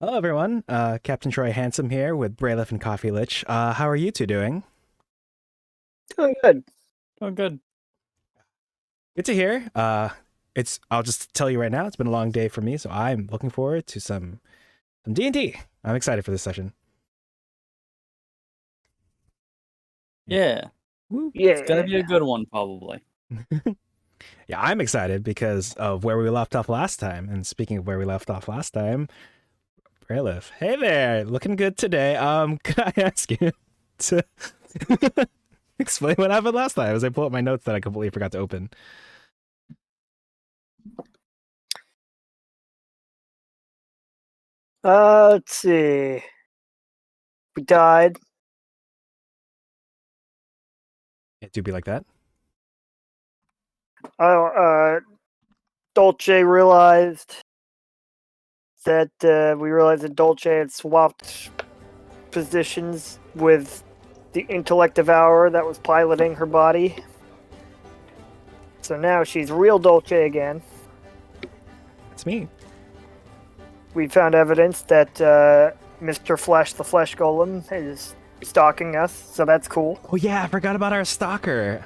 Hello, everyone. Captain Troy Handsome here with Braylif and Coffee Lich. How are you two doing? Doing good. Oh, good. Good to hear. I'll just tell you right now, it's been a long day for me, so I'm looking forward to some D&D. I'm excited for this session. Yeah. Woo. Yeah. It's gonna be a good one, probably. Yeah, I'm excited because of where we left off last time. And speaking of where we left off last time, Braylif, hey there, looking good today. Could I ask you to explain what happened last time as I pull up my notes that I completely forgot to open? Let's see. We died. It do be like that. Dolce realized that Dolce had swapped positions with the intellect devourer that was piloting her body. So now she's real Dolce again. That's me. We found evidence that Mr. Flesh, the Flesh Golem, is stalking us, so that's cool. Oh yeah, I forgot about our stalker.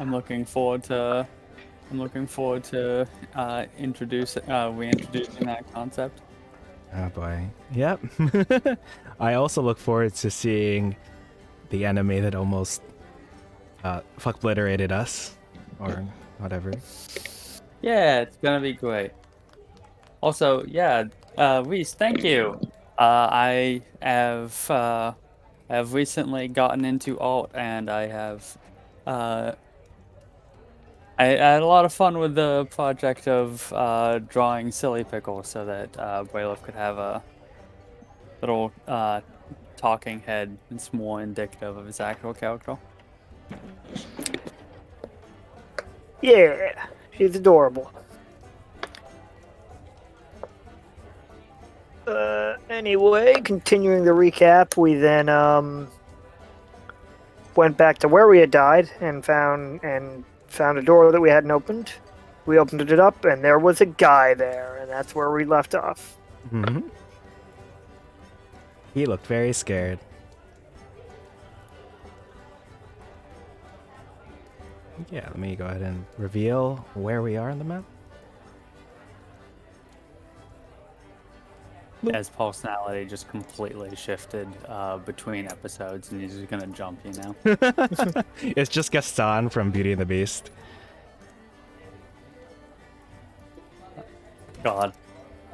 I'm looking forward to reintroducing that concept. Oh boy. Yep. I also look forward to seeing the enemy that almost fuck obliterated us or whatever. Yeah, it's gonna be great. Also, yeah, Reese, thank you. I have recently gotten into alt, and I had a lot of fun with the project of drawing Silly Pickle so that Braylif could have a little talking head. It's more indicative of his actual character. Yeah, she's adorable. Anyway, continuing the recap, we then went back to where we had died and found a door that we hadn't opened. We opened it up, and there was a guy there, and that's where we left off. Mm-hmm. He looked very scared. Yeah, let me go ahead and reveal where we are on the map. As personality just completely shifted between episodes, and he's just gonna jump, you know. It's just Gaston from Beauty and the Beast. God,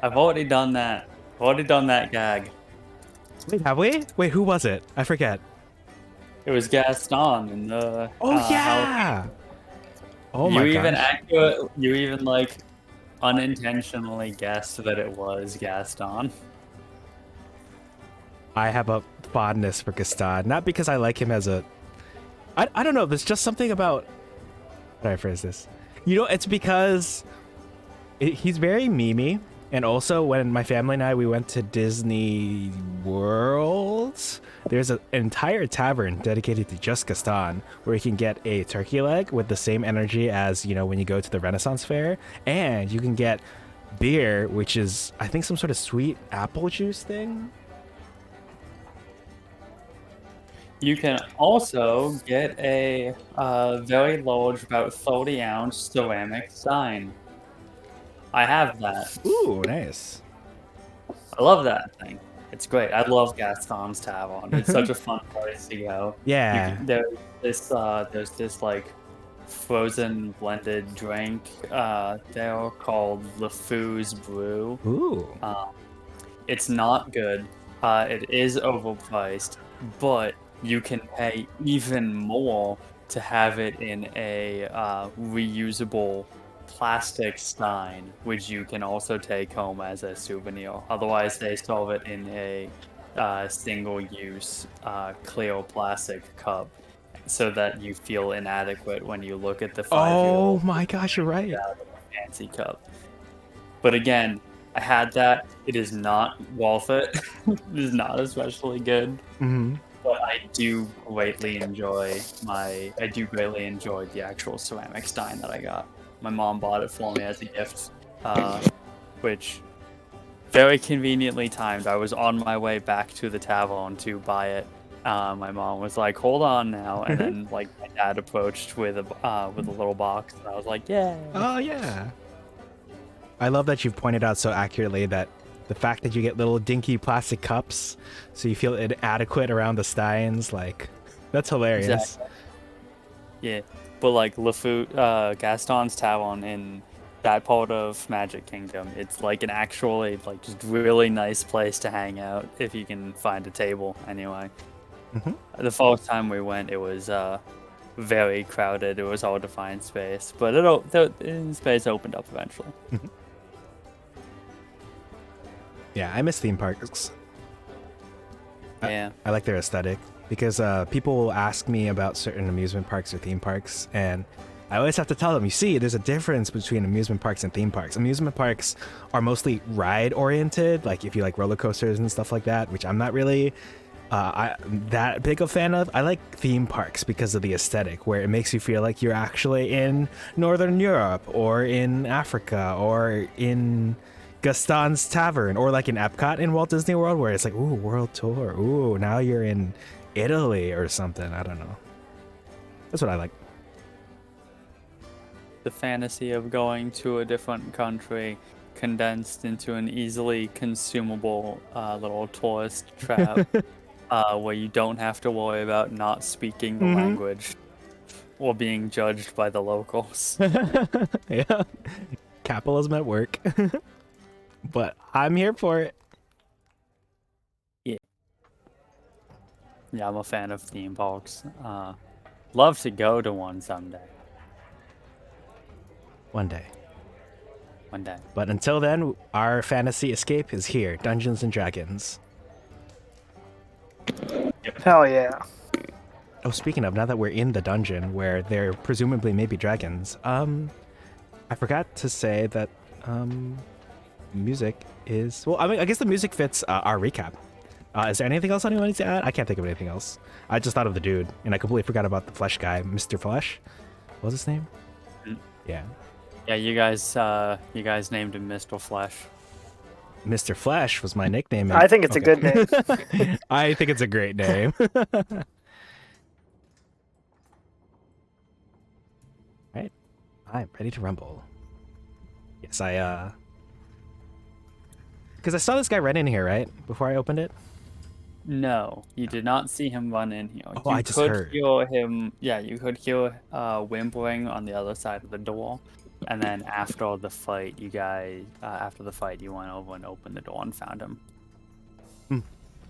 I've already done that. I've already done that gag. Wait, have we? Wait, who was it? I forget. It was Gaston in the. Oh yeah. Oh my gosh. You even like unintentionally guessed that it was Gaston. I have a fondness for Gaston, not because I like him as a. I don't know. There's just something about. How do I phrase this? You know, it's because he's very memey, and also when my family and I we went to Disney World, there's an entire tavern dedicated to just Gaston, where you can get a turkey leg with the same energy as when you go to the Renaissance Fair, and you can get beer, which is I think some sort of sweet apple juice thing. You can also get a very large, about 30-ounce ceramic stein. I have that. Ooh, nice. I love that thing. It's great. I love Gaston's Tavern. It's such a fun place to go. Yeah. There's this like frozen blended drink there called LeFou's Brew. Ooh. It's not good. It is overpriced, but you can pay even more to have it in a reusable plastic stein, which you can also take home as a souvenir. Otherwise, they serve it in a single-use clear plastic cup, so that you feel inadequate when you look at the 5-year-old. Oh my gosh, you're right. Fancy cup. But again, I had that. It is not worth it. It is not especially good. Mm-hmm. But I I do greatly enjoy the actual ceramic stein that I got. My mom bought it for me as a gift, which very conveniently timed. I was on my way back to the tavern to buy it. My mom was like, "Hold on now," and then like my dad approached with a little box, and I was like, "Yeah." Oh yeah. I love that you've pointed out so accurately that the fact that you get little dinky plastic cups, so you feel inadequate around the steins, like that's hilarious. Exactly. Yeah, but like Gaston's Tavern in that part of Magic Kingdom, it's like an actually like just really nice place to hang out if you can find a table. Anyway, the first time we went, it was very crowded. It was hard to find space, but the space opened up eventually. Yeah, I miss theme parks. Yeah. I like their aesthetic because people will ask me about certain amusement parks or theme parks, and I always have to tell them, you see, there's a difference between amusement parks and theme parks. Amusement parks are mostly ride oriented, like if you like roller coasters and stuff like that, which I'm not really that big a fan of. I like theme parks because of the aesthetic, where it makes you feel like you're actually in Northern Europe or in Africa or in Gaston's Tavern, or like in Epcot in Walt Disney World, where it's like, ooh, world tour. Ooh, now you're in Italy or something. I don't know. That's what I like. The fantasy of going to a different country condensed into an easily consumable little tourist trap where you don't have to worry about not speaking the language or being judged by the locals. Yeah. Capitalism at work. But I'm here for it. Yeah, I'm a fan of theme parks. Love to go to one someday. One day. One day. But until then, our fantasy escape is here. Dungeons and Dragons. Hell yeah. Oh, speaking of, now that we're in the dungeon where there presumably may be dragons, I forgot to say that music is, well, I mean, I guess the music fits our recap. Is there anything else anyone needs to add? I can't think of anything else. I just thought of the dude, and I completely forgot about the Flesh guy, Mr. Flesh. What was his name? Yeah. Yeah, you guys named him Mr. Flesh. Mr. Flesh was my nickname. I think it's a good name. I think it's a great name. Right. I'm ready to rumble. Yes, because I saw this guy run in here, right? Before I opened it? No, you did not see him run in here. Oh, I just heard. Hear him. Yeah, you could hear whimpering on the other side of the door, and then after the fight, you went over and opened the door and found him.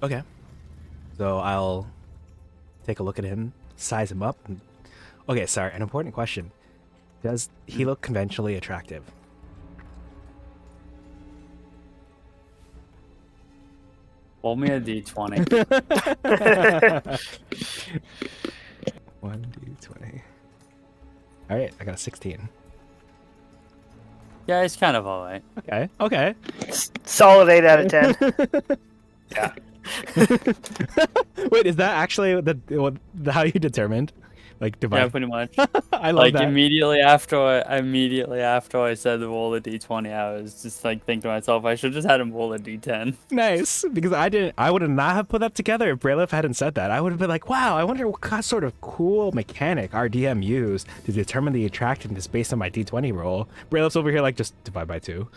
Okay. So I'll take a look at him, size him up. Okay, sorry, an important question. Does he look conventionally attractive? Roll me a d20. 1d20. All right, I got a 16. Yeah, it's kind of alright. Okay. Solid 8 out of 10. Yeah. Wait, is that actually the how you determined? Like divine? Yeah, pretty much. I love that. Immediately after I said to roll a d20, I was just like thinking to myself, I should just had him roll a d10. Nice, because I would not have put that together if Braylif hadn't said that. I would have been like, wow, I wonder what sort of cool mechanic our DM used to determine the attractiveness based on my d20 roll. Braylif's over here like, just divide by 2.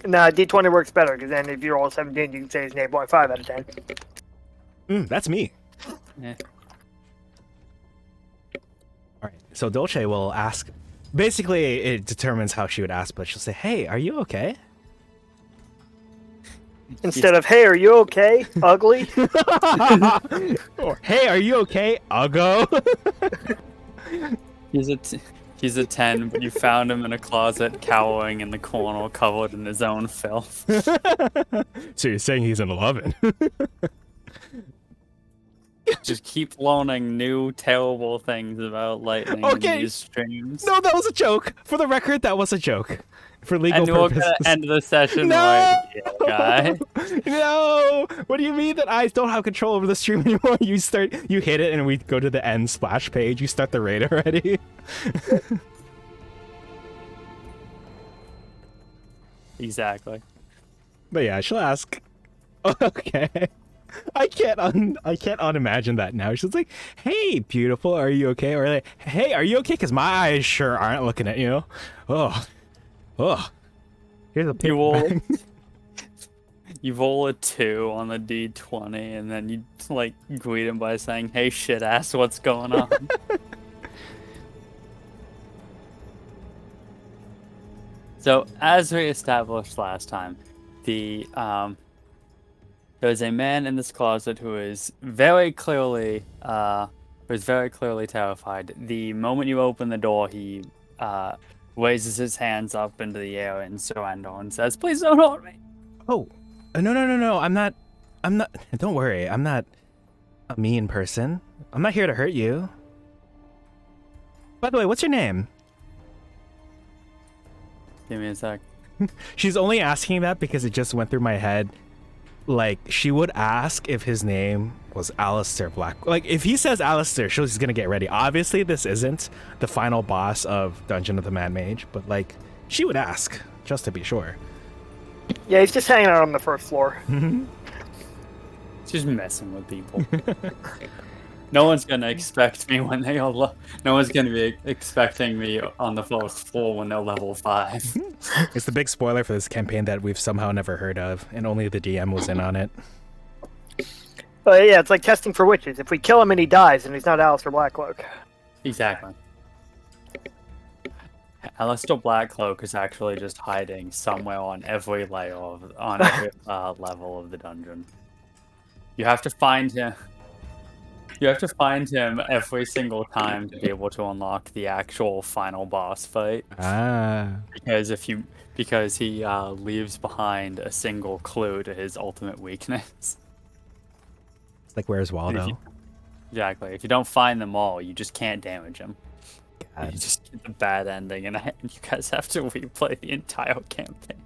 Nah, D20 works better, because then if you roll 17, you can say it's an 8.5 out of 10. That's me. Yeah. All right, so Dolce will ask. Basically, it determines how she would ask, but she'll say, "Hey, are you okay?" Instead of, hey, are you okay, ugly? Or, hey, are you okay, Uggo? He's a 10, but you found him in a closet, cowering in the corner, covered in his own filth. So you're saying he's an 11? Just keep learning new terrible things about lightning in these streams. No, that was a joke. For the record, that was a joke. for legal And we're purposes. gonna end the session No! right here, guy. No! What do you mean that I don't have control over the stream anymore? You hit it, and we go to the end splash page. You start the raid already. Exactly. But yeah, she'll ask. Okay. I can't unimagine that now. She's like, "Hey, beautiful, are you okay?" Or like, "Hey, are you okay?" Because my eyes sure aren't looking at you. Oh. Here's a paper bag. You roll a 2 on the d20, and then you like greet him by saying, "Hey, shit ass, what's going on?" So, as we established last time, there's a man in this closet who is very clearly terrified. The moment you open the door, he raises his hands up into the air in surrender and says, "Please don't hurt me." Oh, no. I'm not. Don't worry. I'm not a mean person. I'm not here to hurt you. By the way, what's your name? Give me a sec. She's only asking that because it just went through my head. Like, she would ask if his name was Alistair Black. Like, if he says Alistair, she's gonna get ready. Obviously, this isn't the final boss of Dungeon of the Mad Mage, but, like, she would ask, just to be sure. Yeah, he's just hanging out on the first floor. Just messing with people. No one's gonna expect me when they are no one's gonna be expecting me on the first floor when they're level 5. It's the big spoiler for this campaign that we've somehow never heard of, and only the DM was in on it. But yeah, it's like testing for witches. If we kill him and he dies, and he's not Alistair Blackcloak. Exactly. Alistair Blackcloak is actually just hiding somewhere on every layer on every level of the dungeon. You have to find him. You have to find him every single time to be able to unlock the actual final boss fight. Ah. Because he leaves behind a single clue to his ultimate weakness. It's like, where's Waldo? Exactly. If you don't find them all, you just can't damage him. God. You just get the bad ending, and you guys have to replay the entire campaign.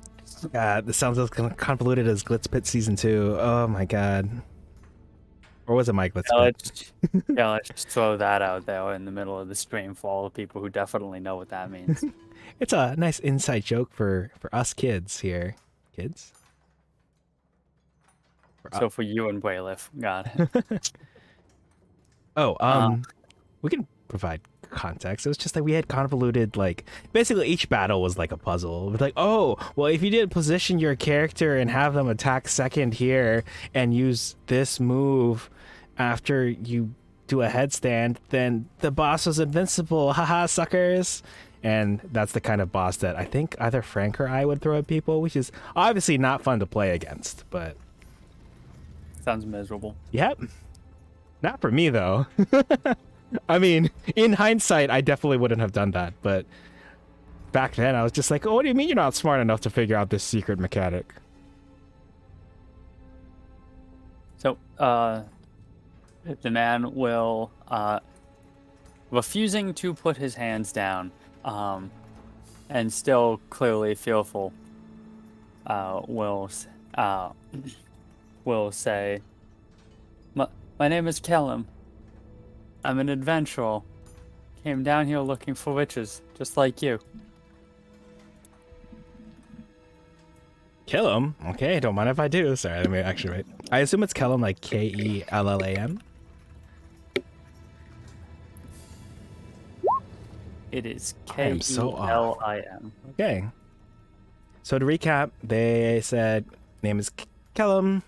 God, this sounds as convoluted as Glitz Pit Season 2. Oh my god. Or was it my Glitz Pit? Let's just throw that out there in the middle of the stream for all the people who definitely know what that means. It's a nice inside joke for us kids here. Kids? So for you and Bailiff, got it. We can provide context. It was just that we had convoluted, like, basically each battle was like a puzzle. It was like, oh, well, if you didn't position your character and have them attack second here and use this move after you do a headstand, then the boss was invincible. Haha, suckers. And that's the kind of boss that I think either Frank or I would throw at people, which is obviously not fun to play against, but... Sounds miserable. Yep. Not for me, though. I mean, in hindsight, I definitely wouldn't have done that, but back then I was just like, oh, what do you mean you're not smart enough to figure out this secret mechanic? So, the man will, refusing to put his hands down, and still clearly fearful, will say, my name is Kellum. I'm an adventurer. Came down here looking for witches, just like you. Kill him? Okay, don't mind if I do. Sorry, let me actually wait. I assume it's Kellum, like Kellam. It is am so off. Kellim. Okay. So to recap, they said, name is Kellum,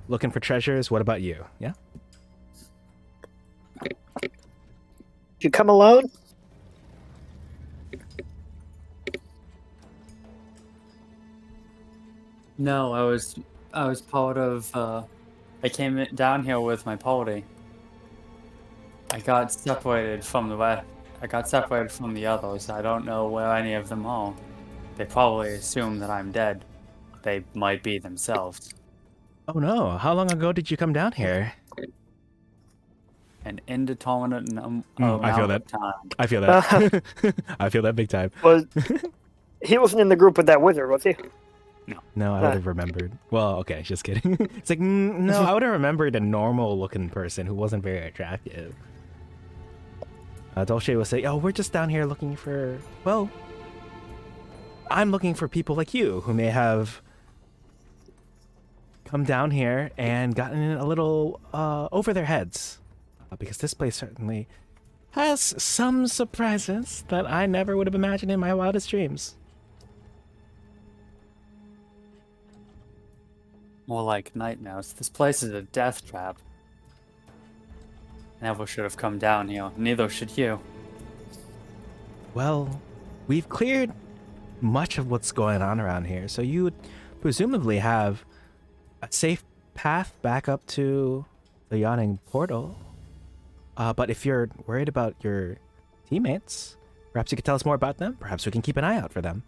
looking for treasures. What about you? Yeah? Did you come alone? No, I was part of, I came down here with my party. I got separated from the others. I don't know where any of them are. They probably assume that I'm dead. They might be themselves. Oh no, how long ago did you come down here? An indeterminate I feel amount that. of time. I feel that. I feel that big time. Was He wasn't in the group with that wizard, was he? No, I would have remembered. Well, okay, just kidding. It's like, no, I would have remembered a normal-looking person who wasn't very attractive. Dolce will say, oh, we're just down here looking for, well, I'm looking for people like you who may have come down here and gotten a little over their heads. Because this place certainly has some surprises that I never would have imagined in my wildest dreams. More like nightmares. This place is a death trap. Never should have come down here. Neither should you. Well, we've cleared much of what's going on around here, so you would presumably have a safe path back up to the yawning portal. But if you're worried about your teammates, perhaps you could tell us more about them. Perhaps we can keep an eye out for them.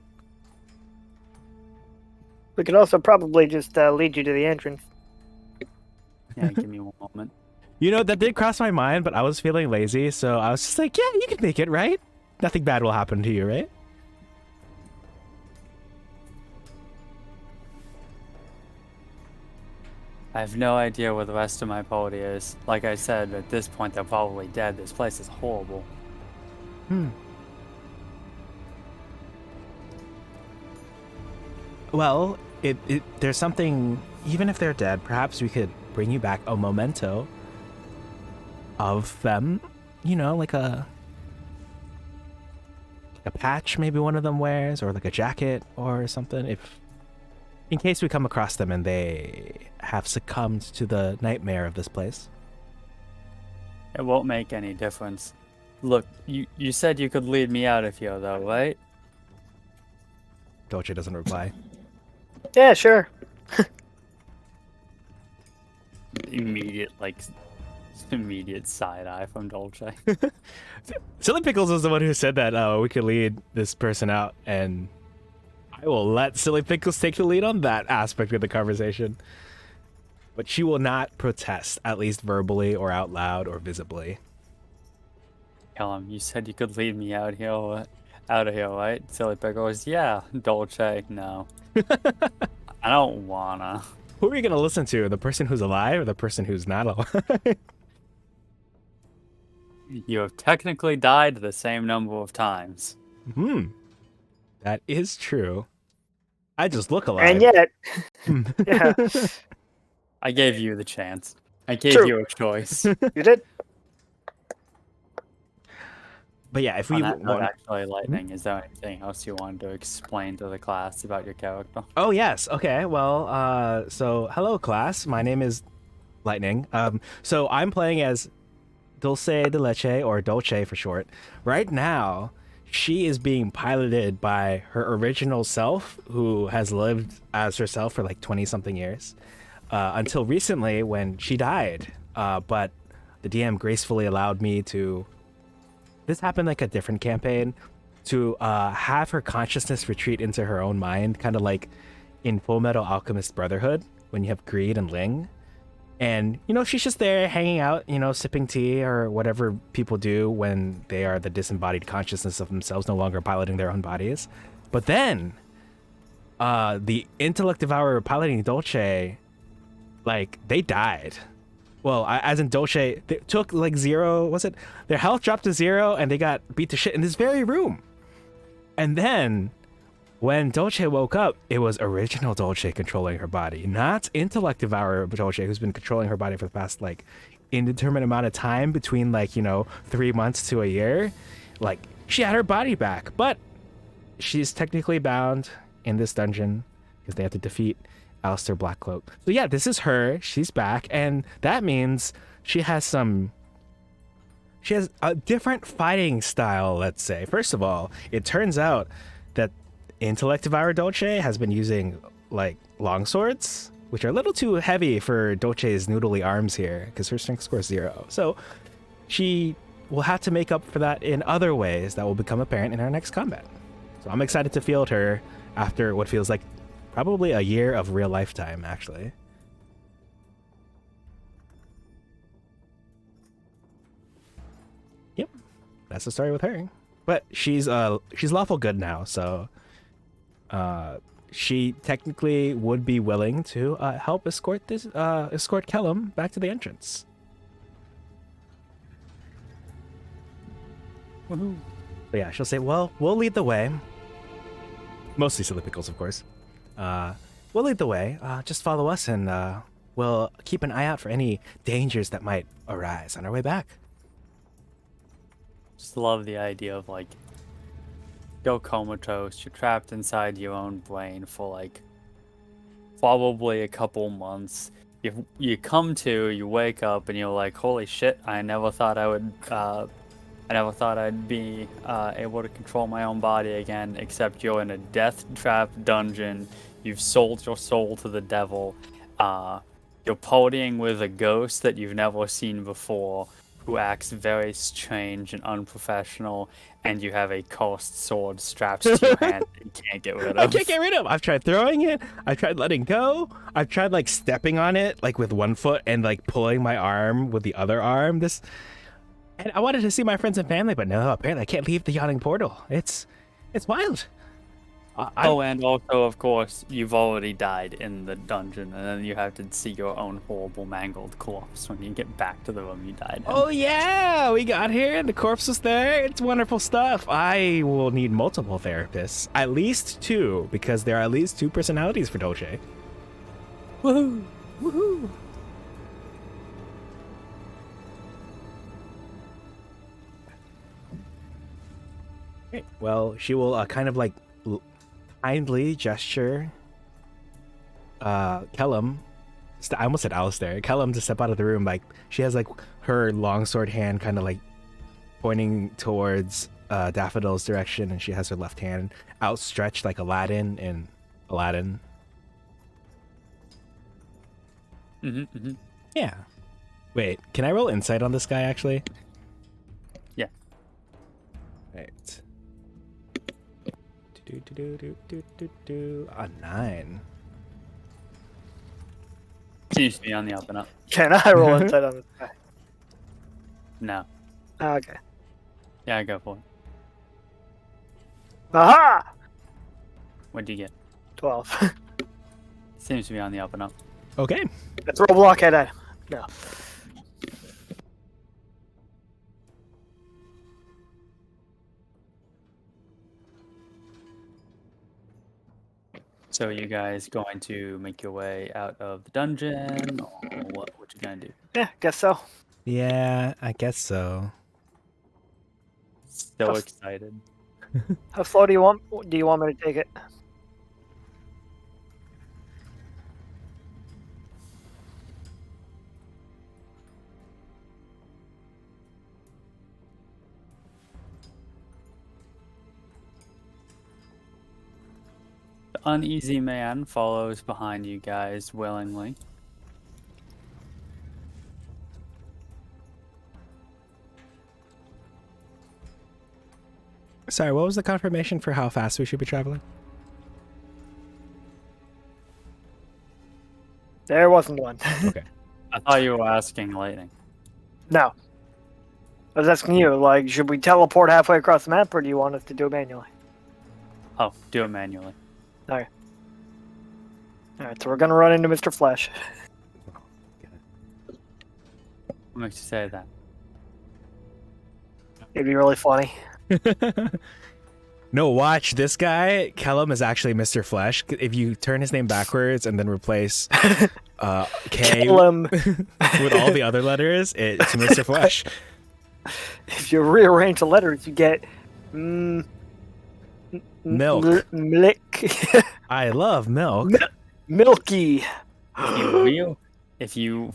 We could also probably just lead you to the entrance. Yeah, give me one moment. You know, that did cross my mind, but I was feeling lazy, so I was just like, yeah, you can make it, right? Nothing bad will happen to you, right? I have no idea where the rest of my party is. Like I said, at this point they're probably dead. This place is horrible. Well, there's something, even if they're dead, perhaps we could bring you back a memento of them, you know, like a patch maybe one of them wears, or like a jacket or something, if in case we come across them and they have succumbed to the nightmare of this place. It won't make any difference. Look, you said you could lead me out of here though, right? Dolce doesn't reply. Yeah, sure. Immediate side eye from Dolce. Silly Pickles is the one who said that we could lead this person out, and I will let Silly Pickles take the lead on that aspect of the conversation. But she will not protest, at least verbally or out loud or visibly. Tell him, you said you could lead me out of here, right? Silly Pickles, yeah. Dolce, no. I don't wanna. Who are you gonna listen to? The person who's alive or the person who's not alive? You have technically died the same number of times. That is true. I just look alive. And yet, yeah, I gave you the chance. I gave True. you a choice. you did. But yeah, if On we that note, want... actually, Lightning, is there anything else you wanted to explain to the class about your character? Oh yes, okay. Well, so hello class. My name is Lightning. So I'm playing as Dulce de Leche, or Dolce for short. Right now, she is being piloted by her original self, who has lived as herself for like 20-something years, until recently when she died. But the DM gracefully allowed me to... This happened like a different campaign, to have her consciousness retreat into her own mind, kind of like in Full Metal Alchemist Brotherhood, when you have Greed and Ling. And, you know, she's just there hanging out, you know, sipping tea or whatever people do when they are the disembodied consciousness of themselves, no longer piloting their own bodies. But then, the intellect devourer piloting Dolce, like, they died. Well, as in Dolce, they took like zero, was it? Their health dropped to 0 and they got beat to shit in this very room. And then when Dolce woke up, it was original Dolce controlling her body, not intellect devourer Dolce, who's been controlling her body for the past like indeterminate amount of time, between like, you know, 3 months to a year. Like, she had her body back, but she's technically bound in this dungeon because they have to defeat Alistair Blackcloak. So yeah, this is her. She's back, and that means she has a different fighting style, let's say. First of all, it turns out that Intellect Devourer Dolce has been using like longswords, which are a little too heavy for Dolce's noodly arms here, because her strength score is 0. So she will have to make up for that in other ways that will become apparent in our next combat. So I'm excited to field her after what feels like probably a year of real lifetime, actually. Yep, that's the story with her. But she's lawful good now, so She technically would be willing to help escort Kellum back to the entrance. Woohoo. But yeah, she'll say, well, we'll lead the way. Mostly silly pickles, of course. We'll lead the way. Just follow us, and we'll keep an eye out for any dangers that might arise on our way back. Just love the idea of like, you're comatose, you're trapped inside your own brain for like probably a couple months. You come to, you wake up, and you're like, holy shit! I never thought I'd be able to control my own body again. Except you're in a death trap dungeon. You've sold your soul to the devil. You're partying with a ghost that you've never seen before, who acts very strange and unprofessional, and you have a cursed sword strapped to your hand that you can't get rid of. I can't get rid of. I've tried throwing it. I've tried letting go. I've tried like stepping on it, like with one foot, and like pulling my arm with the other arm. And I wanted to see my friends and family, but no, apparently I can't leave the yawning portal. It's wild. And also, of course, you've already died in the dungeon, and then you have to see your own horrible mangled corpse when you get back to the room you died in. Oh yeah, we got here and the corpse was there. It's wonderful stuff. I will need multiple therapists, at least 2, because there are at least 2 personalities for Dolce. Woohoo! Woohoo! Okay, well, she will kind of like kindly gesture Kellum, I almost said Alistair, Kellum to step out of the room. Like she has like her longsword hand kind of like pointing towards Daffodil's direction, and she has her left hand outstretched like Aladdin in Aladdin. Yeah. Wait, can I roll insight on this guy actually? Yeah. Right. A 9. Seems to be on the up and up. Can I roll insight on this guy? No. Okay. Yeah, go for it. Aha! What'd you get? 12. Seems to be on the up and up. Okay. Let's roll blockhead at him. No. So you guys going to make your way out of the dungeon, or what you gonna do? Yeah, guess so. Yeah, I guess so. So excited. How slow do you want me to take it? The uneasy man follows behind you guys willingly. Sorry, what was the confirmation for how fast we should be traveling? There wasn't one. Okay. I thought you were asking Lightning. No. I was asking you, like, should we teleport halfway across the map, or do you want us to do it manually? Oh, do it manually. Alright, so we're gonna run into Mr. Flesh. What makes you say that? It'd be really funny. No, watch this guy. Kellum is actually Mr. Flesh. If you turn his name backwards and then replace K Kellum. with all the other letters, it's Mr. Flesh. If you rearrange the letters, you get Milk. Mlick. I love milk. Milky. If you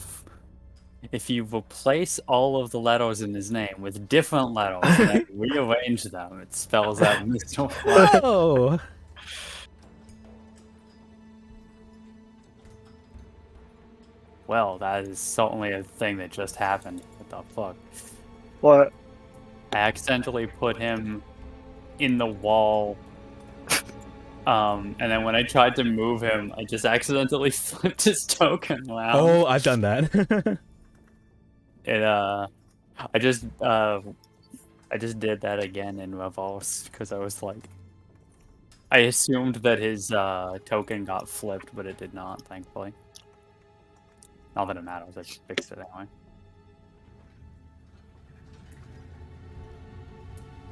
replace all of the letters in his name with different letters and then rearrange them, it spells out Mr. Flesh. Oh. Well, that is certainly a thing that just happened. What the fuck? What? I accidentally put him in the wall. And then when I tried to move him, I just accidentally flipped his token around. Oh, I've done that. I just did that again in reverse because I was like, I assumed that his token got flipped, but it did not, thankfully. Not that it matters, I just fixed it anyway.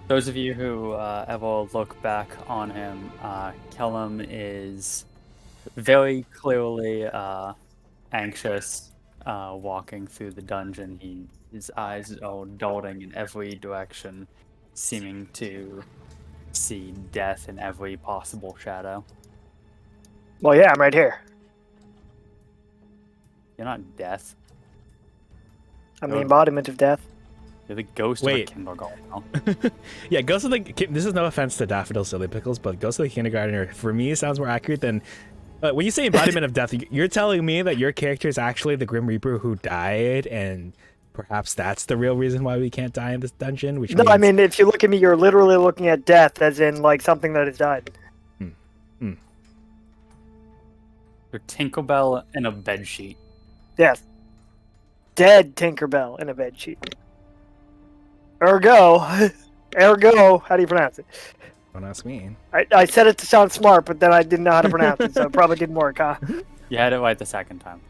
Those of you who ever look back on him, Kellum is very clearly anxious walking through the dungeon. His eyes are darting in every direction, seeming to see death in every possible shadow. Well, yeah, I'm right here. You're not death. I'm the embodiment of death. You're the ghost of a kindergartner. Yeah, Ghost of the... This is no offense to Daffodil Silly Pickles, but Ghost of the Kindergartner, for me, sounds more accurate than... when you say embodiment of death, you're telling me that your character is actually the Grim Reaper who died, and perhaps that's the real reason why we can't die in this dungeon? Which No, means... I mean, if you look at me, you're literally looking at death as in, like, something that has died. You're Tinkerbell in a bedsheet. Yes. Dead Tinkerbell in a bedsheet. Ergo, how do you pronounce it? Don't ask me. I said it to sound smart, but then I didn't know how to pronounce it, so it probably didn't work, huh? You had it right the second time.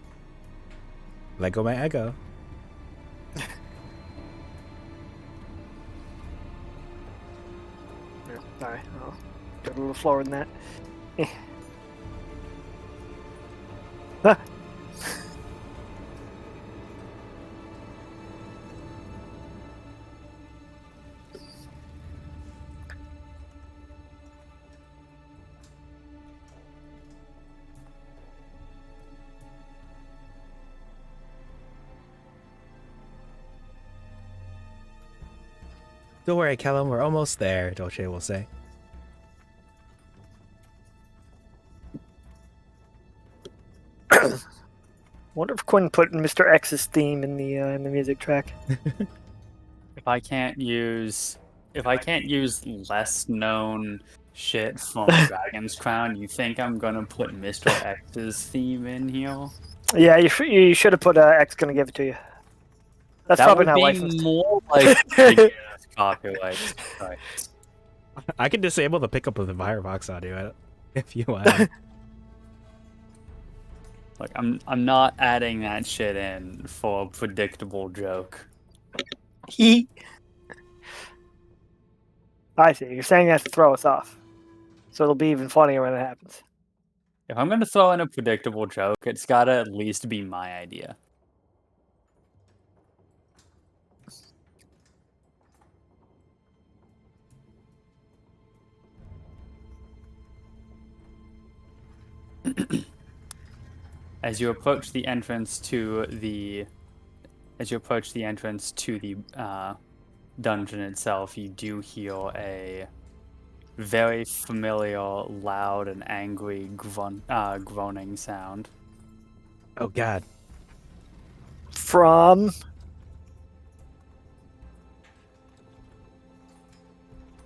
Lego my ego. Alright, I'll go a little slower than that. Huh. Don't worry, Kellum, we're almost there, Dolce will say. Wonder if Quinn put Mr. X's theme in the music track. If I can't use less known shit from Dragon's Crown, you think I'm gonna put Mr. X's theme in here? Yeah, you should have put X gonna give it to you. That's That probably would not be licensed. more like copyright. Right. I can disable the pickup of the Firebox audio if you want. Like I'm not adding that shit in for a predictable joke. I see. You're saying that to throw us off. So it'll be even funnier when it happens. If I'm gonna throw in a predictable joke, it's gotta at least be my idea. As you approach the entrance to the dungeon itself, you do hear a very familiar, loud and angry groaning sound. Oh god. From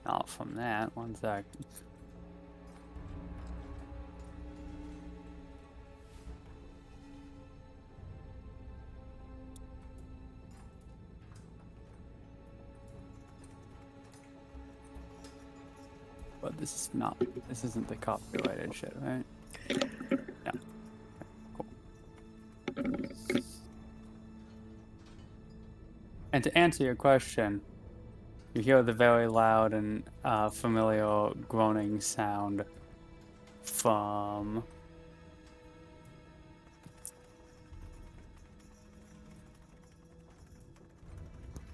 Not from that. One sec. But this isn't the copyrighted shit, right? Yeah. Cool. And to answer your question, you hear the very loud and familiar groaning sound from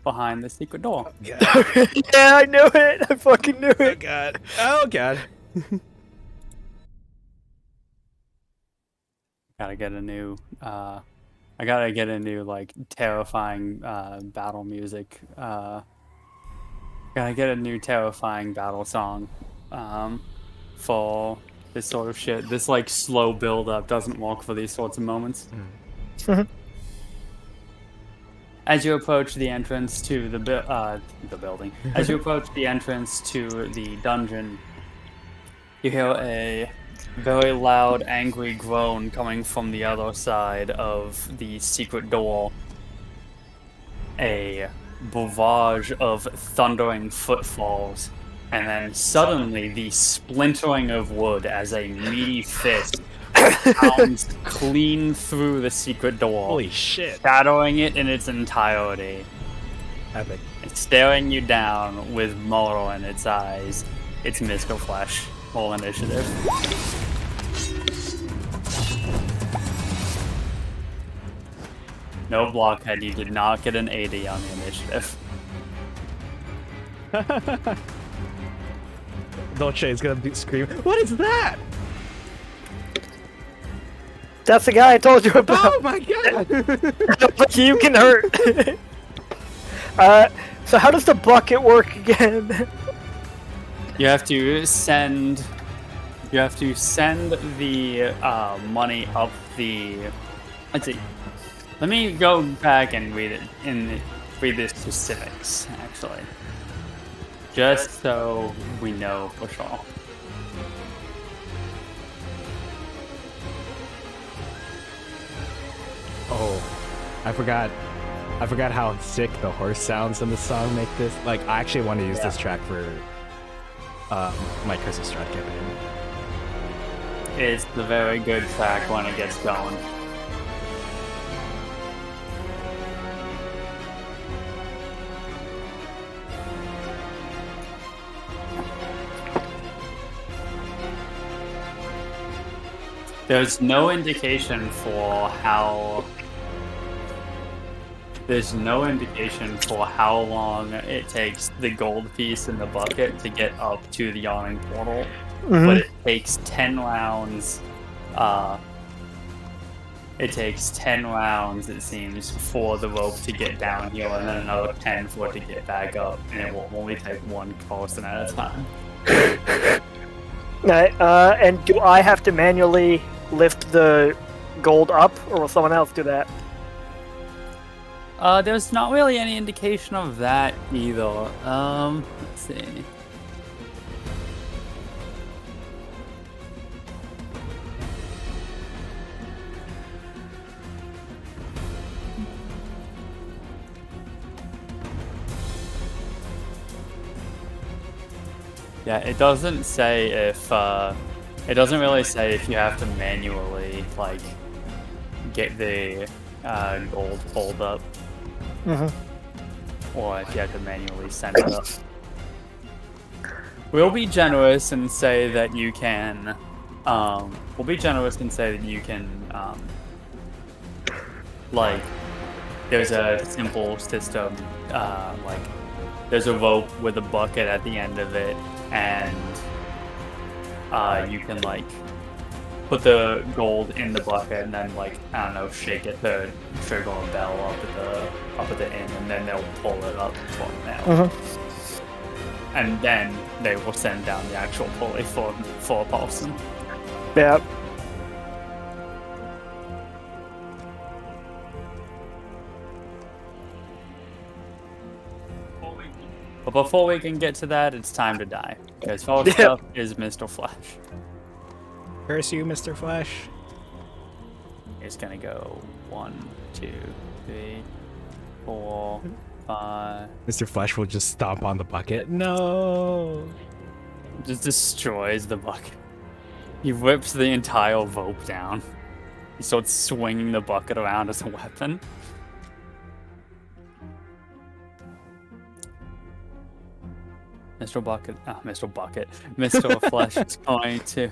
behind the secret door. yeah, I knew it. I fucking knew Oh it. god. Oh god. Gotta get a new I gotta get a new like terrifying battle music. Gotta get a new terrifying battle song for this sort of shit. This like slow build up doesn't work for these sorts of moments. As you approach the entrance to the building, as you approach the entrance to the dungeon, you hear a very loud, angry groan coming from the other side of the secret door. A barrage of thundering footfalls and then suddenly the splintering of wood as a meaty fist pounds clean through the secret door, Holy shit. shadowing it in its entirety. Epic. And staring you down with mortal in its eyes. It's Mr. Flesh. Roll initiative. No blockhead, you did not get an 80 on the initiative. Dolce is gonna scream, "What is that?" That's the guy I told you about. Oh my god! But you can hurt. So how does the bucket work again? You have to send the money up the. Let's see. Let me go back and read it read the specifics actually, just so we know for sure. Oh, I forgot how sick the horse sounds in the song make this. Like, I actually want to use this track for my Christmas Strat campaign. It's the very good track when it gets going. There's no indication for how long it takes the gold piece in the bucket to get up to the yawning portal, but it takes 10 rounds. It takes 10 rounds, it seems, for the rope to get down here, and then another 10 for it to get back up, and it will only take one person at a time. And do I have to manually lift the gold up, or will someone else do that? There's not really any indication of that either. Let's see. Yeah, it doesn't say if, it doesn't really say if you have to manually, like, get the gold pulled up. Or if you have to manually send it up. We'll be generous and say that you can, like, there's a simple system, like, there's a rope with a bucket at the end of it, and you can, like, put the gold in the bucket and then, like, I don't know, shake it to trigger a bell up at the end, and then they'll pull it up from there. And then they will send down the actual pulley for a person. Yeah. But before we can get to that, it's time to die. Because first up is Mr. Flash. Curse you, Mr. Flash. It's gonna go 1, 2, 3, 4, 5. Mr. Flash will just stomp on the bucket. No. Just destroys the bucket. He rips the entire rope down. He starts swinging the bucket around as a weapon. Mr. Flesh is going to...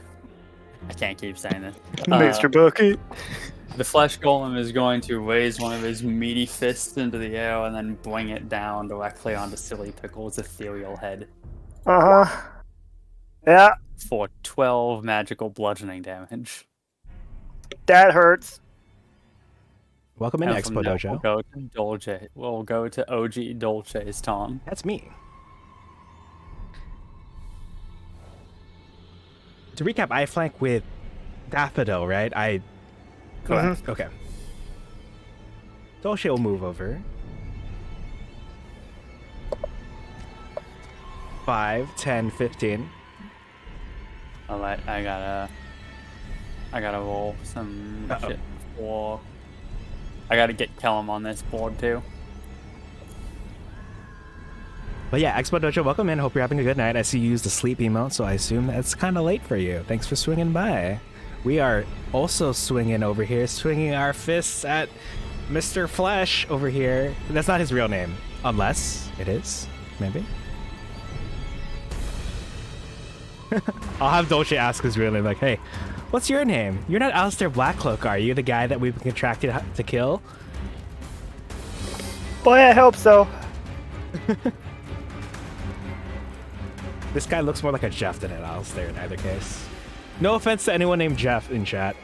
I can't keep saying this. Mr. Bucket. The Flesh Golem is going to raise one of his meaty fists into the air and then bring it down directly onto Silly Pickle's ethereal head. Yeah. For 12 magical bludgeoning damage. That hurts. Welcome in, And Expo from there, Dojo. We'll go to Dolce. We'll go to OG Dolce's turn. That's me. To recap, I flank with Daffodil, right? Correct. Okay. Dolce will move over. 5, 10, 15. Alright, I gotta roll some shit for... I gotta get Kellum on this board too. But yeah, Expo Dojo, welcome in. Hope you're having a good night. I see you used the sleep emote, so I assume that's kind of late for you. Thanks for swinging by. We are also swinging over here, swinging our fists at Mr. Flesh over here. That's not his real name, unless it is, maybe. I'll have Dolce ask his real name, like, hey, what's your name? You're not Alistair Blackcloak, are you? The guy that we've been contracted to kill? Boy, I hope so. This guy looks more like a Jeff than an Alistair in either case. No offense to anyone named Jeff in chat.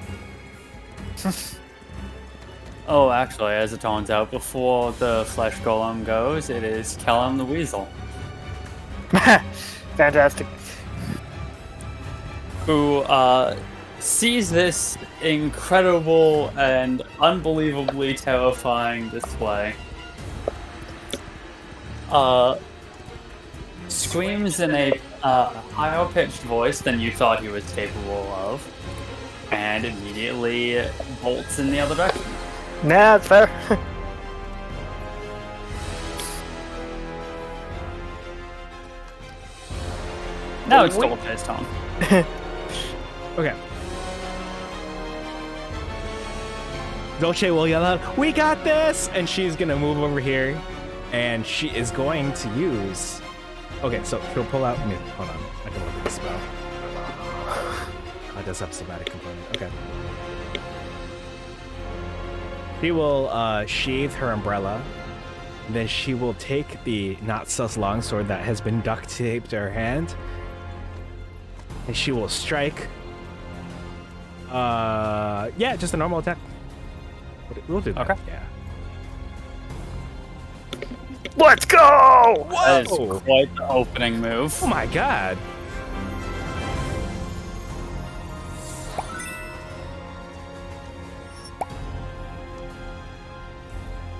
Oh, actually, as it turns out, before the flesh golem goes, it is Kellum the Weasel, Fantastic. who sees this incredible and unbelievably terrifying display. Screams in a higher pitched voice than you thought he was capable of, and immediately bolts in the other direction. Nah, it's fair. Now it's Dolce's turn. Okay. Dolce will yell out, "We got this!" And she's gonna move over here, and she is going to use... Okay, so she'll pull out... Hold on, I can look at the spell. It does have somatic component. Okay. She will sheathe her umbrella. Then she will take the not-sus longsword that has been duct-taped to her hand, and she will strike. Yeah, just a normal attack. We'll do that. Okay. Yeah. Let's go! That is Whoa! quite the opening move. Oh my god.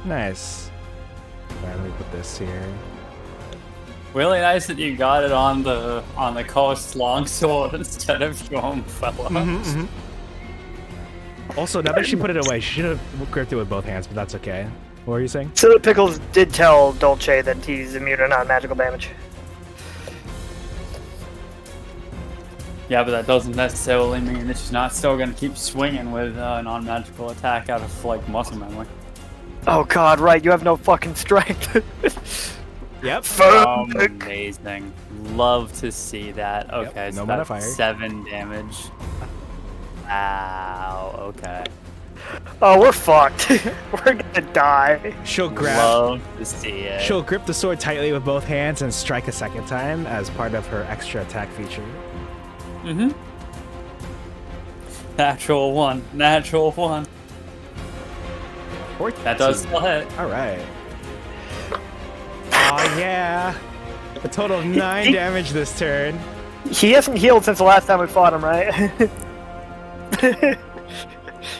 Nice. Alright, let me put this here. Really nice that you got it on the coast longsword instead of your umbrella. Also, now that she put it away, she should have gripped it with both hands, but that's okay. What were you saying? Silly Pickles did tell Dolce that he's immune to non-magical damage. Yeah, but that doesn't necessarily mean that she's not still going to keep swinging with a non-magical attack out of like muscle memory. Oh god, right, you have no fucking strength. Yep. Amazing. Love to see that. Okay, Yep, so no that's modifier. 7 damage. Ow, okay. Oh, we're fucked. We're gonna die. She'll grab. Love to see it. She'll grip the sword tightly with both hands and strike a second time as part of her extra attack feature. Mm-hmm. Natural one. Natural one. 14. That does still hit. All right. Oh yeah. A total of 9 damage this turn. He hasn't healed since the last time we fought him, right?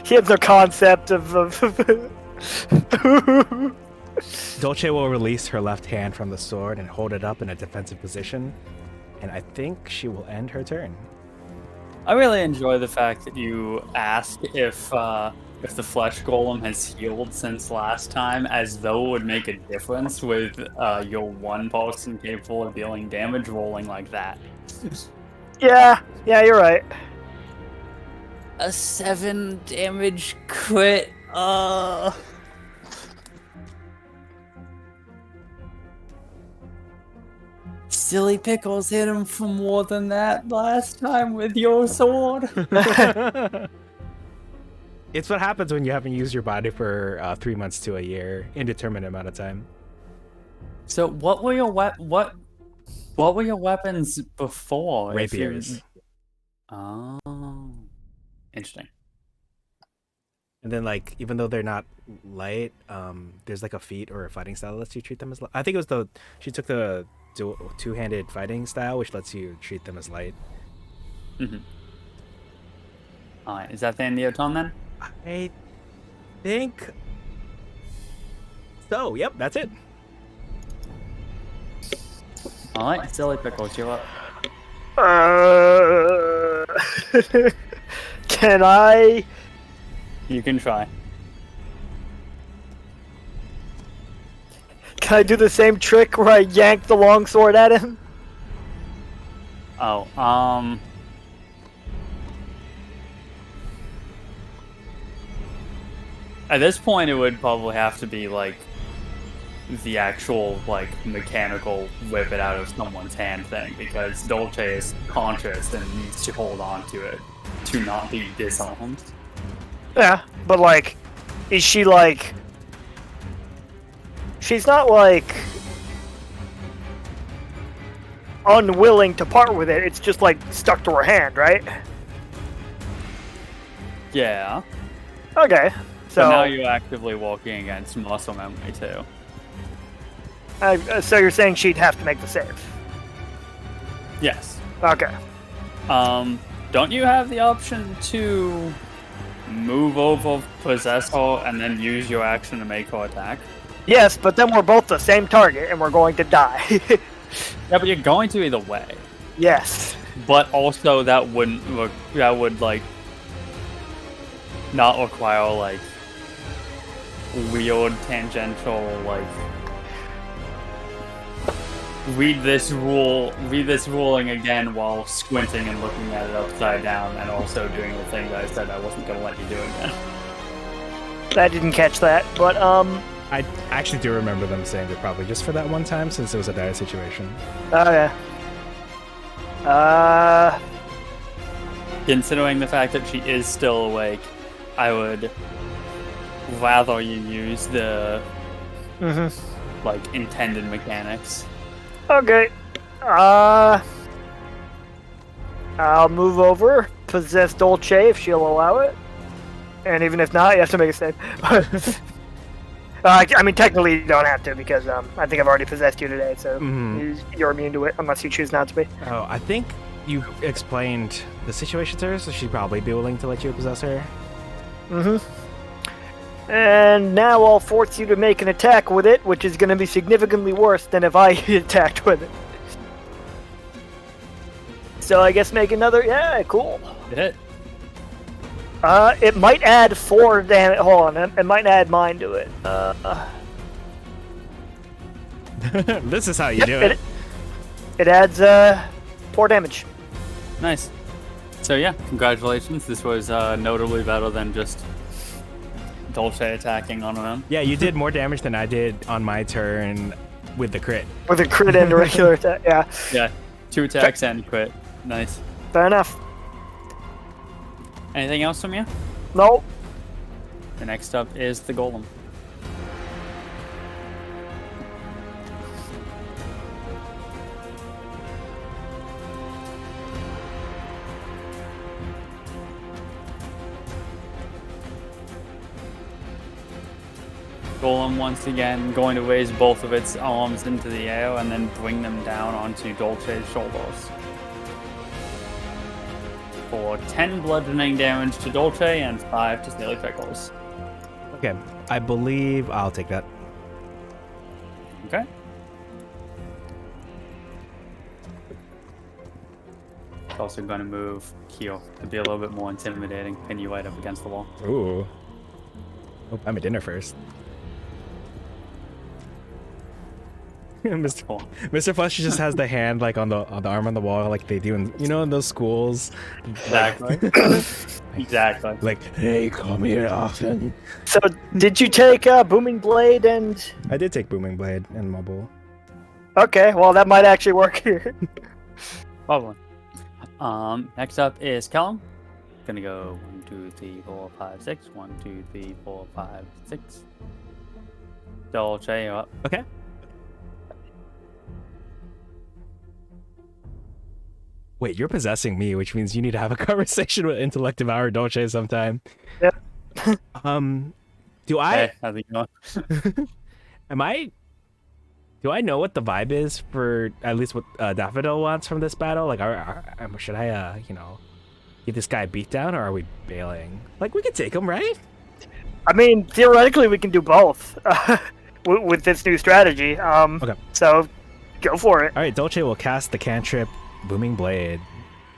He has no concept of... Dolce will release her left hand from the sword and hold it up in a defensive position, and I think she will end her turn. I really enjoy the fact that you ask if the flesh golem has healed since last time, as though it would make a difference with your one person capable of dealing damage rolling like that. yeah, you're right. A 7 damage crit. Silly Pickles hit him for more than that last time with your sword. It's what happens when you haven't used your body for 3 months to a year, indeterminate amount of time. So what were your what were your weapons before? if you- Rapiers. Oh, interesting. And then, like, even though they're not light, there's like a feat or a fighting style that lets you treat them as light. I think it was she took the two-handed fighting style, which lets you treat them as light. Mm-hmm. All right, is that the end of your turn then? I think so. Yep, that's it. All right, Silly Pickles, you're up. Can I? You can try. Can I do the same trick where I yank the longsword at him? Oh, at this point, it would probably have to be like the actual like mechanical whip it out of someone's hand thing, because Dolce is conscious and needs to hold on to it to not be disarmed. Yeah, but like, is she like? She's not like unwilling to part with it. It's just like stuck to her hand, right? Yeah. Okay. So So now you're actively walking against muscle memory too. So you're saying she'd have to make the save? Yes. Okay. Don't you have the option to move over, possess her, and then use your action to make her attack? Yes, but then we're both the same target and we're going to die. Yeah, but you're going to either way. Yes. But also that would like not require like weird tangential like read this ruling again while squinting and looking at it upside down, and also doing the thing that I said I wasn't gonna let you do again. I didn't catch that, but I actually do remember them saying it probably just for that one time, since it was a dire situation. okay. Considering the fact that she is still awake, I would rather you use the like intended mechanics. Okay. I'll move over, possess Dolce if she'll allow it. And even if not, you have to make a save. I mean, technically you don't have to, because I think I've already possessed you today, so you're immune to it unless you choose not to be. Oh, I think you explained the situation to her, so she'd probably be willing to let you possess her. And now I'll force you to make an attack with it, which is going to be significantly worse than if I attacked with it. So I guess make another. Yeah, cool. Hit. It might add 4 damage. Hold on, it might add mine to it. This is how you do it. It adds 4 damage. Nice. So yeah, congratulations. This was notably better than just Dolce attacking on her own. Yeah, you did more damage than I did on my turn with the crit. With a crit and a regular attack, yeah. Yeah, 2 attacks and crit. Nice. Fair enough. Anything else from you? No. The next up is the golem. Golem once again going to raise both of its arms into the air and then bring them down onto Dolce's shoulders. For 10 bludgeoning damage to Dolce and 5 to Silly Pickles. Okay, I believe I'll take that. Okay. It's also going to move Kyo to be a little bit more intimidating, pin you right up against the wall. Ooh. Oh, I'm at dinner first. Mr. Cool. Mr. Fletcher just has the hand like on the arm on the wall, like they do in those schools. Exactly. Exactly. Like, hey, come here often. So, did you take Booming Blade and... I did take Booming Blade and Mobile. Okay, well, that might actually work here. Probably. Next up is Callum. Gonna go 1, 2, 3, 4, 5, 6. 1, 2, 3, 4, 5, 6. Dolce, you're up. Okay. Wait, you're possessing me, which means you need to have a conversation with Intellect Devour Dolce sometime. Yep. Do I... Hey, how's it going? Do I know what the vibe is for at least what Daffodil wants from this battle? Like, should I, give this guy a beatdown, or are we bailing? Like, we could take him, right? I mean, theoretically, we can do both with this new strategy. Okay. So, go for it. All right, Dolce will cast the cantrip Booming Blade.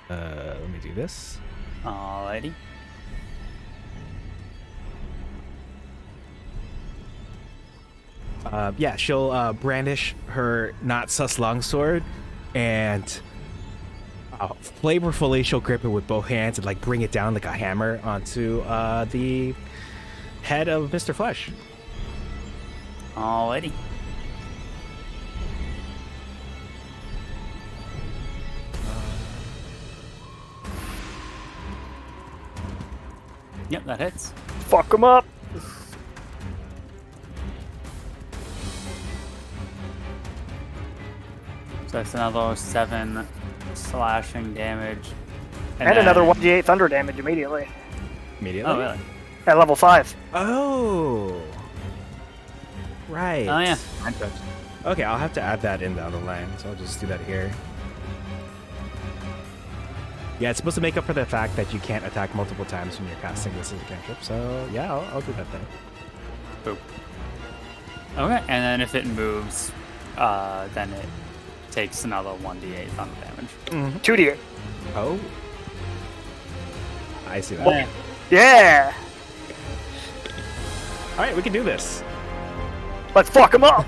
Let me do this. Alrighty. Yeah, she'll brandish her not sus longsword, and flavorfully she'll grip it with both hands and like bring it down like a hammer onto the head of Mr. Flesh. Alrighty. Yep, that hits. Fuck him up. So that's another 7 slashing damage. And then- another 1d8 thunder damage immediately. Immediately. Oh, really? At level 5. Oh. Right. Oh, yeah. Okay, I'll have to add that in the other line, so I'll just do that here. Yeah, it's supposed to make up for the fact that you can't attack multiple times when you're casting this as a cantrip, so yeah, I'll do that then. Boop. Okay, and then if it moves, then it takes another 1d8 thunder damage. 2d8. Oh. I see that. Yeah. Yeah. Alright, we can do this. Let's fuck him up.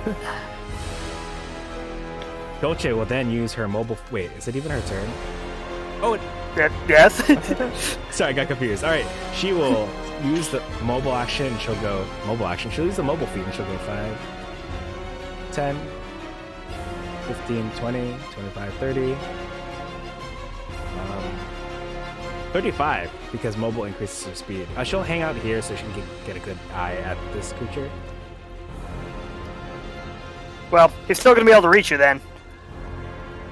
Dolce will then use her mobile... Wait, is it even her turn? Oh, Yes. sorry, I got confused. Alright, she will use the mobile action, and she'll go... Mobile action. She'll use the mobile feat, and she'll go 5, 10, 15, 20, 25, 30... 35, because mobile increases her speed. She'll hang out here so she can get a good eye at this creature. Well, he's still gonna be able to reach you then.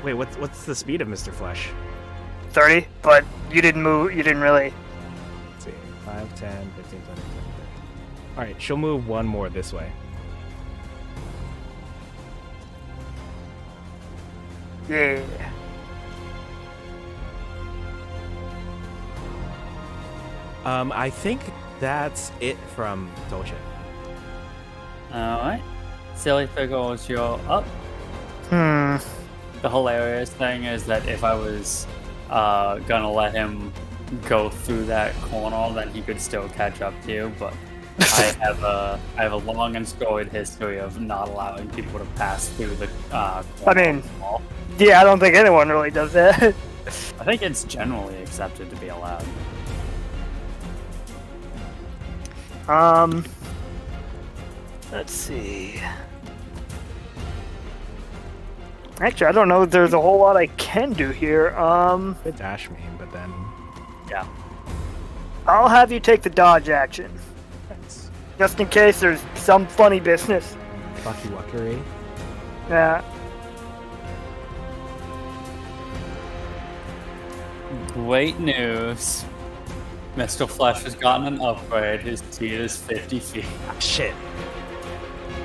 Wait, what's the speed of Mr. Flesh? 30, but you didn't move. You didn't really. Let's see. 5, 10, 15, 20, 30. Alright, she'll move one more this way. Yeah. I think that's it from Dolce. Alright. Silly Pickles, you're up. Hmm. The hilarious thing is that if I was gonna let him go through that corner, then he could still catch up to you, but I have a long and storied history of not allowing people to pass through the corner. I mean, yeah, I don't think anyone really does that. I think it's generally accepted to be allowed. Let's see. Actually, I don't know if there's a whole lot I can do here. Good dash me, but then... Yeah. I'll have you take the dodge action. That's Just in case there's some funny business. fucky wuckery. Yeah. Great news. Mr. Flesh has gotten an upgrade. His speed is 50 feet. Ah, shit.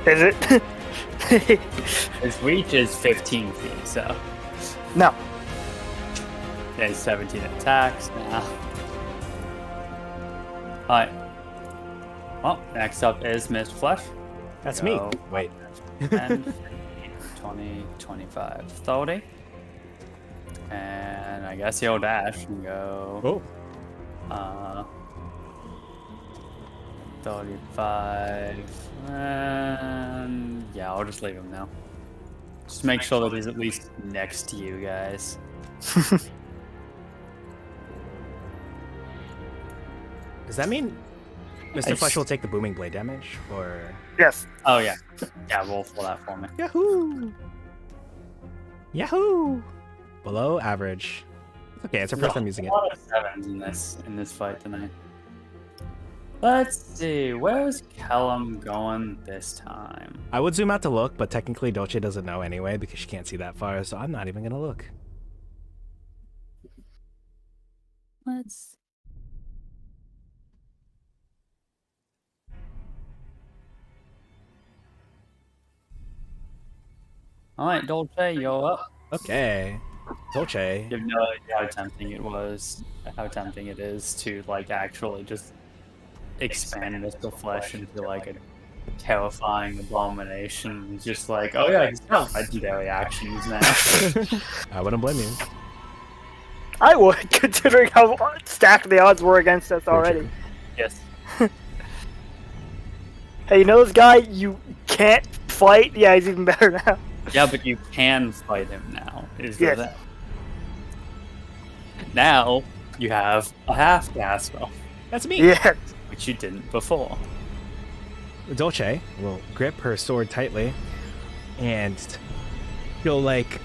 Is it? His reach is 15 feet, so... No. Yeah, he's 17 attacks now. Alright. Well, next up is Mr. Flesh. That's Go. me. Wait. 10, 15, 20, 25, 30. And I guess he'll dash and go... Oh. 35. And yeah, I'll just leave him now. Just make sure that he's at least next to you guys. Does that mean Mr. Flesh will take the booming blade damage, or... Yes. Oh yeah. Yeah, roll for that for me. Yahoo! Yahoo! Below average. Okay, it's our first time using it. A lot of sevens in this fight tonight. Let's see, where's Kellum going this time? I would zoom out to look, but technically Dolce doesn't know anyway because she can't see that far, so I'm not even gonna look. Let's... Alright, Dolce, you're up. Okay. Dolce. You have no idea how tempting it was, how tempting it is to, like, actually just expand Mr. Flesh into, like, a terrifying abomination. Just like, oh yeah, he's got legendary actions now. I wouldn't blame you. I would, considering how stacked the odds were against us already. Yes. Hey, you know this guy? You can't fight, yeah, he's even better now. Yeah, but you can fight him now. Is the Yes. thing. Now you have a half gas spell, That's me. Yeah. which you didn't before. Dolce will grip her sword tightly, and she'll like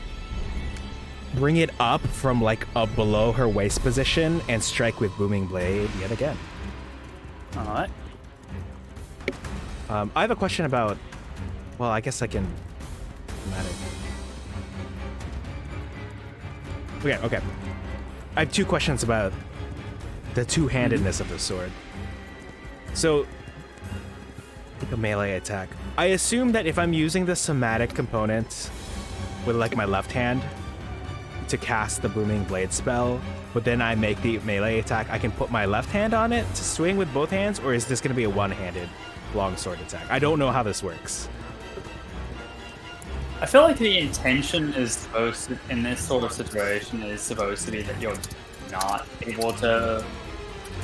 bring it up from like up below her waist position and strike with booming blade yet again. All right. I have a question about. Well, I guess I can. Okay. I have two questions about the two-handedness of the sword. So, like a melee attack. I assume that if I'm using the somatic component with like my left hand to cast the booming blade spell, but then I make the melee attack, I can put my left hand on it to swing with both hands, or is this going to be a one-handed longsword attack? I don't know how this works. I feel like the intention is supposed to, in this sort of situation, is supposed to be that you're not able to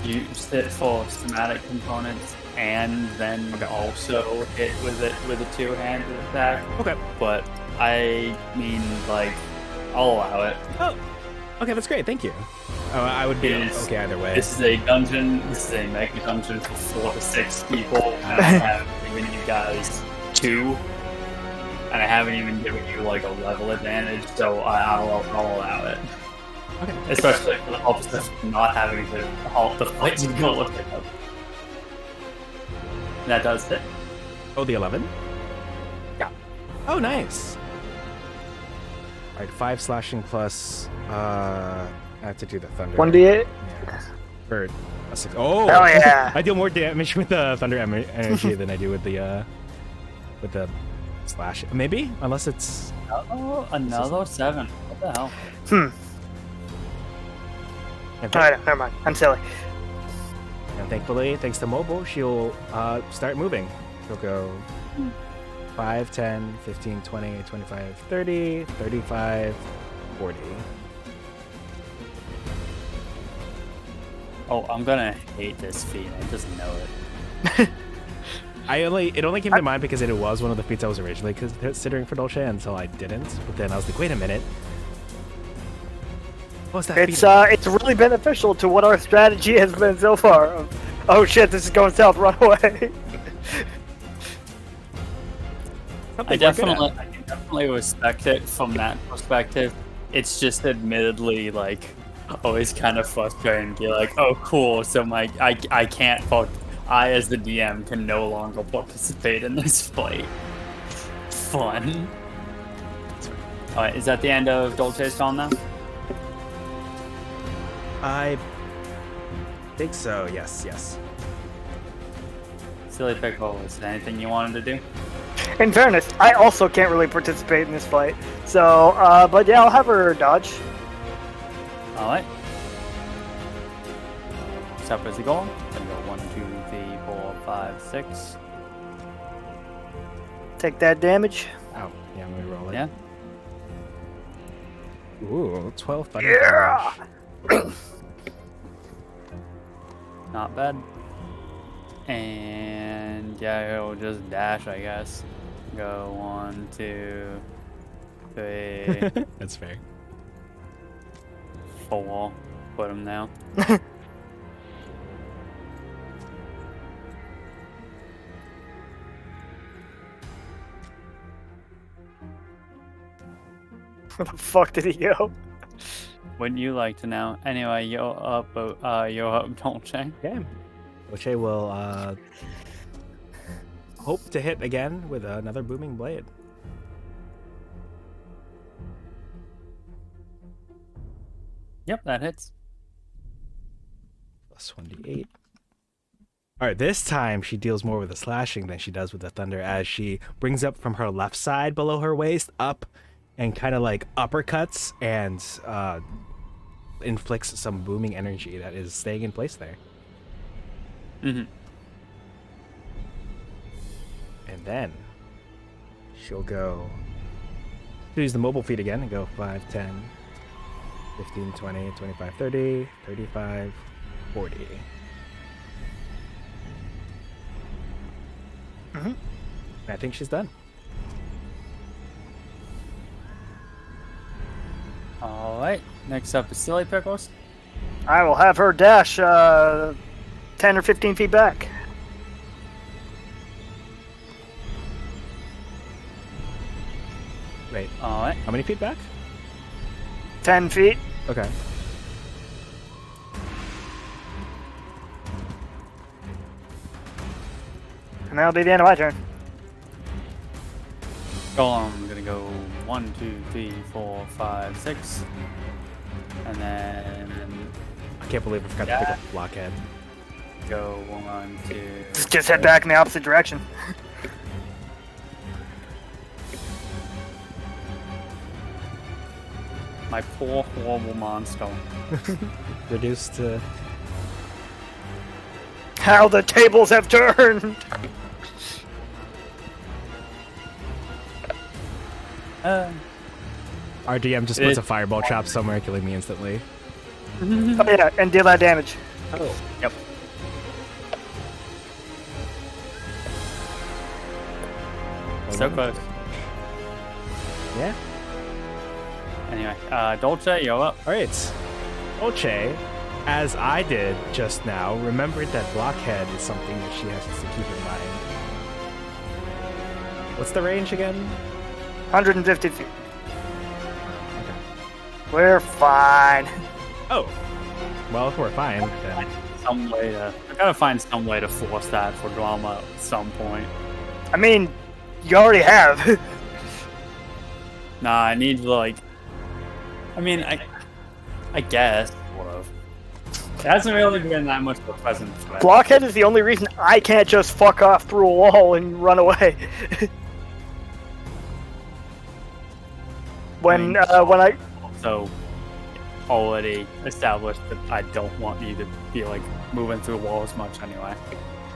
use it for somatic components and then also hit with it with a two-handed attack. Okay. But I mean, like, I'll allow it. Oh, okay, that's great. Thank you. I would be Yes. okay either way. This is a dungeon. This is a mega dungeon for 4 to 6 people, and I haven't given you guys 2. And I haven't even given you like a level advantage, so I'll allow it. Okay. Especially for the purpose of not having to halt the fight and go look it up. That does it. Oh, the 11? Yeah. Oh, nice. All right, 5 slashing plus. I have to do the thunder. 1d8. Yeah. Or a 6. Oh. Hell yeah. I deal more damage with the thunder energy than I do with the slash. Maybe, unless it's. Oh, another 7. What the hell? And, Alright, never mind. I'm silly. and thankfully, thanks to mobile, she'll start moving. She'll go 5, 10, 15, 20, 25, 30, 35, 40. Oh, I'm gonna hate this feat. I just know it. It only came to mind because it was one of the feats I was originally considering for Dolce until I didn't. But then I was like, wait a minute. What's that feat? It's really beneficial to what our strategy has been so far. Oh shit, this is going south, run away. I can definitely respect it from that perspective. It's just admittedly like always kind of frustrating to be like, oh cool, so I can't I as the DM can no longer participate in this fight. Fun. Alright, is that the end of Dolce's turn now? I think so, yes. Silly Pickle, is there anything you wanted to do? In fairness, I also can't really participate in this fight. So, but yeah, I'll have her dodge. Alright. Stop as you go. Gonna go 1, 2, 3, 4, 5, 6. Take that damage. Oh, yeah, I'm gonna roll it. Yeah. Ooh, 12 thunder Yeah! damage. Not bad. And yeah, he'll just dash, I guess. Go 1, 2, 3, That's fair. 4. Put him now. Where the fuck did he go? Wouldn't you like to know? Anyway, you're up, Dolce. Okay. Dolce will hope to hit again with another booming blade. Yep, that hits. Plus 1d8. Alright, this time she deals more with the slashing than she does with the thunder as she brings up from her left side below her waist up and kind of like uppercuts and inflicts some booming energy that is staying in place there. Mm-hmm. And then she'll go use the mobile feat again and go 5, 10, 15, 20, 25, 30, 35, 40. Mm-hmm. I think she's done. Next up is Silly Pickles. I will have her dash 10 or 15 feet back. Wait, All right. how many feet back? 10 feet. Okay. And that'll be the end of my turn. I'm gonna go 1, 2, 3, 4, 5, 6, and then I can't believe I forgot to pick up the blockhead. go 1, 2. Just head back in the opposite direction. My poor, horrible monster. Reduced to... How the tables have turned! Our DM just puts a fireball trap somewhere, killing me instantly. Oh yeah, and deal that damage. Oh. Yep. So close. Yeah. Anyway, Dolce, you're up. Alright. Dolce, as I did just now, remembered that blockhead is something that she has to keep in mind. What's the range again? 150 feet. Okay. We're fine. Oh. Well, if we're fine, then... I gotta find some way to force that for drama at some point. I mean, you already have. Nah, I need like. I guess sort of. It hasn't really been that much of a present threat. Blockhead is the only reason I can't just fuck off through a wall and run away. when I So already established that I don't want you to be like moving through walls much anyway.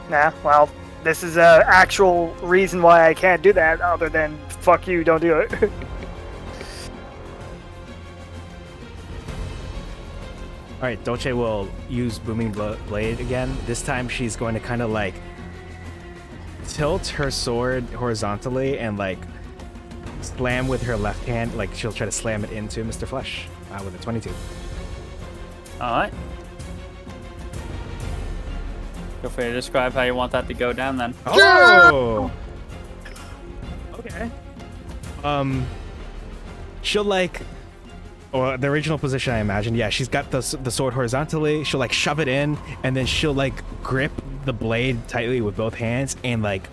Nah, well, this is a actual reason why I can't do that, other than fuck you, don't do it. Alright, Dolce will use Booming Blade again. This time she's going to kind of like tilt her sword horizontally and like slam with her left hand. Like she'll try to slam it into Mr. Flesh with a 22. Alright. Feel free to describe how you want that to go down then. Oh! Okay. She'll like... Or the original position I imagine, yeah, she's got the sword horizontally, she'll like shove it in, and then she'll like grip the blade tightly with both hands and like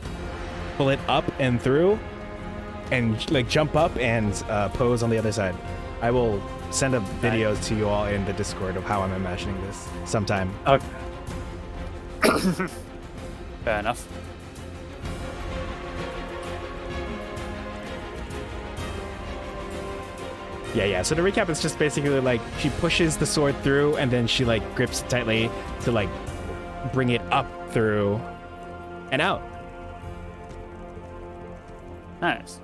pull it up and through, and like jump up and pose on the other side. I will send a video to you all in the Discord of how I'm imagining this sometime. Okay. Fair enough. Yeah. So to recap, it's just basically like she pushes the sword through and then she like grips it tightly to like bring it up through and out. Nice.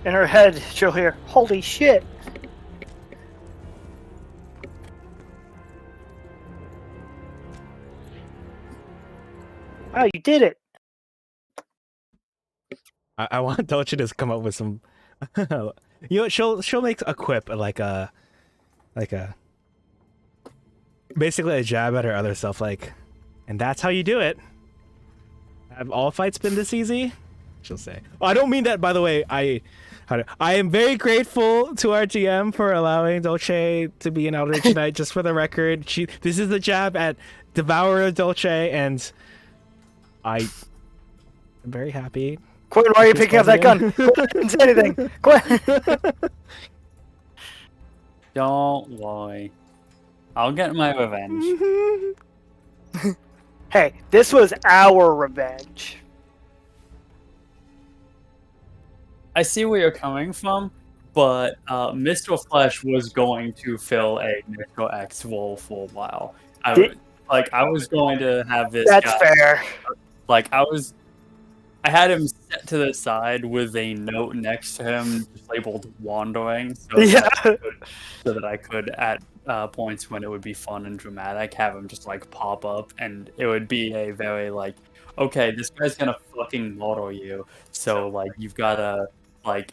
In her head, she'll hear, "Holy shit!" Wow, you did it! I want Dolce to come up with some. You know what? She'll make a quip like a basically a jab at her other self, like, and that's how you do it. Have all fights been this easy? She'll say. Oh, I don't mean that, by the way. I am very grateful to our GM for allowing Dolce to be an Elder tonight. Just for the record, this is a jab at Devourer Dolce, and I'm very happy. Quinn, why are you picking up that gun? Quinn, I didn't say anything. Quinn. Don't worry. I'll get my revenge. Hey, this was our revenge. I see where you're coming from, but Mr. Flesh was going to fill a Mr. X role for a while. I was going to have this. That's guy, fair. Like I had him set to the side with a note next to him just labeled "wandering," so Yeah. that I could at points when it would be fun and dramatic, have him just like pop up, and it would be a very like, okay, this guy's gonna fucking model you, so like you've gotta like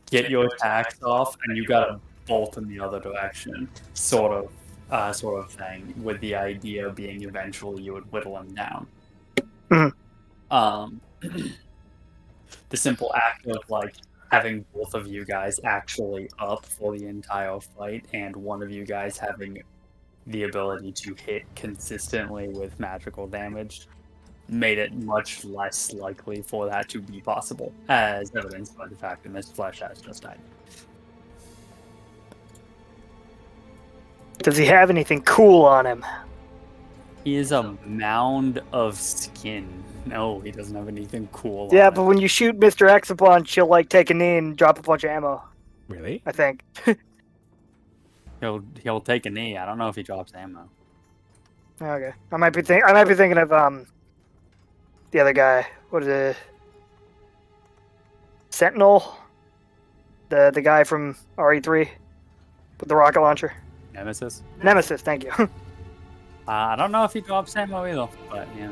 get your attacks off, and you gotta bolt in the other direction, sort of thing. With the idea being eventually you would whittle him down. Mhm. The simple act of like having both of you guys actually up for the entire fight, and one of you guys having the ability to hit consistently with magical damage, made it much less likely for that to be possible, as evidenced by the fact that Miss Flesh has just died. Does he have anything cool on him? He is a mound of skin. No, he doesn't have anything cool Yeah, on but him. when you shoot Mr. X a bunch, he'll like take a knee and drop a bunch of ammo. Really? I think. He'll take a knee. I don't know if he drops ammo. Okay, I might be thinking of the other guy. What is it? Sentinel, the guy from RE3 with the rocket launcher. Nemesis? Nemesis, thank you. I don't know if he drops ammo either, but yeah.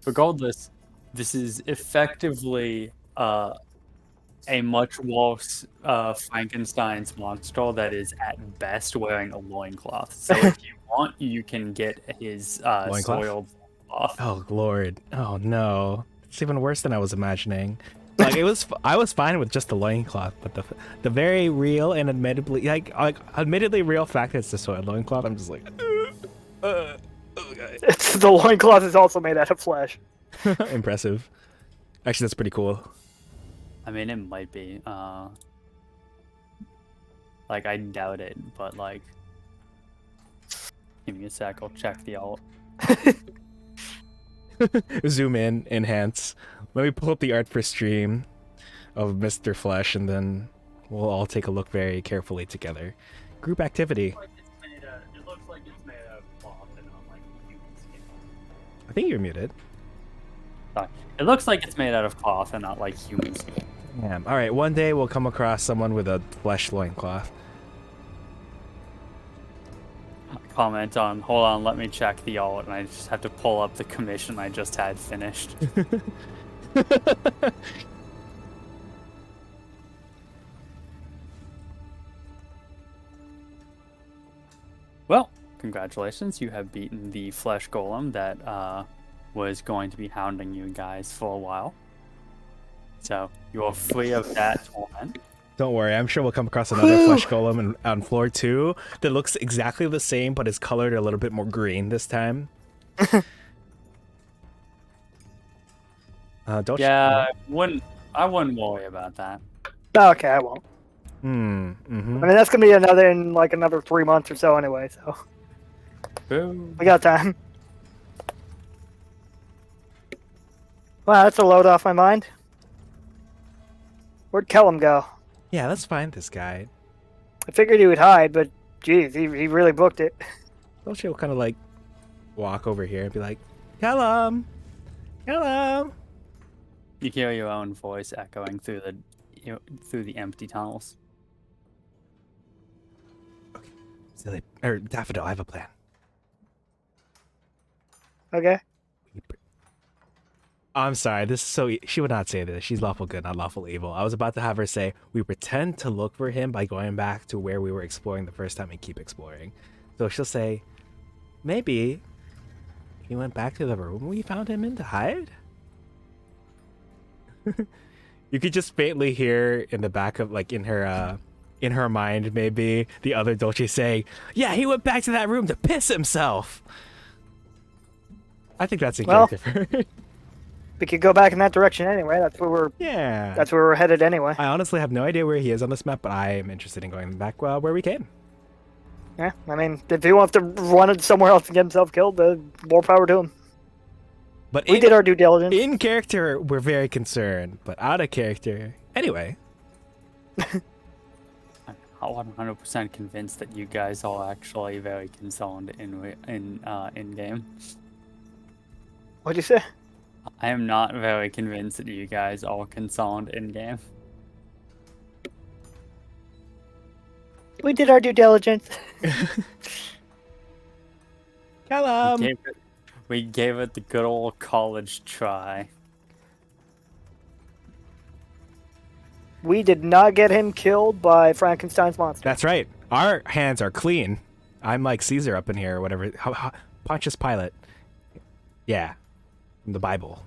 Regardless, this is effectively a much worse Frankenstein's monster that is at best wearing a loincloth. So if you want, you can get his Loincloth? soiled off. Oh lord. Oh no. It's even worse than I was imagining. Like I was fine with just the loincloth, but the very real and admittedly real fact that it's the soiled loincloth, I'm just like, okay. The loincloth is also made out of flesh. Impressive. Actually, that's pretty cool. I mean, it might be. Like, I doubt it, but like, give me a sec. I'll check the alt. Zoom in, enhance. Let me pull up the art for stream of Mr. Flesh, and then we'll all take a look very carefully together. Group activity. It looks like it's made out of cloth and not like human skin. I think you're muted. Sorry. It looks like it's made out of cloth and not like human skin. Damn. All right, one day we'll come across someone with a flesh loincloth. Comment on, hold on, let me check the alt, and I just have to pull up the commission I just had finished. Well, congratulations, you have beaten the flesh golem that was going to be hounding you guys for a while. So you are free of that torment. Don't worry, I'm sure we'll come across another flesh golem on floor 2 that looks exactly the same but is colored a little bit more green this time. Don't Yeah, I wouldn't worry about that. Okay, I won't. I mean, that's gonna be another 3 months or so anyway. So Boom. we got time. Wow, that's a load off my mind. Where'd Kellum go? Yeah, let's find this guy. I figured he would hide, but geez, he really booked it. Dolce will kind of like walk over here and be like, Callum! Callum! You hear your own voice echoing through the empty tunnels. Silly, or Daffodil, I have a plan. Okay. I'm sorry, this is she would not say this. She's lawful good, not lawful evil. I was about to have her say, we pretend to look for him by going back to where we were exploring the first time and keep exploring. So she'll say, maybe he went back to the room we found him in to hide? You could just faintly hear in the back of, like, in her mind, maybe, the other Dolce saying, yeah, he went back to that room to piss himself! I think that's in character for her. We could go back in that direction anyway. That's where we're. Yeah. That's where we're headed anyway. I honestly have no idea where he is on this map, but I am interested in going back where we came. Yeah, I mean, if he wants to run it somewhere else and get himself killed, more power to him. But We did our due diligence. In character, we're very concerned, but out of character, anyway. I'm 100% convinced that you guys are actually very concerned in game. What'd you say? I am not very convinced that you guys are concerned in game. We did our due diligence. Callum. We gave it the good old college try. We did not get him killed by Frankenstein's monster. That's right. Our hands are clean. I'm like Caesar up in here, or whatever. Pontius Pilate. Yeah, from the Bible.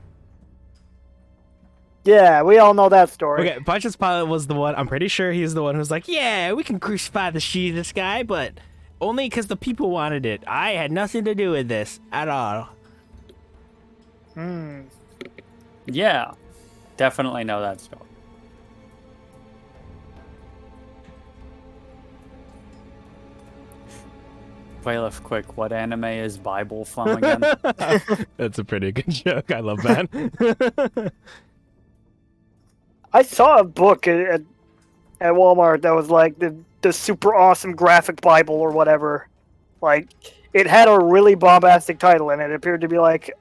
Yeah, we all know that story. Okay, Pontius Pilate was the one. I'm pretty sure he's the one who's like, yeah, we can crucify this guy, but only because the people wanted it. I had nothing to do with this at all. Yeah, definitely know that story. Bailiff, quick, what anime is Bible from again? That's a pretty good joke. I love that. I saw a book at Walmart that was like the super awesome graphic Bible or whatever. Like, it had a really bombastic title, and it appeared to be like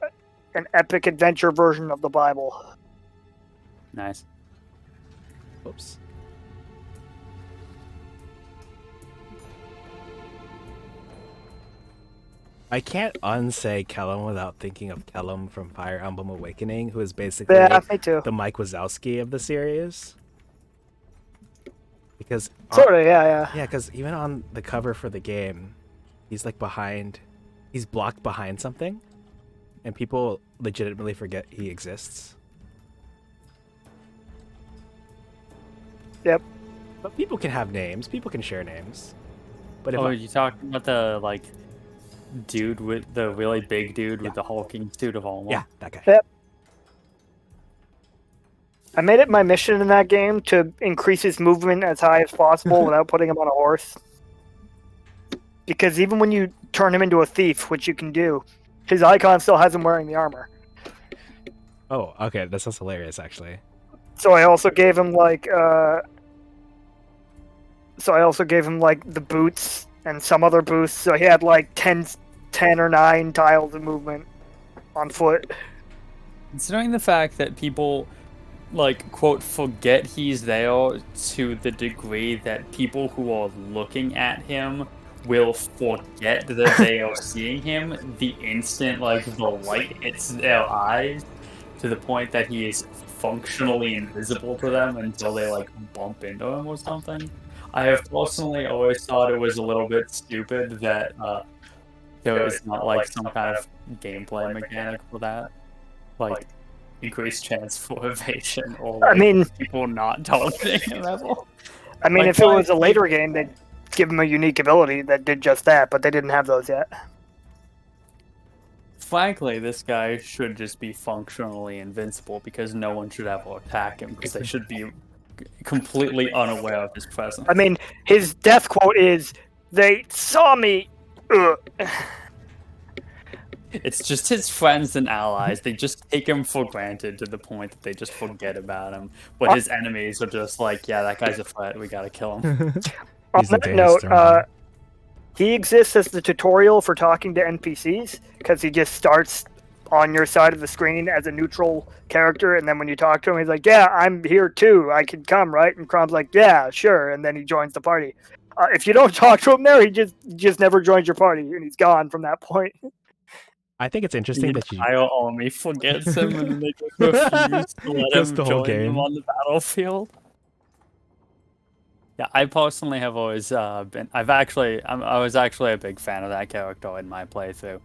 an epic adventure version of the Bible. Nice. Oops. I can't unsay Kellum without thinking of Kellum from Fire Emblem Awakening, who is basically Yeah, me too. the Mike Wazowski of the series. Because Sort of, yeah. yeah, because even on the cover for the game, he's like he's blocked behind something, and people legitimately forget he exists. Yep. But people can have names. People can share names. But if Oh, you talking about the like dude with the really big dude with the hulking suit of armor? yeah, that guy. Yep. I made it my mission in that game to increase his movement as high as possible without putting him on a horse. Because even when you turn him into a thief, which you can do, his icon still has him wearing the armor. Oh, okay, that sounds hilarious, actually. So I also gave him like the boots and some other boosts. So he had like 10 or 9 tiles of movement on foot. Considering the fact that people, like, quote, forget he's there to the degree that people who are looking at him will forget that they are seeing him the instant, like, the light hits their eyes, to the point that he is functionally invisible to them until they, like, bump into him or something. I have personally always thought it was a little bit stupid that there was not, like, some kind of gameplay mechanic for that. Like, increased chance for evasion or like, people not targeting him ever. I mean, Like, if it was a later game, they'd give him a unique ability that did just that, but they didn't have those yet. Frankly, this guy should just be functionally invincible because no one should ever attack him because they should be completely unaware of his presence. I mean, his death quote is, "They saw me." Ugh. It's just his friends and allies. They just take him for granted to the point that they just forget about him. But his enemies are just like, yeah, that guy's a threat. We gotta kill him. On that note, he exists as the tutorial for talking to NPCs because he just starts on your side of the screen as a neutral character, and then when you talk to him, he's like, "Yeah, I'm here too. I can come, right?" And Crom's like, "Yeah, sure," and then he joins the party. If you don't talk to him there, he just never joins your party, and he's gone from that point. I think it's interesting that you... The entire army forgets him and they just refuse to let him the whole join them game. on the battlefield. Yeah, I personally have always been... I was actually a big fan of that character in my playthrough.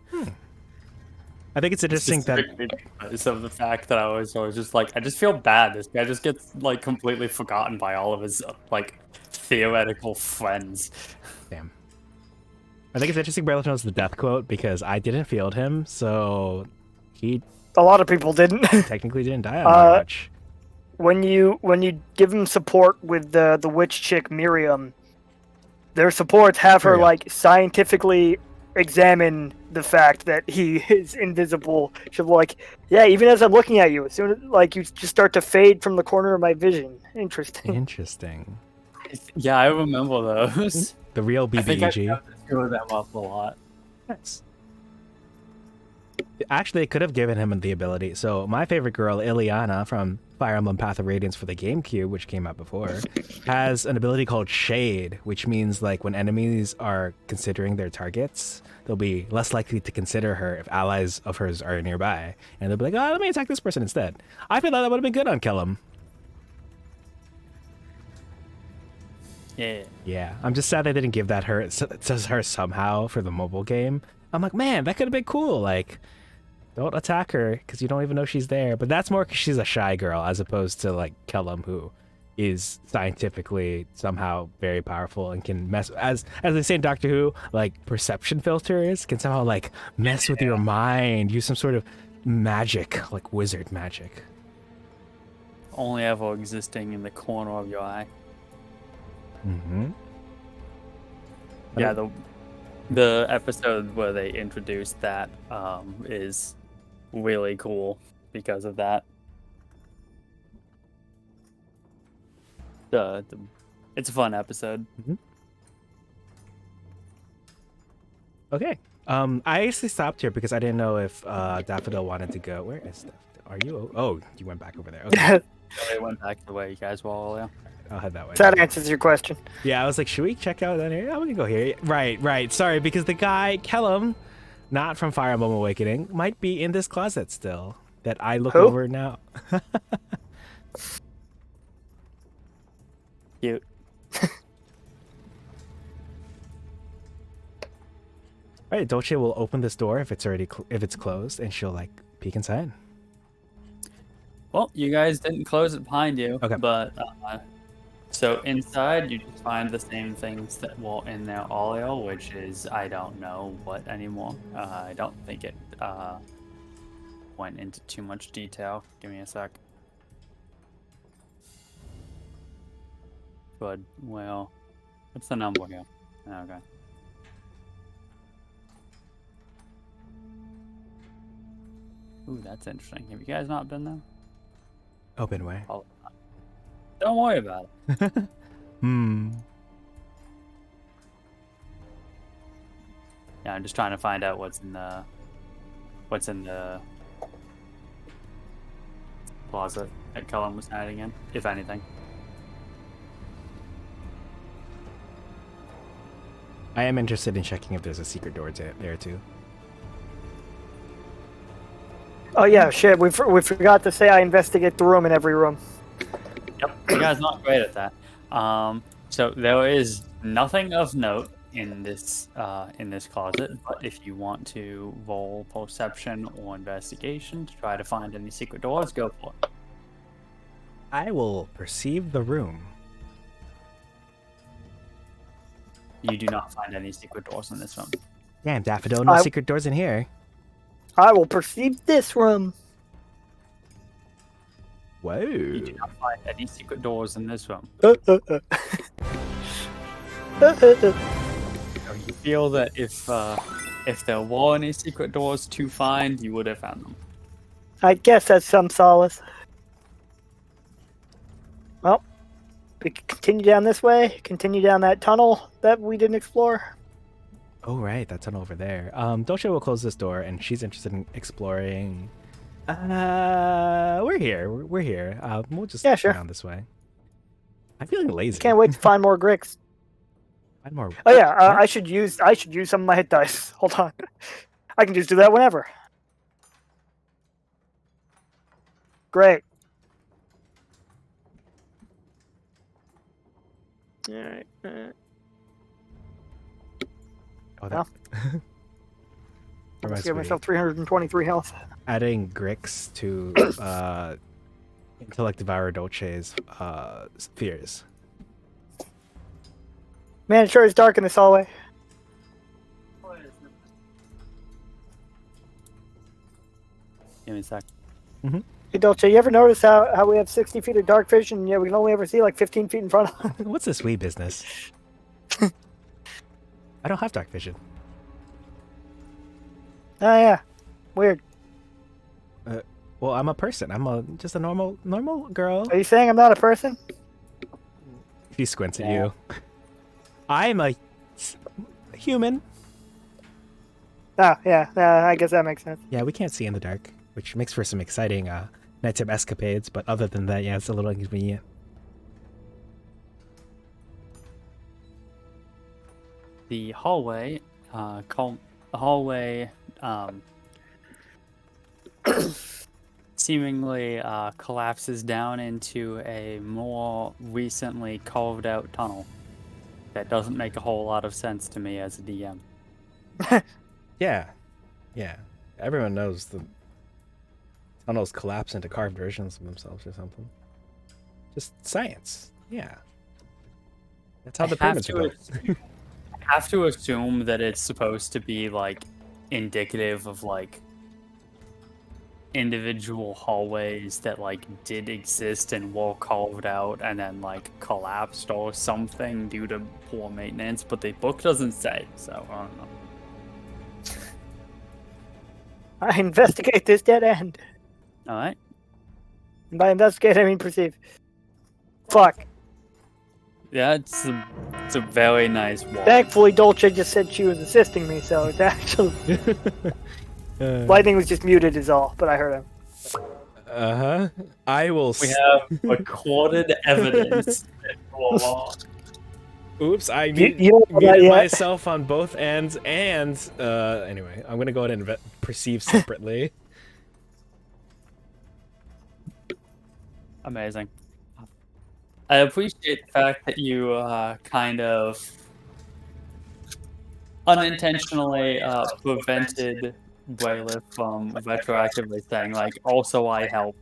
I think it's interesting that... Because of the fact that I was always just like, I just feel bad. This guy just gets, like, completely forgotten by all of his, like, theoretical friends. Damn. I think it's interesting Braille knows the death quote because I didn't field him, so he... A lot of people didn't. technically didn't die on that much. When you give him support with the witch chick Miriam, their supports have her like scientifically examine the fact that he is invisible. She'll be like, "Yeah, even as I'm looking at you, as soon as like you just start to fade from the corner of my vision." Interesting. Interesting. Yeah, I remember those. The real BBEG. I think I have to screw them up a lot. Nice. Actually, it could have given him the ability. So my favorite girl, Ileana from Fire Emblem Path of Radiance for the GameCube, which came out before, has an ability called Shade, which means like when enemies are considering their targets, they'll be less likely to consider her if allies of hers are nearby, and they'll be like, "Oh, let me attack this person instead." I feel like that would have been good on Kellum. Yeah. Yeah, I'm just sad they didn't give that her to her somehow for the mobile game. I'm like, man, that could have been cool. Like, don't attack her because you don't even know she's there. But that's more because she's a shy girl as opposed to like Kellum, who is scientifically somehow very powerful and can mess, as they say in Doctor Who, like perception filters can somehow like mess with your mind, use some sort of magic, like wizard magic. Only ever existing in the corner of your eye. Mm-hmm. Yeah, the episode where they introduced that is really cool because of that. It's a fun episode. Mm-hmm. Okay. I actually stopped here because I didn't know if Daffodil wanted to go. Where is Daffodil? Are you? Oh, you went back over there. Okay. They went back the way you guys were earlier. I'll head that way. That answers your question. Yeah, I was like, should we check out that area? Oh, we can go here. Right. Sorry, because the guy, Kellum, not from Fire Emblem Awakening, might be in this closet still that I look Who? over now. Cute. All right, Dolce will open this door if it's already if it's closed, and she'll like peek inside. Well, you guys didn't close it behind you. Okay. But so inside, you just find the same things that were in there earlier, which is I don't know what anymore. I don't think it went into too much detail. Give me a sec. Good. Well, what's the number here? Okay. Ooh, that's interesting. Have you guys not been there? Open way. Probably not. Don't worry about it. Yeah, I'm just trying to find out what's in the closet that Cullen was hiding in, if anything. I am interested in checking if there's a secret door there too. Oh yeah, shit. We forgot to say I investigate the room in every room. Yep, you guys are not great at that. So there is nothing of note in this closet, but if you want to roll perception or investigation to try to find any secret doors, go for it. I will perceive the room. You do not find any secret doors in this room. Damn, Daffodil, no secret doors in here. I will perceive this room. Whoa. You do not find any secret doors in this room. Uh. You feel that if there were any secret doors to find, you would have found them. I guess that's some solace. Well, we can continue down this way, continue down that tunnel that we didn't explore. Oh, right, that tunnel over there. Dolce will close this door, and she's interested in exploring. We're here. We're here. We'll just Yeah, sure. go down this way. I'm feeling lazy. Can't wait to find more Gricks. Find more. Oh yeah, I should use some of my hit dice. Hold on, I can just do that whenever. Great. All right. Oh, Well, that... Let's give myself 323 health. Adding Grix to Intellect Devour Dolce's fears. Man, it sure is dark in this hallway. Give me a sec. Hey Dolce, you ever notice how we have 60 feet of dark vision, yet we can only ever see like 15 feet in front of us? What's this wee business? I don't have dark vision. Oh yeah, weird. Well, I'm a person. I'm just a normal girl. Are you saying I'm not a person? She squints at you. I'm a human. Oh yeah, I guess that makes sense. Yeah, we can't see in the dark, which makes for some exciting nighttime escapades, but other than that, yeah, it's a little inconvenient. The hallway, seemingly collapses down into a more recently carved out tunnel. That doesn't make a whole lot of sense to me as a DM. Yeah. Everyone knows the tunnels collapse into carved versions of themselves or something. Just science. Yeah. That's how the pyramids are built. I have to assume that it's supposed to be like indicative of like individual hallways that like did exist and were carved out and then like collapsed or something due to poor maintenance, but the book doesn't say, so I don't know. I investigate this dead end. All right. And by investigate, I mean perceive. Fuck. Yeah, it's a very nice wall. Thankfully, Dolce just said she was assisting me, so it's actually... Lightning was just muted is all, but I heard him. Uh-huh. I will... We have recorded evidence. Oops, I you muted myself on both ends, and anyway, I'm gonna go ahead and perceive separately. Amazing. I appreciate the fact that you kind of unintentionally prevented Braylith from retroactively saying, like, also I help.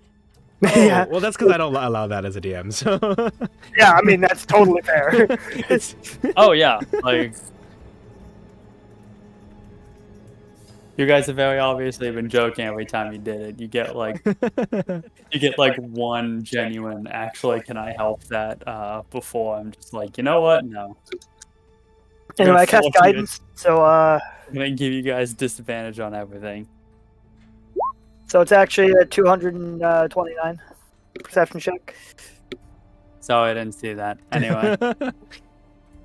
Oh, Yeah. well, that's because I don't allow that as a DM, so... Yeah, I mean, that's totally fair. Oh, yeah, like... You guys have very obviously been joking every time you did it. You get like one genuine, actually, can I help that before I'm just like, you know what? No. Anyway, I cast guidance, so I'm gonna give you guys disadvantage on everything. so it's actually a 229 perception check. Sorry, I didn't see that. Anyway.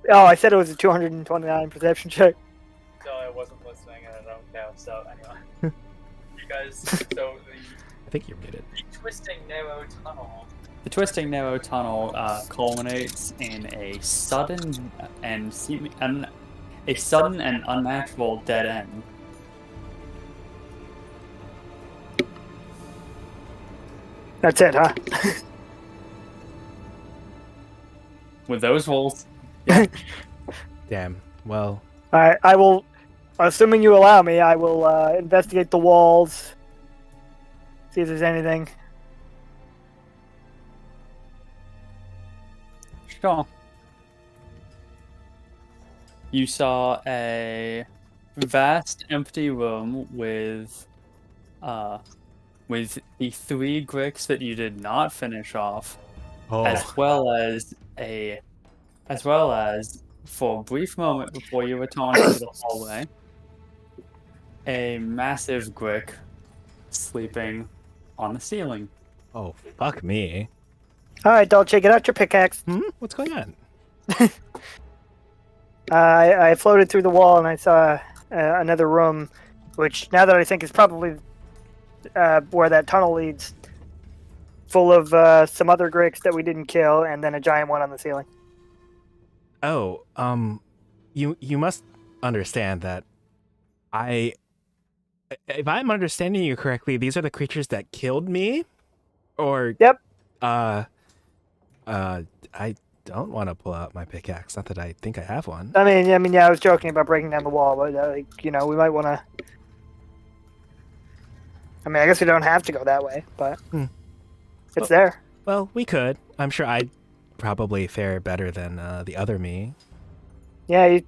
Oh, I said it was a 229 perception check. So I wasn't listening and I don't know, so anyway. You guys, so I think you're muted. the twisting narrow tunnel culminates in a sudden and unnatural dead end. That's it, huh? With those rolls. Damn. Well... Alright, I will, assuming you allow me, I will investigate the walls, see if there's anything. Sure. You saw a vast empty room with the 3 bricks that you did not finish off, as well as for a brief moment before you returned to the hallway, a massive brick sleeping on the ceiling. Oh, fuck me. Alright, Dolce, get out your pickaxe. What's going on? I floated through the wall and I saw another room, which now that I think is probably where that tunnel leads, full of some other gricks that we didn't kill, and then a giant one on the ceiling. Oh, you must understand that if I'm understanding you correctly, these are the creatures that killed me? Or... Yep. I don't want to pull out my pickaxe. Not that I think I have one. I mean, yeah, I was joking about breaking down the wall, but like, you know, we might want to. I mean, I guess we don't have to go that way, but it's there. Well, we could. I'm sure I'd probably fare better than the other me. Yeah,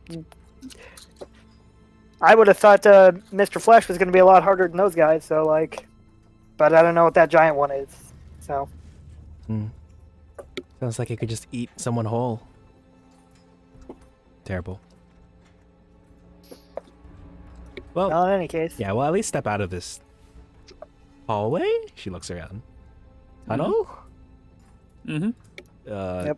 I would have thought Mr. Flesh was going to be a lot harder than those guys. So like, but I don't know what that giant one is. So. Sounds like it could just eat someone whole. Terrible. Well, in any case. Yeah, well, at least step out of this hallway. She looks around. Tunnel? Mm-hmm. Yep.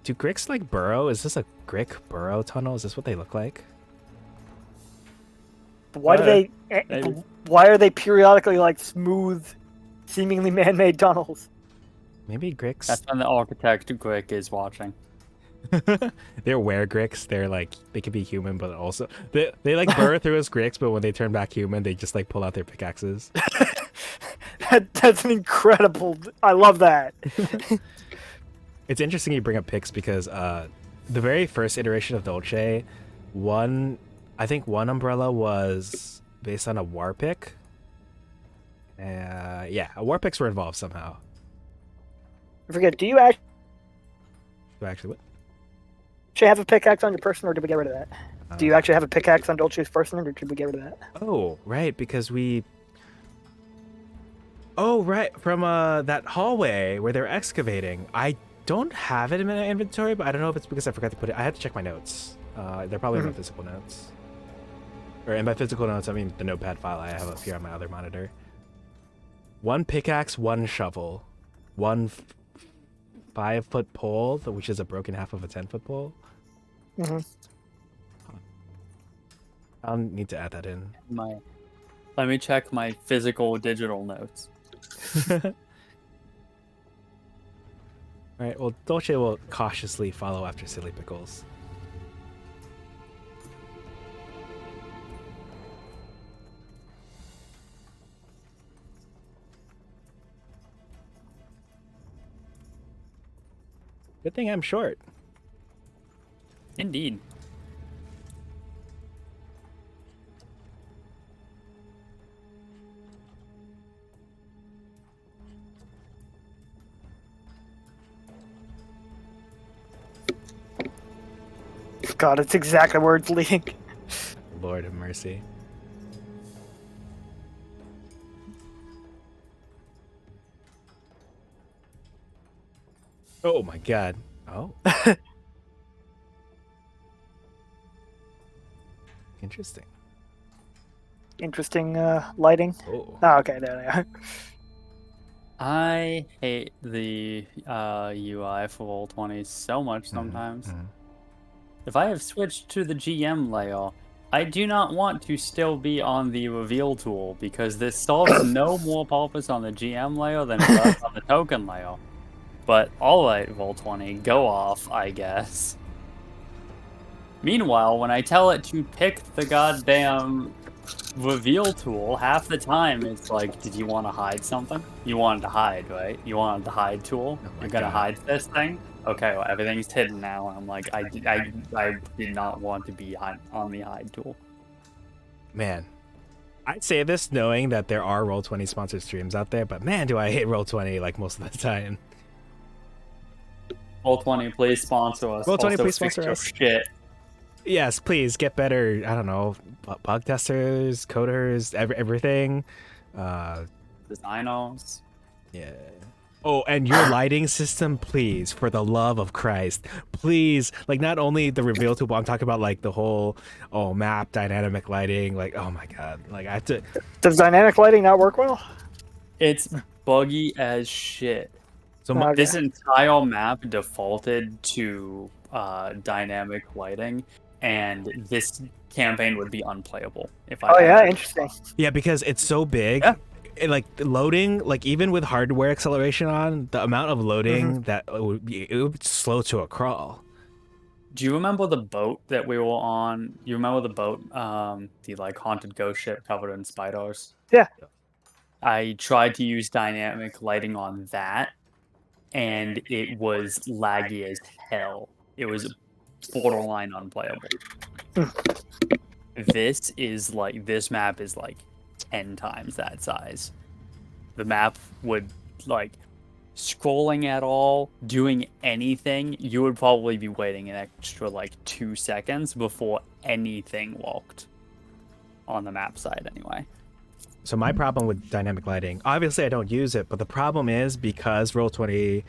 Do gricks like burrow? Is this a grick burrow tunnel? Is this what they look like? Why do they? Why are they periodically like smooth seemingly man-made tunnels. Maybe Grix. That's when the architect Glick is watching. They're were-Grix. They're like, they could be human, but also they like burrow through as Grix, but when they turn back human, they just like pull out their pickaxes. That's an incredible. I love that. It's interesting you bring up picks because the very first iteration of Dolce, I think one umbrella was based on a war pick. Yeah, war picks were involved somehow. I forget. Do you actually Actually, what? have a pickaxe on your person, or did we get rid of that? Do you actually have a pickaxe on Dolce's person, or did we get rid of that? Oh, right, because we. Oh, right, from that hallway where they're excavating. I don't have it in my inventory, but I don't know if it's because I forgot to put it. I had to check my notes. They're probably in my physical notes. Or in my physical notes, I mean the notepad file I have up here on my other monitor. 1 pickaxe, 1 shovel, 1 5-foot pole, which is a broken half of a 10-foot pole. I'll need to add that in. Let me check my physical digital notes. All right, well, Dolce will cautiously follow after Silly Pickles. Good thing I'm short. Indeed. God, it's exactly where it's leading. Lord have mercy. Oh my god. Oh. Interesting. Interesting lighting. Oh. Oh, okay, there they are. I hate the UI for Roll20 so much sometimes. If I have switched to the GM layer, I do not want to still be on the reveal tool because this solves no more purpose on the GM layer than it does on the token layer. But alright, Roll20, go off, I guess. Meanwhile, when I tell it to pick the goddamn reveal tool, half the time it's like, did you want to hide something? You wanted to hide, right? You wanted the hide tool? You're gonna hide this thing? Okay, well, everything's hidden now. I'm like, I did not want to be on the hide tool. Man, I'd say this knowing that there are Roll20 sponsored streams out there, but man, do I hate Roll20 like most of the time. Roll20, please sponsor us. Roll20, Also, please fix sponsor your us. Shit. Yes, please get better. I don't know, bug testers, coders, everything. Designers. Yeah. Oh, and your lighting system, please, for the love of Christ, please. Like, not only the reveal tool, but I'm talking about like the whole map dynamic lighting. Like, oh my god, like I have to. Does dynamic lighting not work well? It's buggy as shit. So Okay. This entire map defaulted to dynamic lighting, and this campaign would be unplayable if I. Oh had yeah, it. interesting. yeah, because it's so big. Yeah. Like loading, like even with hardware acceleration on, the amount of loading that it would slow to a crawl. Do you remember the boat that we were on? You remember the boat, the like haunted ghost ship covered in spiders? Yeah. I tried to use dynamic lighting on that, and it was laggy as hell. It was borderline unplayable. This map is like 10 times that size. The map would, like, scrolling at all, doing anything, you would probably be waiting an extra, like, 2 seconds before anything walked on the map side anyway. So my problem with dynamic lighting, obviously I don't use it, but the problem is because Roll20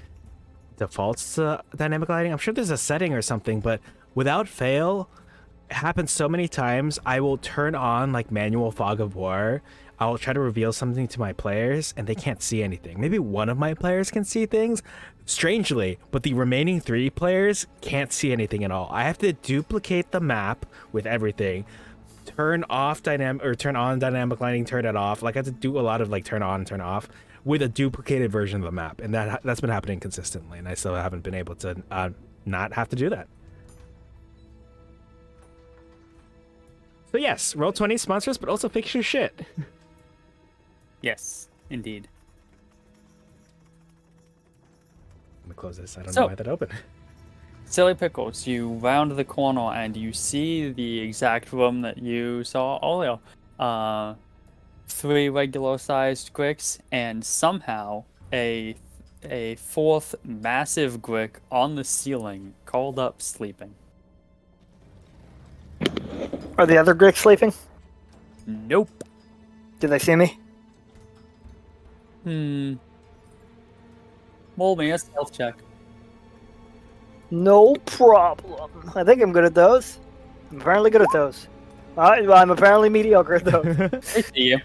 defaults to dynamic lighting, I'm sure there's a setting or something, but without fail, it happens so many times, I will turn on like manual fog of war. I will try to reveal something to my players and they can't see anything. Maybe one of my players can see things, strangely, but the remaining 3 players can't see anything at all. I have to duplicate the map with everything, turn off dynamic or turn on dynamic lighting, turn it off. Like I have to do a lot of like turn on, turn off with a duplicated version of the map, and that's been happening consistently, and I still haven't been able to not have to do that. So yes, Roll20 sponsors, but also fix your shit. Yes, indeed. Let me close this. I don't know why that opened. Silly Pickles, you round the corner and you see the exact room that you saw earlier. 3 regular-sized Gricks and somehow a fourth massive Grick on the ceiling, curled up, sleeping. Are the other Gricks sleeping? Nope. Do they see me? Roll me a stealth check. No problem. I think I'm good at those. I'm apparently good at those. I'm apparently mediocre at those. I see you.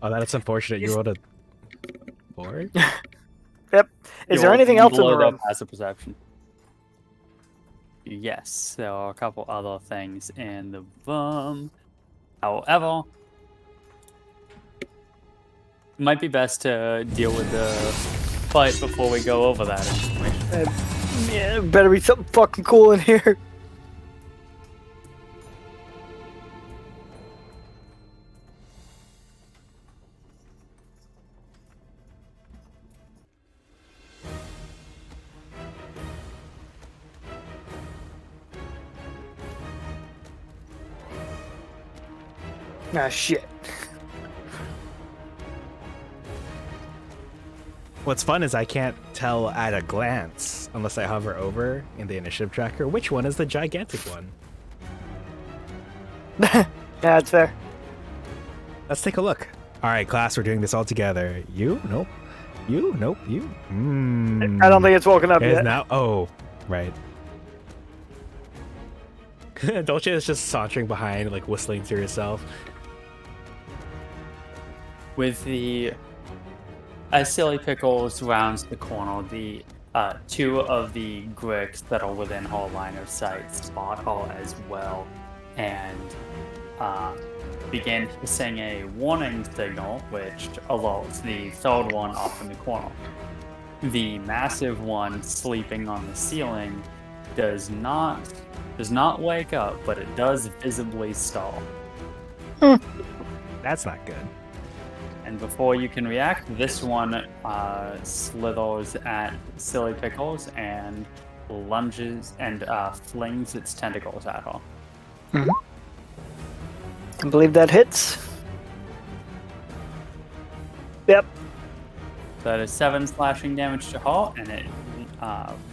Oh, that's unfortunate. You rolled a 4? Yep. Is there anything else in the Below room? that passive perception. Yes, there are a couple other things in the room. However, it might be best to deal with the fight before we go over that information. Yeah, better be something fucking cool in here. Ah, shit. What's fun is I can't tell at a glance, unless I hover over in the initiative tracker, which one is the gigantic one. Yeah, that's fair. Let's take a look. All right, class, we're doing this all together. You? Nope. You? Nope. You? I don't think it's woken up It is yet. now. Oh, right. Dolce is just sauntering behind, like whistling to herself. With the as Silly Pickles rounds the corner, the 2 of the Gricks that are within her line of sight spot her as well, and begin hissing a warning signal, which alerts the third one off in the corner. The massive one sleeping on the ceiling does not wake up, but it does visibly stall. That's not good. And before you can react, this one slithers at Silly Pickles and lunges and flings its tentacles at her. I believe that hits. Yep. So that is 7 slashing damage to her, and it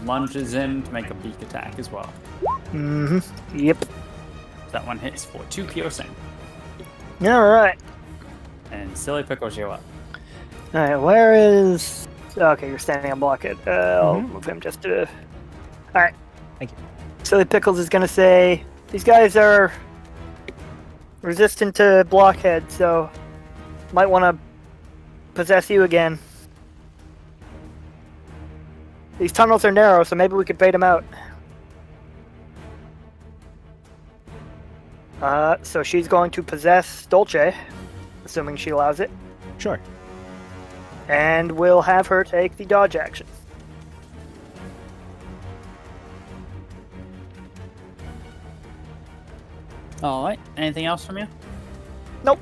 lunges in to make a beak attack as well. Yep. That one hits for 2 piercing. Alright. And Silly Pickles, you're up. Alright, where is... Okay, you're standing on blockade. I'll move him just to... Alright. Thank you. Silly Pickles is gonna say, these guys are resistant to blockhead, so might want to possess you again. These tunnels are narrow, so maybe we could bait them out. So she's going to possess Dolce, assuming she allows it, Sure. and we'll have her take the dodge action. Alright, anything else from you? Nope.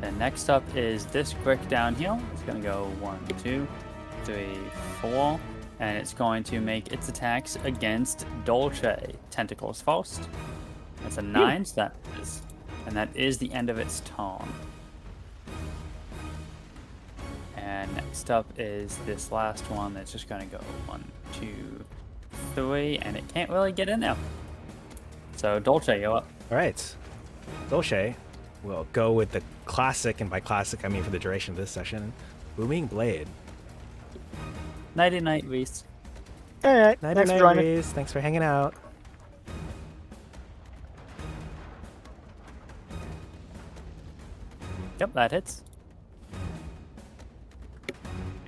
And next up is this Grick down here. It's going to go 1, 2, 3, 4. And it's going to make its attacks against Dolce. Tentacles first. That's a 9, so that is the end of its turn. And next up is this last one that's just going to go 1, 2, 3, and it can't really get in there. So Dolce, you're up. All right. Dolce will go with the classic, and by classic I mean for the duration of this session, Booming Blade. Nighty night, Reese. Alright, Night thanks for night, joining. Reese. Thanks for hanging out. Yep, that hits.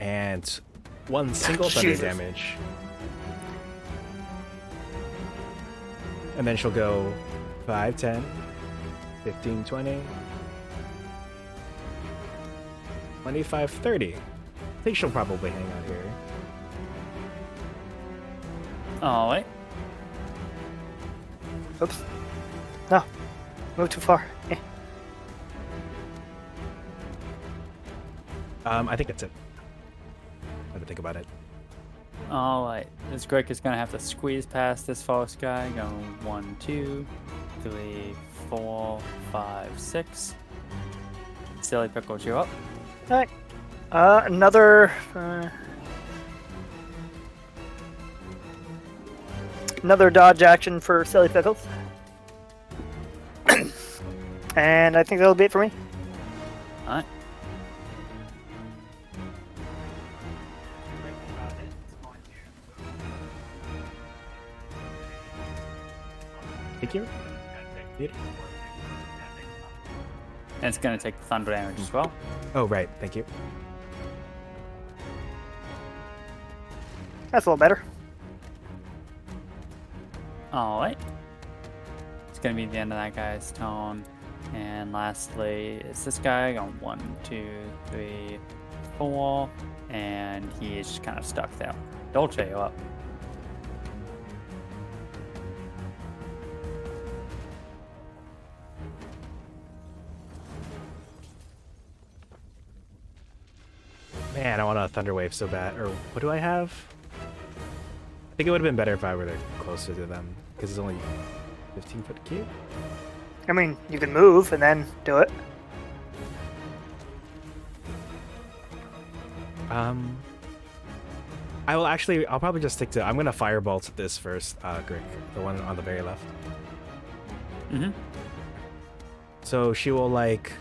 And 1 single thunder Jesus. damage. And then she'll go 5, 10, 15, 20, 25, 30. I think she'll probably hang out here. Oh, wait. Oops. No. Move too far. I think that's it. I have to think about it. Alright, this Greg is gonna have to squeeze past this false guy. Go 1, 2, 3, 4, 5, 6. Silly Pickles, you up. Alright. Another dodge action for Silly Pickles. And I think that'll be it for me. Alright. Thank you. And it's gonna take thunder damage as well. Oh, right. Thank you. That's a little better. Alright. It's gonna be the end of that guy's turn. And lastly, it's this guy going 1, 2, 3, 4. And he is just kind of stuck there. Dolce, you up. Man, I want a Thunder Wave so bad. Or what do I have? I think it would have been better if I were closer to them. Because it's only 15-foot cube. I mean, you can move and then do it. I'll probably just stick to... I'm going to Firebolt this first, Grick. The one on the very left. Mm-hmm. So she will, like...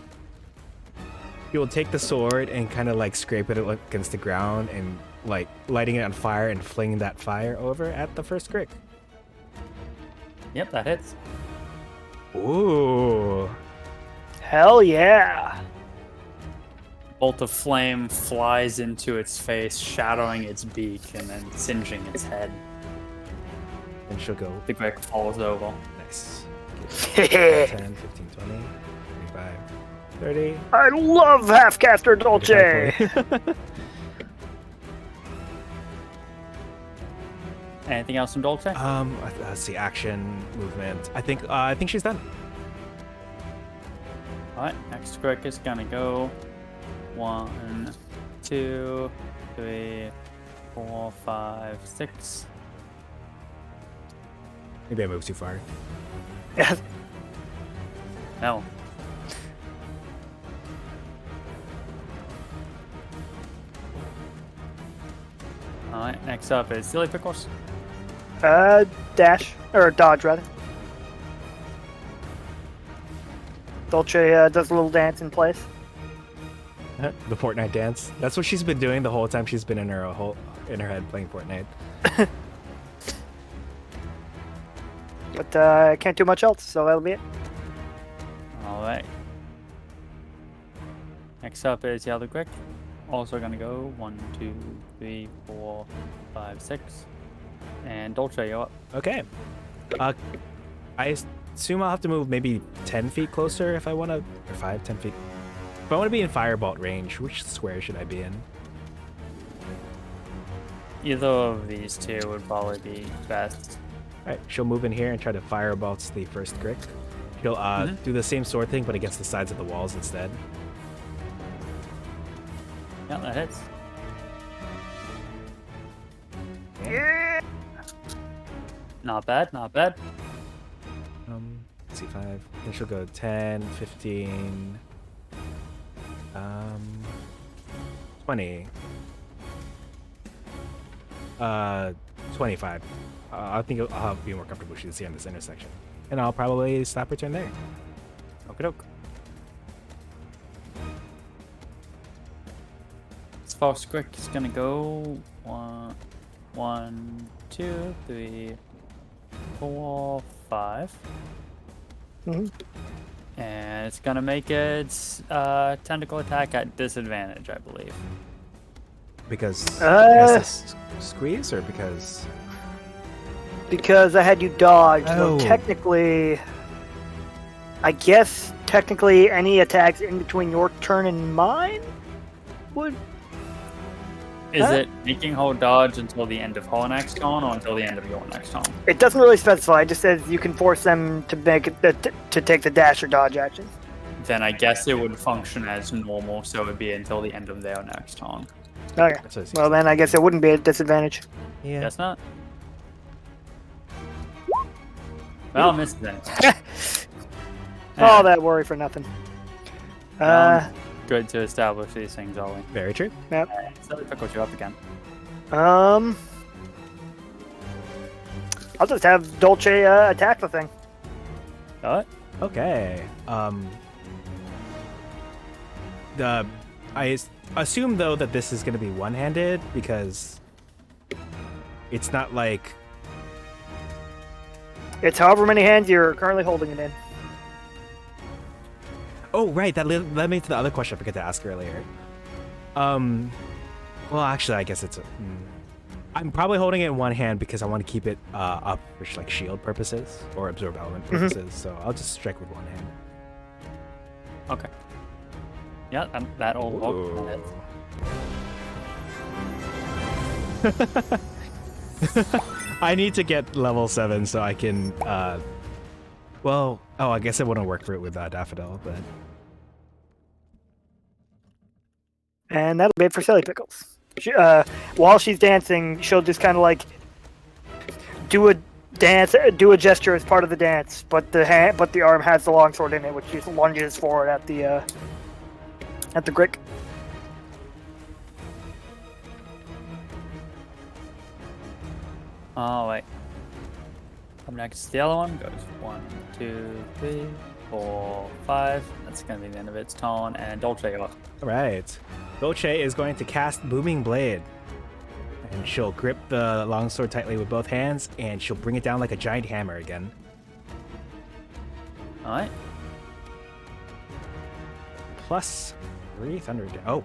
She will take the sword and kind of, like, scrape it against the ground and, like, lighting it on fire and flinging that fire over at the first Grick. Yep, that hits. Ooh. Hell yeah. Bolt of flame flies into its face, shadowing its beak and then singeing its head. And she'll go. The Grick falls over. Nice. 10, 15, 20, 25, 30. I love Half-Caster Dolce. 35, 40. Anything else from Dolce? Let's see. Action, movement. I think she's done. Alright, next Grick is gonna go 1, 2, 3, 4, 5, 6. Maybe I moved too far. Yeah. No. Alright, next up is Silly Pickles. Dash. Or dodge, rather. Dolce does a little dance in place. The Fortnite dance. That's what she's been doing the whole time she's been in her head playing Fortnite. But I can't do much else, so that'll be it. Alright. Next up is the other Grick. Also gonna go 1, 2, 3, 4, 5, 6. And Dolce, you're up. Okay. I assume I'll have to move maybe 10 feet closer if I want to, or 5, 10 feet. If I want to be in Firebolt range, which square should I be in? Either of these two would probably be best. Alright, she'll move in here and try to Firebolt the first Grick. She'll do the same sword thing, but against the sides of the walls instead. Yeah, that hits. Yeah. Not bad, not bad. Let's see, 5. Then she'll go 10, 15, 20. 25. I think I'll be more comfortable shooting see on this intersection. And I'll probably stop her turn there. Okie doke. This false Grick is gonna go 1, 2, 3, 4, 5. Mm-hmm. And it's gonna make its tentacle attack at disadvantage, I believe. Because it has to squeeze, or because... Because I had you dodge, so Oh. technically... I guess technically any attacks in between your turn and mine would. Is Huh? it making her dodge until the end of her next turn or until the end of your next turn? It doesn't really specify. It just says you can force them to to take the dash or dodge action. Then I guess it would function as normal, so it would be until the end of their next turn. Okay. That's what it seems Well, then I guess it wouldn't be a disadvantage. Yeah. Guess not. Well, missed then. All that worry for nothing. Good to establish these things, Ollie. Very true. So pickles you up again. I'll just have Dolce attack the thing. Got it? Okay. I assume though that this is going to be one-handed because it's not like. It's however many hands you're currently holding it in. Oh, right. That led me to the other question I forgot to ask earlier. Well, actually, I guess it's. I'm probably holding it in one hand because I want to keep it up for like shield purposes or absorb element purposes. So I'll just strike with one hand. Okay. Yeah, that'll work. I need to get level 7 so I can. Well, I guess it wouldn't work for it with Daffodil, but. And that'll be it for Silly Pickles. She, while she's dancing, she'll just kind of like do a gesture as part of the dance, but the arm has the longsword in it, which just lunges forward at the Grick. Oh wait. Up next, the other one goes 1, 2, 3, 4, 5. That's gonna be the end of its turn, and Dolce up. All right. Dolce is going to cast Booming Blade. And she'll grip the longsword tightly with both hands, and she'll bring it down like a giant hammer again. All right. Plus 3 thunder. Oh,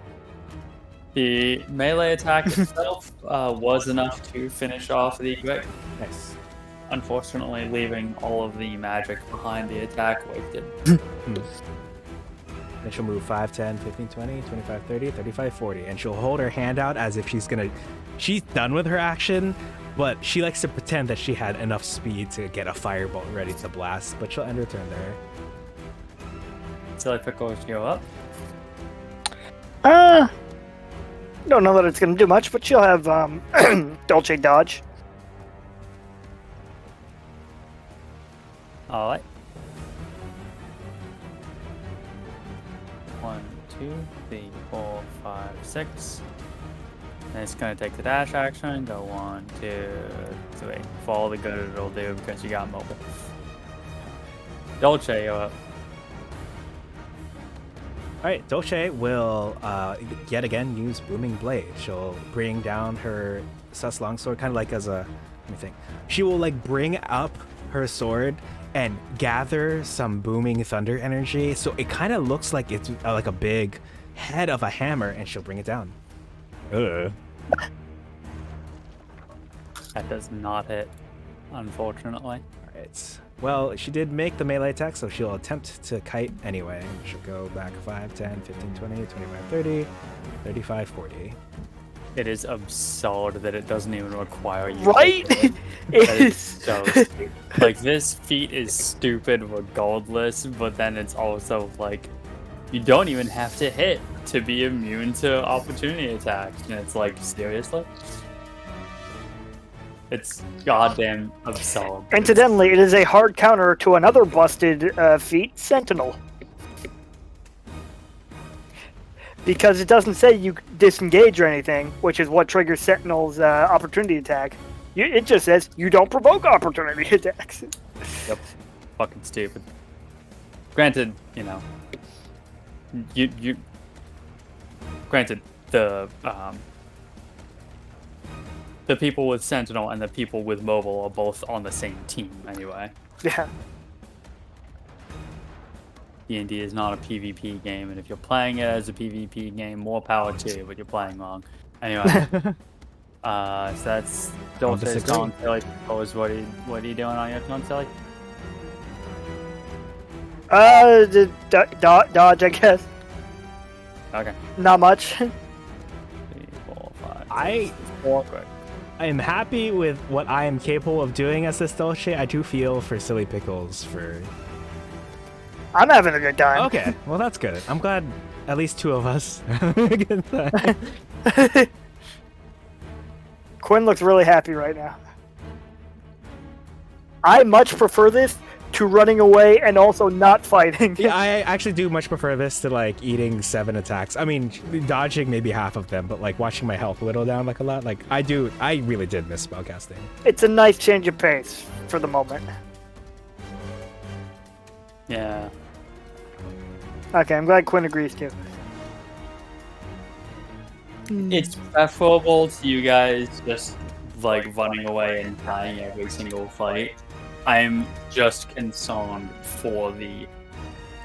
The melee attack itself was enough to finish off the Grick, nice. unfortunately leaving all of the magic behind the attack wasted. Then she'll move 5, 10, 15, 20, 25, 30, 35, 40. And she'll hold her hand out as if she's done with her action, but she likes to pretend that she had enough speed to get a firebolt ready to blast, but she'll end her turn there. Silly Pickles go up. Don't know that it's going to do much, but she'll have Dolce dodge. All right. 1, 2, 3, 4, 5, 6. And it's gonna take the dash action. Go 1, 2, 3. For all the good it'll do because you got mobile. Dolce, you're up. All right, Dolce will yet again use Booming Blade. She'll bring down her sus longsword, kind of like as a. Let me think. She will like bring up her sword and gather some booming thunder energy, so it kind of looks like it's like a big head of a hammer, and she'll bring it down. That does not hit, unfortunately. All right. Well, she did make the melee attack, so she'll attempt to kite anyway. She'll go back 5, 10, 15, 20, 25, 30, 35, 40. It is absurd that it doesn't even require you. Right? To do it. It That is is. so stupid. Like, this feat is stupid regardless, but then it's also like, you don't even have to hit to be immune to opportunity attacks. And it's like, seriously? It's goddamn absurd. Incidentally, it is a hard counter to another busted feat, Sentinel. Because it doesn't say you disengage or anything, which is what triggers Sentinel's opportunity attack. It just says you don't provoke opportunity attacks. Yep. Fucking stupid. Granted, you know, you granted the people with Sentinel and the people with Mobile are both on the same team anyway. Yeah. D&D is not a PvP game, and if you're playing it as a PvP game, more power to you, but you're plying wrong. Anyway, so that's Dolce's disagree. turn. Silly, what are you doing on your turn, Silly? Dodge, I guess. Okay. Not much. 3, 4, 5. I- 6, 4. Quick. I am happy with what I am capable of doing as this Dolce. I do feel for Silly Pickles for... I'm having a good time. Okay, well that's good. I'm glad at least 2 of us are having a good time. Quinn looks really happy right now. I much prefer this to running away and also not fighting. Yeah, I actually do much prefer this to like eating 7 attacks. I mean, dodging maybe half of them, but like watching my health whittle down like a lot. Like I really did miss spellcasting. It's a nice change of pace for the moment. Yeah. Okay, I'm glad Quinn agrees too. It's preferable to you guys just like running away and dying every single fight. I'm just concerned for the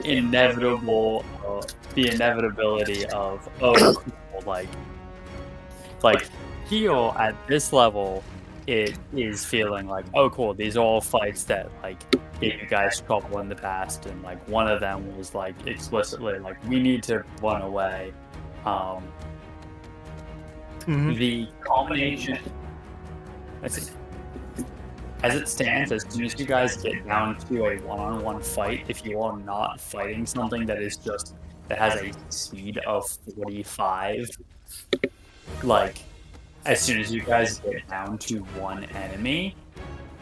inevitability of like heal at this level. It is feeling like, oh cool, these are all fights that like gave you guys trouble in the past, and like one of them was like explicitly like we need to run away. The combination, let's see, as it stands, as soon as you guys get down to a one-on-one fight, if you are not fighting something that has a speed of 45, like as soon as you guys get down to one enemy,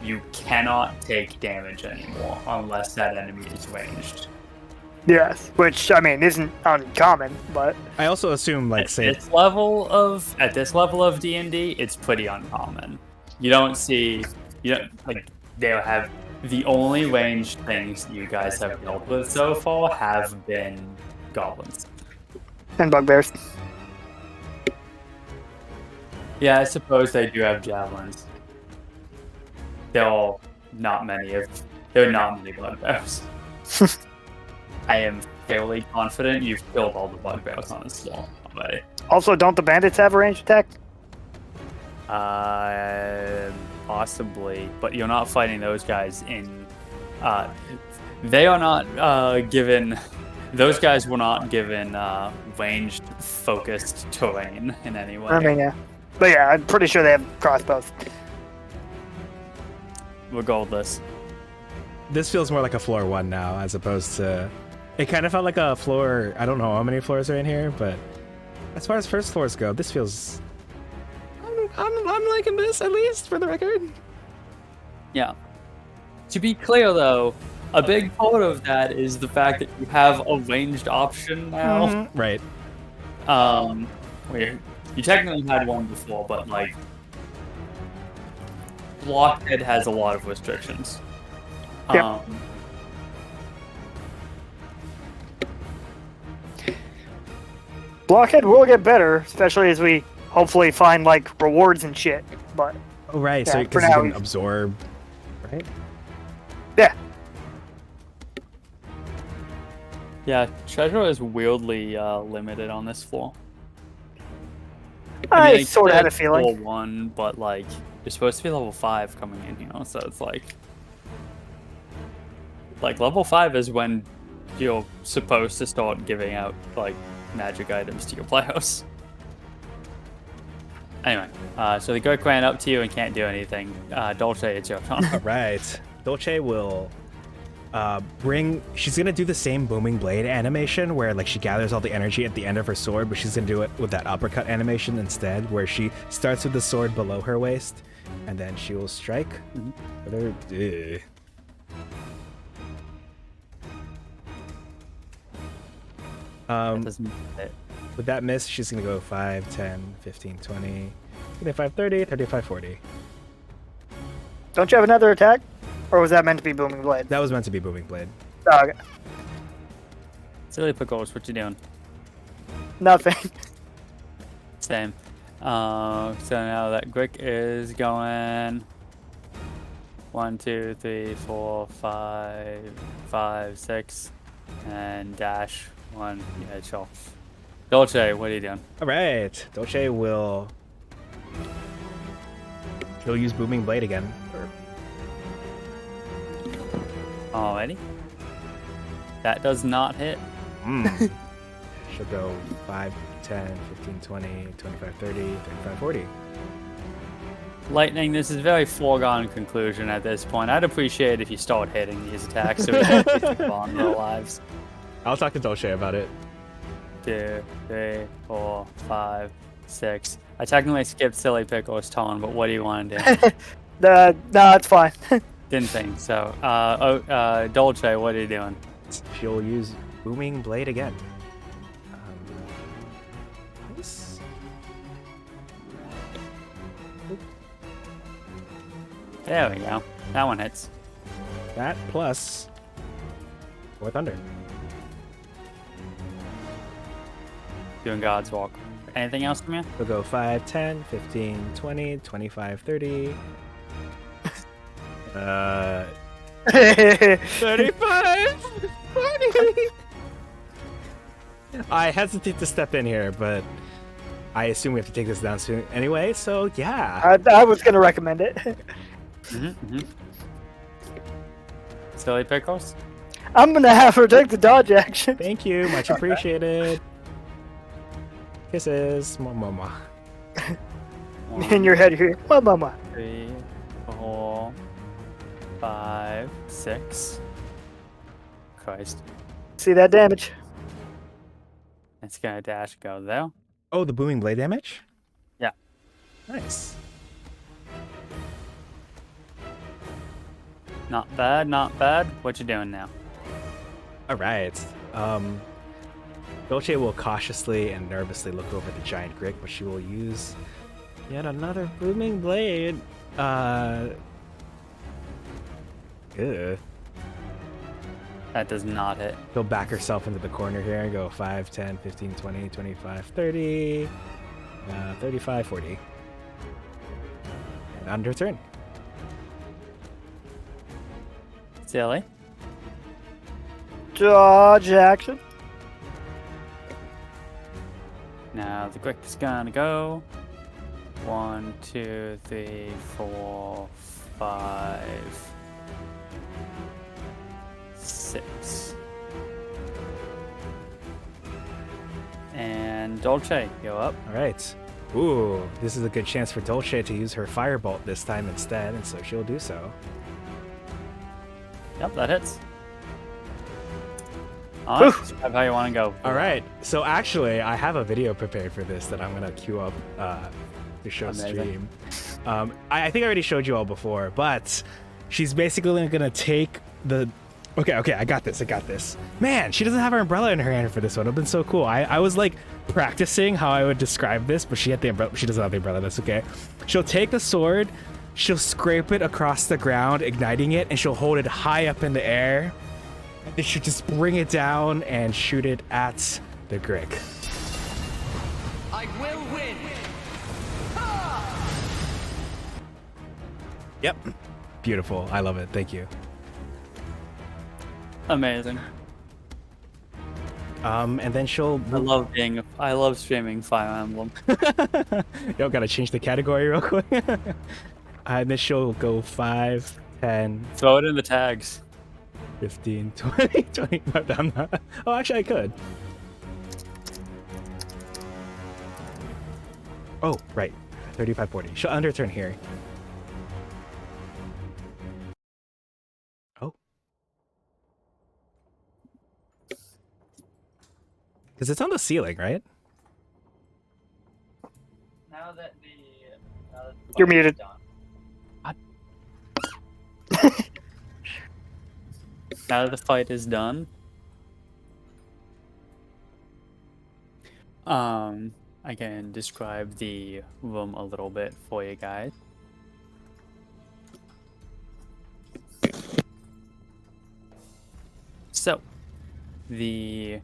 you cannot take damage anymore unless that enemy is ranged. Yes, which I mean isn't uncommon, but I also assume like At this level of D&D, it's pretty uncommon. They'll have the only ranged things you guys have dealt with so far have been goblins. and bugbears. Yeah, I suppose they do have javelins. There are not many bugbears. I am fairly confident you've killed all the bugbears on this wall already. Also, don't the bandits have a ranged attack? Possibly, but you're not fighting those guys in. They are not given. Those guys were not given ranged, focused terrain in any way. I mean, yeah. But yeah, I'm pretty sure they have crossbows. Regardless, this feels more like a floor 1 now as opposed to... It kind of felt like a floor... I don't know how many floors are in here, but as far as first floors go, this feels... I'm liking this, at least, for the record. yeah. To be clear, though, a big part of that is the fact that you have a ranged option now. Right. Where you technically had one before, but like Blockhead has a lot of restrictions. Yep. Blockhead will get better, especially as we hopefully find like rewards and shit. But Oh, right. Yeah, So for because you now can he's- absorb... Right? yeah, Yeah, treasure is weirdly limited on this floor. I they sort of had a said feeling. Level 1, but like you're supposed to be level 5 coming in here, so it's like level 5 is when you're supposed to start giving out like magic items to your players. Anyway, so the goat ran up to you and can't do anything. Dolce, it's your turn. All right. Dolce will she's gonna do the same booming blade animation where like she gathers all the energy at the end of her sword, but she's gonna do it with that uppercut animation instead, where she starts with the sword below her waist and then she will strike with her. That doesn't fit. With that miss, she's gonna go 5, 10, 15, 20, 25, 30, 35, 40. Don't you have another attack? Or was that meant to be Booming Blade? That was meant to be booming blade. Oh, okay. Silly pickles, what you doing? Nothing. Same. So now that Quick is going 1, 2, 3, 4, 5, 6, and dash 1. Yeah, sure. Dolce, what are you doing? All right, Dolce will. She'll use booming blade again. Alrighty. That does not hit. She'll go 5, 10, 15, 20, 25, 30, 35, 40. Lightning, this is a very foregone conclusion at this point. I'd appreciate if you start hitting these attacks so we can get you on our lives. I'll talk to Dolce about it. 2, 3, 4, 5, 6. I technically skipped Silly Pickle's tone, but what do you want to do? No, it's fine. Didn't think so. Dolce, what are you doing? She'll use Booming Blade again. Nice. There we go. That one hits. That plus 4 Thunder. Doing God's Walk. Anything else from you? We'll go 5, 10, 15, 20, 25, 30. 35, 40. I hesitate to step in here, but I assume we have to take this down soon anyway, so yeah. I was gonna recommend it. Silly Pickles? I'm gonna have her take the dodge action. Thank you, much appreciated. Kisses, mama. In your head here, mama. 3, 4, 5, 6. Christ. See that damage? It's gonna dash go there. Oh, the Booming Blade damage? Yeah. Nice. Not bad, not bad. What you doing now? All right. Dolce will cautiously and nervously look over the giant Grick, but she will use yet another Booming Blade. Ew. That does not hit. She'll back herself into the corner here and go 5, 10, 15, 20, 25, 30, 35, 40. And under turn. Silly. Dodge action. Now the quick is gonna go. 1, 2, 3, 4, 5, 6. And Dolce, go up. All right. Ooh, this is a good chance for Dolce to use her Firebolt this time instead, and so she'll do so. Yep, that hits. Alright, describe how you want to go. All right. So actually, I have a video prepared for this that I'm gonna queue up to show Amazing. stream. I think I already showed you all before, but she's basically gonna take the. Okay, I got this. Man, she doesn't have her umbrella in her hand for this one. It'd been so cool. I was like practicing how I would describe this, but she had the umbrella. She doesn't have the umbrella. That's okay. She'll take the sword, she'll scrape it across the ground, igniting it, and she'll hold it high up in the air. And then she'll just bring it down and shoot it at the Grick. I will win. Yep. Beautiful. I love it. Thank you. Amazing. And then she'll. I love streaming Fire Emblem. Yo, gotta change the category real quick. And then she'll go 5, 10, Throw it in the tags. 15, 20, 25. I'm not. Oh, actually, I could. Oh, right. 35, 40. She'll under turn here. Oh. Because it's on the ceiling, right? Now that You're muted. Now that the fight is done, I can describe the room a little bit for you guys. So, the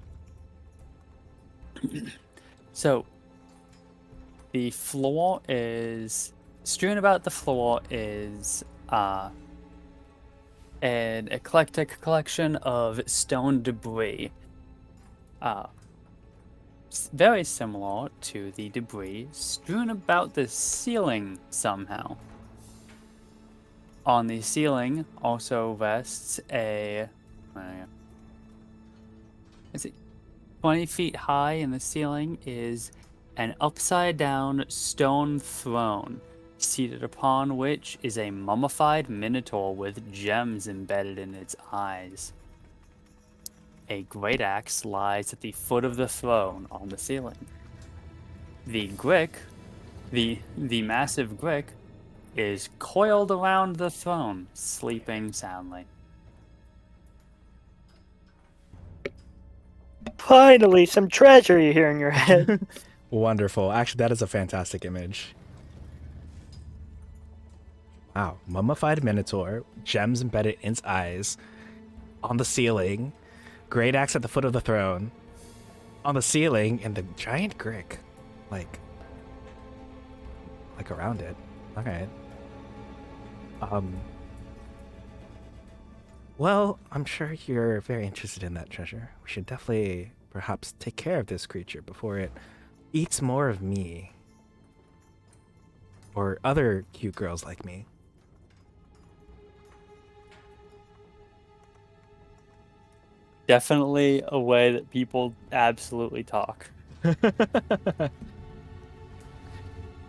floor is strewn about. The floor is an eclectic collection of stone debris, very similar to the debris strewn about the ceiling somehow. On the ceiling also rests a is it 20 feet high in the ceiling is an upside-down stone throne, seated upon which is a mummified minotaur with gems embedded in its eyes. A great axe lies at the foot of the throne on the ceiling. The Grick, the massive Grick, is coiled around the throne, sleeping soundly. Finally, some treasure you hear in your head. Wonderful. Actually, that is a fantastic image. Wow. Mummified minotaur, gems embedded in its eyes, on the ceiling, great axe at the foot of the throne, on the ceiling, and the giant Grick, like around it. All right. Well, I'm sure you're very interested in that treasure. We should definitely perhaps take care of this creature before it eats more of me. Or other cute girls like me. Definitely a way that people absolutely talk.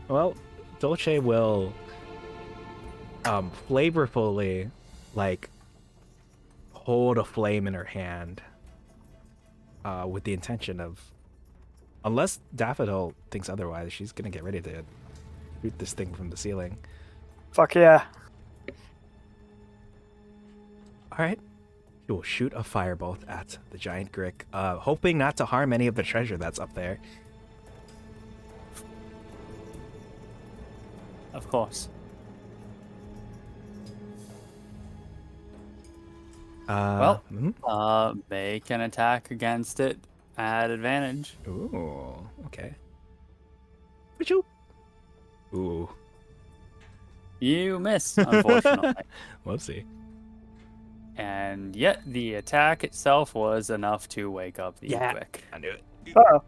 Well, Dolce will flavorfully like hold a flame in her hand with the intention of, unless Daffodil thinks otherwise, she's gonna get ready to shoot this thing from the ceiling. Fuck yeah. All right. He will shoot a firebolt at the giant Grick, hoping not to harm any of the treasure that's up there. Of course. Make an attack against it at advantage. Ooh, okay. Achoo. Ooh. You miss, unfortunately. Whoopsie. And yet the attack itself was enough to wake up the Grick. I knew it. Uh-oh.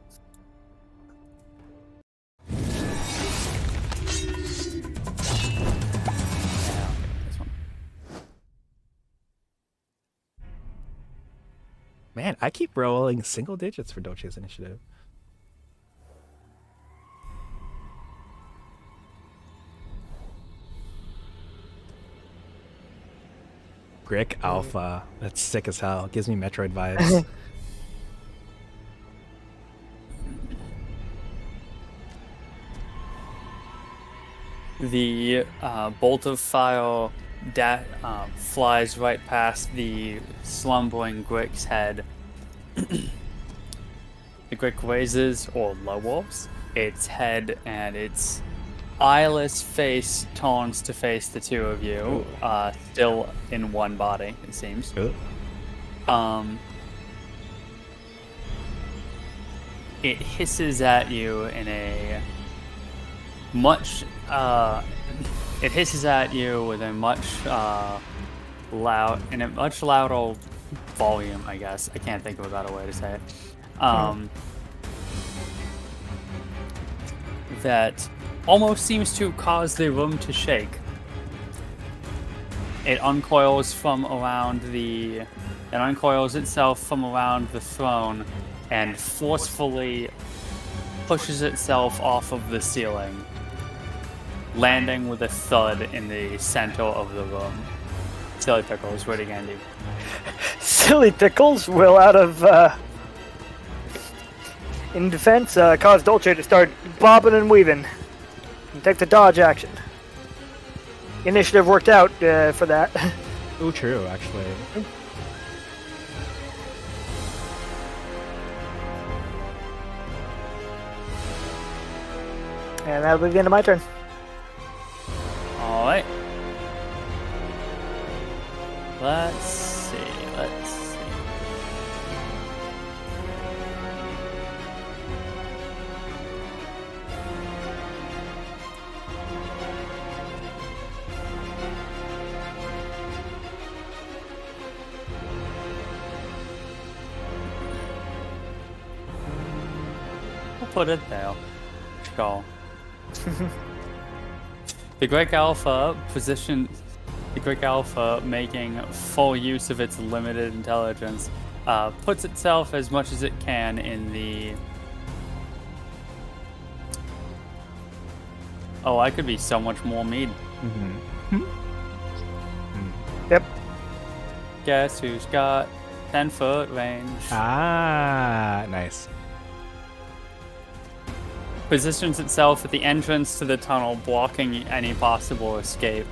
This one. Man, I keep rolling single digits for Dolce's initiative. Grick Alpha. That's sick as hell. Gives me Metroid vibes. The bolt of fire flies right past the slumbering Grick's head. The Grick raises or lowers its head, and its eyeless face turns to face the two of you, still in one body, it seems. Ooh. It hisses at you in a much it hisses at you with a much much louder volume, I guess. I can't think of a better way to say it. That almost seems to cause the room to shake. It uncoils itself from around the throne and forcefully pushes itself off of the ceiling, landing with a thud in the center of the room. Silly Pickles, ready, Andy. Silly Pickles will, out of in defense, cause Dolce to start bobbing and weaving and take the dodge action. Initiative worked out for that. Ooh, true, actually. And that'll be the end of my turn. Alright. Let's see. We'll put it there. Go. The Great Alpha making full use of its limited intelligence, puts itself as much as it can in the... Oh, I could be so much more mead. Yep. Guess who's got 10-foot range? Ah, nice. Positions itself at the entrance to the tunnel, blocking any possible escape.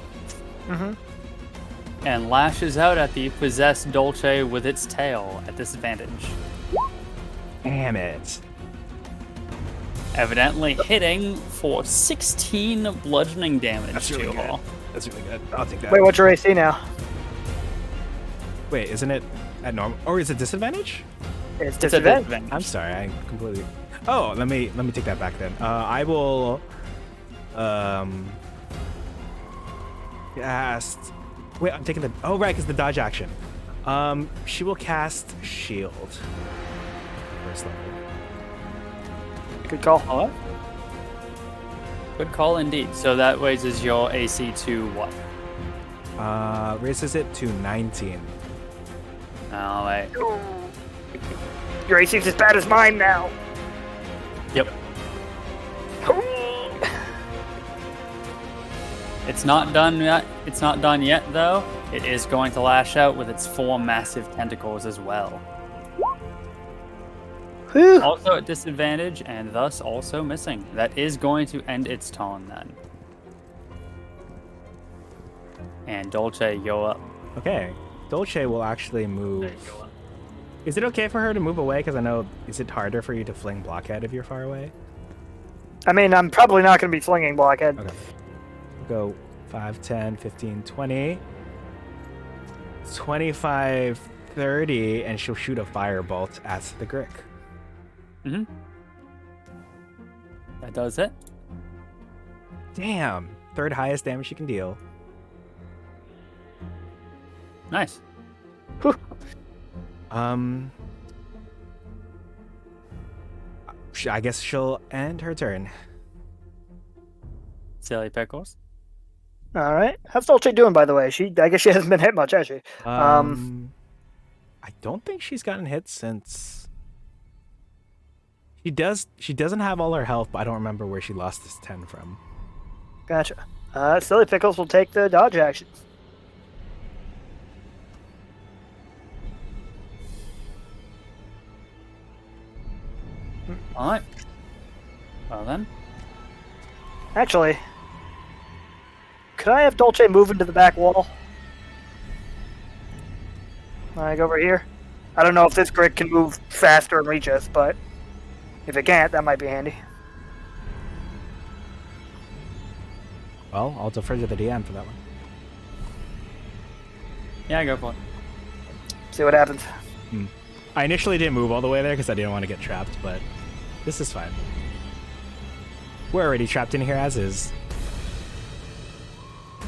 And lashes out at the possessed Dolce with its tail at disadvantage. Damn it. Evidently hitting for 16 bludgeoning damage That's to really you good. all. That's really good. I'll take that. Wait, what's your AC now? Wait, isn't it at normal? Or is it disadvantage? It's It's a disadvantage. disadvantage. I'm sorry, I completely... Oh, let me take that back then. I will... Cast... Wait, I'm taking the... Oh, right, because the dodge action. She will cast Shield. First level. Good call. Hello? Good call indeed. So that raises your AC to what? Raises it to 19. Oh, wait. Your AC's as bad as mine now. Yep. It's not done yet. It's not done yet, though. It is going to lash out with its 4 massive tentacles as well. Whew. Also at disadvantage, and thus also missing. That is going to end its turn then. And Dolce, you're up. Okay. Dolce will actually move... Is it okay for her to move away? Because I know... Is it harder for you to fling Blockhead if you're far away? I mean, I'm probably not going to be flinging Blockhead. Okay. Go 5, 10, 15, 20, 25, 30, and she'll shoot a firebolt at the Grick. That does it. Damn. Third highest damage you can deal. Nice. I guess she'll end her turn. Silly pickles. All right. How's Dolce doing, by the way? I guess she hasn't been hit much, has she? I don't think she's gotten hit since... She doesn't have all her health, but I don't remember where she lost this 10 from. Gotcha. Silly Pickles will take the dodge action. Alright. Well then. Actually, could I have Dolce move into the back wall? Like over here? I don't know if this Grig can move faster and reach us, but if it can't, that might be handy. Well, I'll defer to the DM for that one. Yeah, go for it. See what happens. I initially didn't move all the way there because I didn't want to get trapped, but this is fine. We're already trapped in here as is.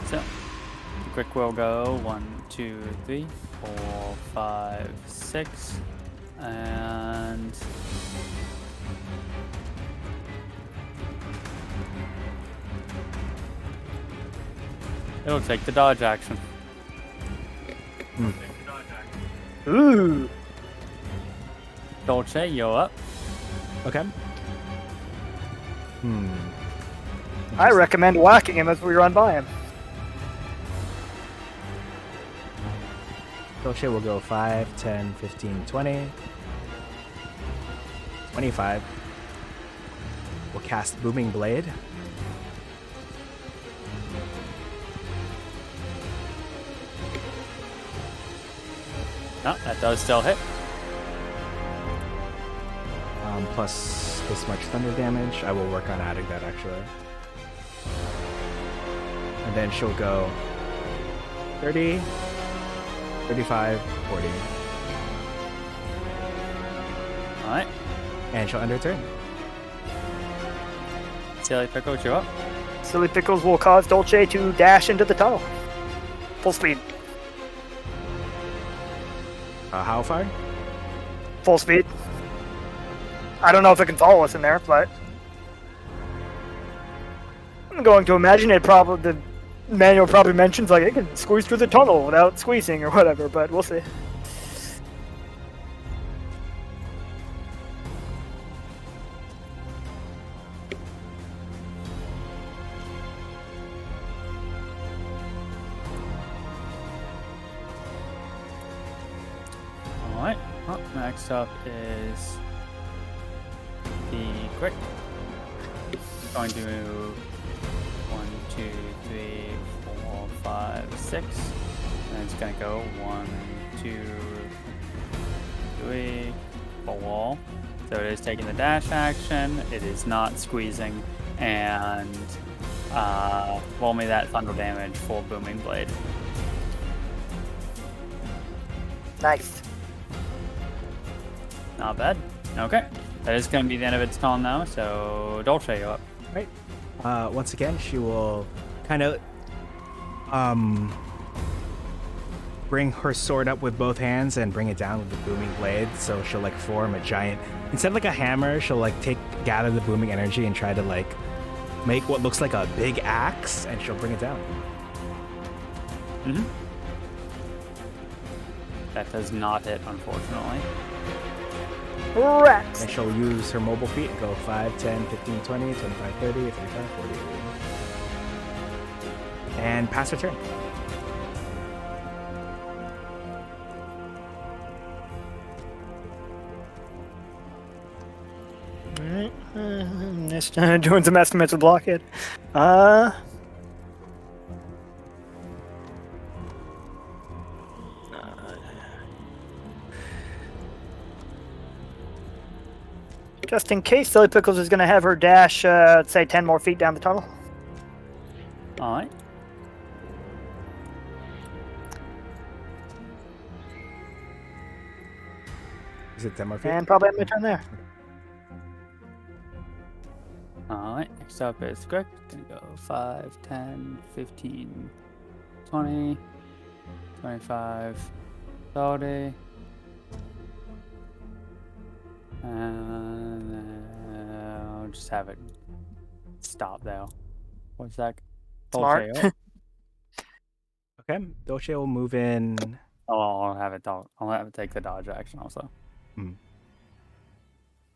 So, the quick will go 1, 2, 3, 4, 5, 6, and it'll take the dodge action. Ooh. Dolce, you're up. Okay. I recommend whacking him as we run by him. Dolce will go 5, 10, 15, 20, 25. We'll cast Booming Blade. Oh, that does still hit. Plus this much thunder damage. I will work on adding that actually. And then she'll go 30, 35, 40. Alright. And she'll end her turn. Silly Pickles, you're up. Silly Pickles will cause Dolce to dash into the tunnel. Full speed. How far? Full speed. I don't know if it can follow us in there, but I'm going to imagine the manual probably mentions like it can squeeze through the tunnel without squeezing or whatever, but we'll see. Next up is the quick. Going to 1, 2, 3, 4, 5, 6. And it's gonna go 1, 2, 3, 4. So it is taking the dash action. It is not squeezing, and roll me that thunder damage for booming blade. Nice. Not bad. Okay, that is gonna be the end of its turn now. So Dolce, you're up. Right. Once again, she will kind of bring her sword up with both hands and bring it down with the booming blade. So she'll like form a giant, instead of like a hammer, she'll like gather the booming energy and try to like make what looks like a big axe, and she'll bring it down. Mm-hmm. That does not hit, unfortunately. Rats. And she'll use her mobile feet and go 5, 10, 15, 20, 25, 30, 35, 40. And pass her turn. Alright. Next, doing some estimates of blockhead. Just in case, Silly Pickles is going to have her dash, say, 10 more feet down the tunnel. All right. Is it 10 more feet? And probably have my turn there. All right. Next up is Greg. Gonna go 5, 10, 15, 20, 25, 30. And then I'll just have it stop there. What's that? Smart. Dolce, Okay. Dolce will move in. I'll have it take the dodge action also.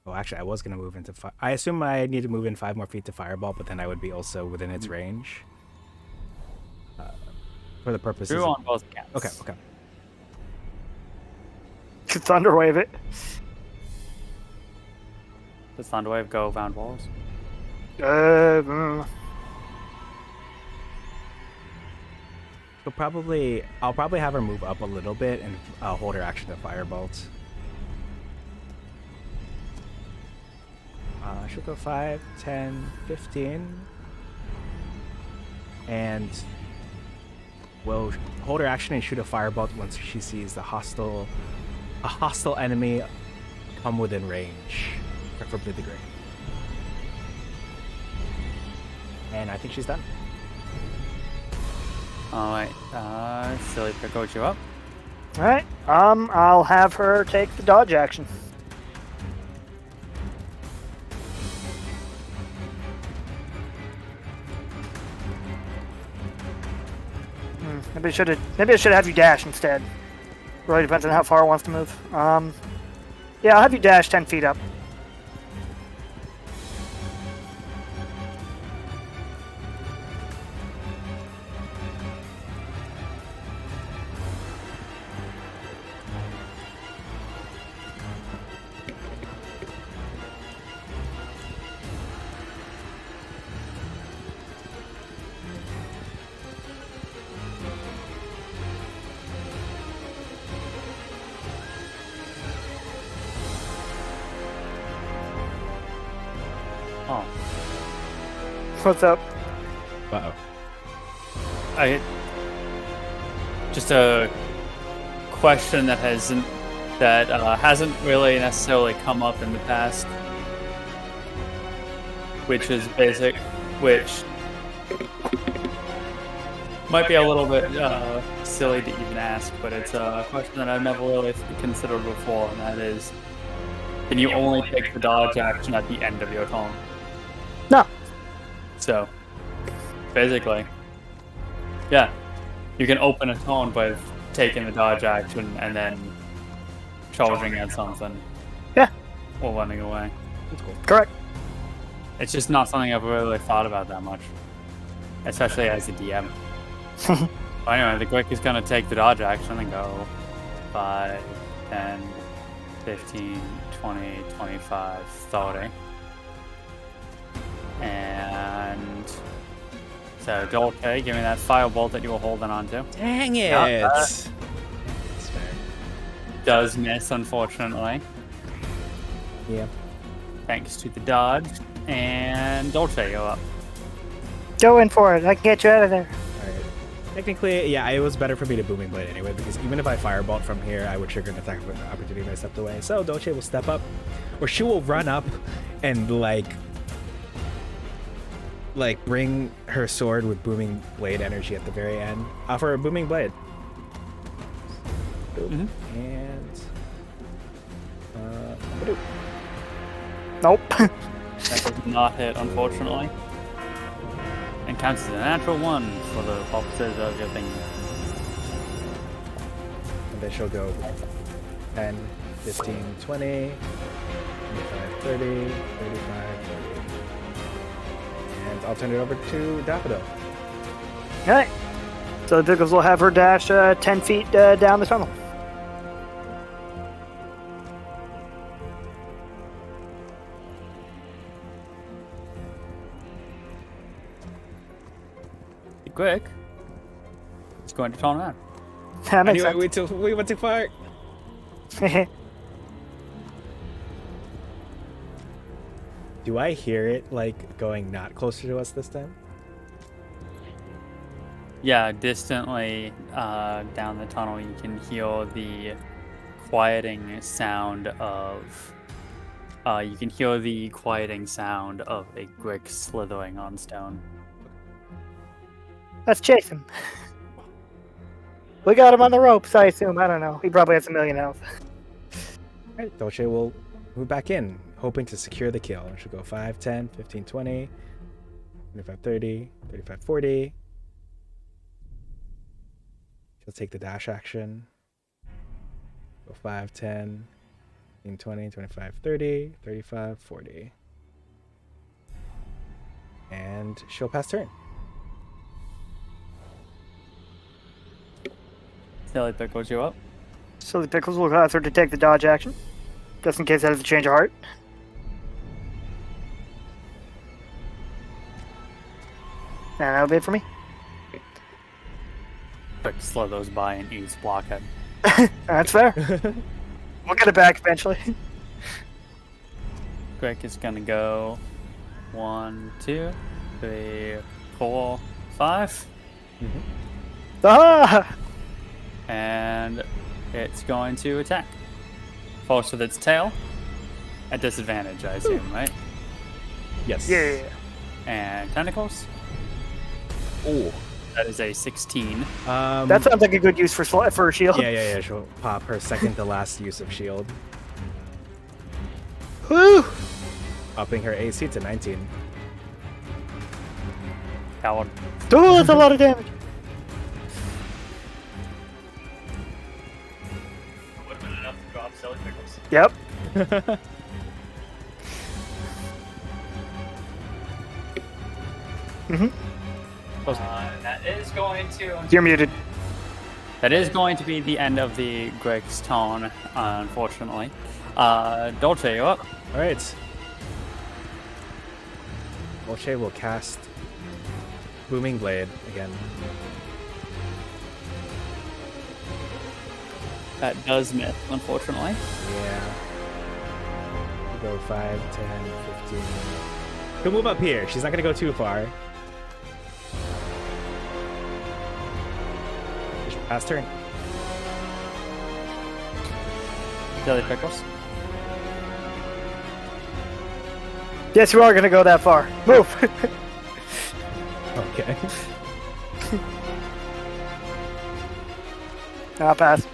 Oh, actually, I was going to move into I assume I need to move in 5 more feet to Fireball, but then I would be also within its range. For the purposes True of... on both counts. Okay. Thunderwave it. Does Thunderwave go around walls? I'll probably have her move up a little bit and hold her action to Firebolt. She'll go 5, 10, 15. And will hold her action and shoot a Firebolt once she sees a hostile enemy come within range, preferably the Grey. And I think she's done. Alright, Silly Pickle, you up? Alright, I'll have her take the dodge action. Maybe I should have you dash instead. Really depends on how far it wants to move. Yeah, I'll have you dash 10 feet up. Oh. What's up? Uh-oh. Just a question that hasn't really necessarily come up in the past, which might be a little bit silly to even ask, but it's a question that I've never really considered before, and that is, can you only take the dodge action at the end of your turn? No. So, basically, yeah, you can open a turn by taking the dodge action and then charging at something. Yeah. Or running away. That's cool. Correct. It's just not something I've really thought about that much, especially as a DM. But anyway, the quick is going to take the dodge action and go 5, 10, 15, 20, 25, 30. And so Dolce, give me that firebolt that you were holding on to. Dang it! Yeah, That's fair. Does miss, unfortunately, Yeah. thanks to the dodge. And Dolce, you're up. Go in for it. I can get you out of there. Alright. Technically, yeah, it was better for me to Booming Blade anyway, because even if I firebolt from here, I would trigger an attack of opportunity if I stepped away. So Dolce will step up, or she will run up and like bring her sword with Booming Blade energy at the very end for a Booming Blade. Mhm. And ba-doop. Nope. That does not hit, unfortunately. And counts as a natural 1 for the purposes of your thing. And then she'll go 10, 15, 20, 25, 30, 35, 40. And I'll turn it over to Daffodil. All right. So the Pickles will have her dash 10 feet down the tunnel. Quick. It's going to turn around. That makes Anyway, we went too far. sense. Do I hear it like going not closer to us this time? Yeah, distantly down the tunnel, you can hear the quieting sound of. You can hear the quieting sound of a brick slithering on stone. Let's chase him. We got him on the ropes, I assume. I don't know. He probably has a million health. Alright, Dolce will move back in, hoping to secure the kill. She'll go 5, 10, 15, 20, 25, 30, 35, 40. She'll take the dash action. Go 5, 10, 15, 20, 25, 30, 35, 40. And she'll pass turn. Silly Pickles, you up? So the Pickles will cause her to take the dodge action, just in case it has a change of heart. And that'll be it for me. Quick slithers by and eats blockhead. That's fair. We'll get it back eventually. Quick is gonna go 1, 2, 3, 4, 5. Ah! And it's going to attack. First with its tail. At disadvantage, I assume, right? Yes. Yeah. And tentacles. Oh. That is a 16. That sounds like a good use for a shield. Yeah. She'll pop her second to last use of shield, Woo! upping her AC to 19. Coward. Oh, that's a lot of damage. Would have been enough to drop Silly Pickles. Yep. That is going to. You're muted. That is going to be the end of the Greg's turn, unfortunately. Dolce, you up? All right. Dolce will cast Booming Blade again. That does miss, unfortunately. Yeah. We'll go 5, 10, 15. She'll move up here. She's not going to go too far. Pass turn. Silly Pickles. Yes, you are gonna go that far. Move. Okay. I'll pass.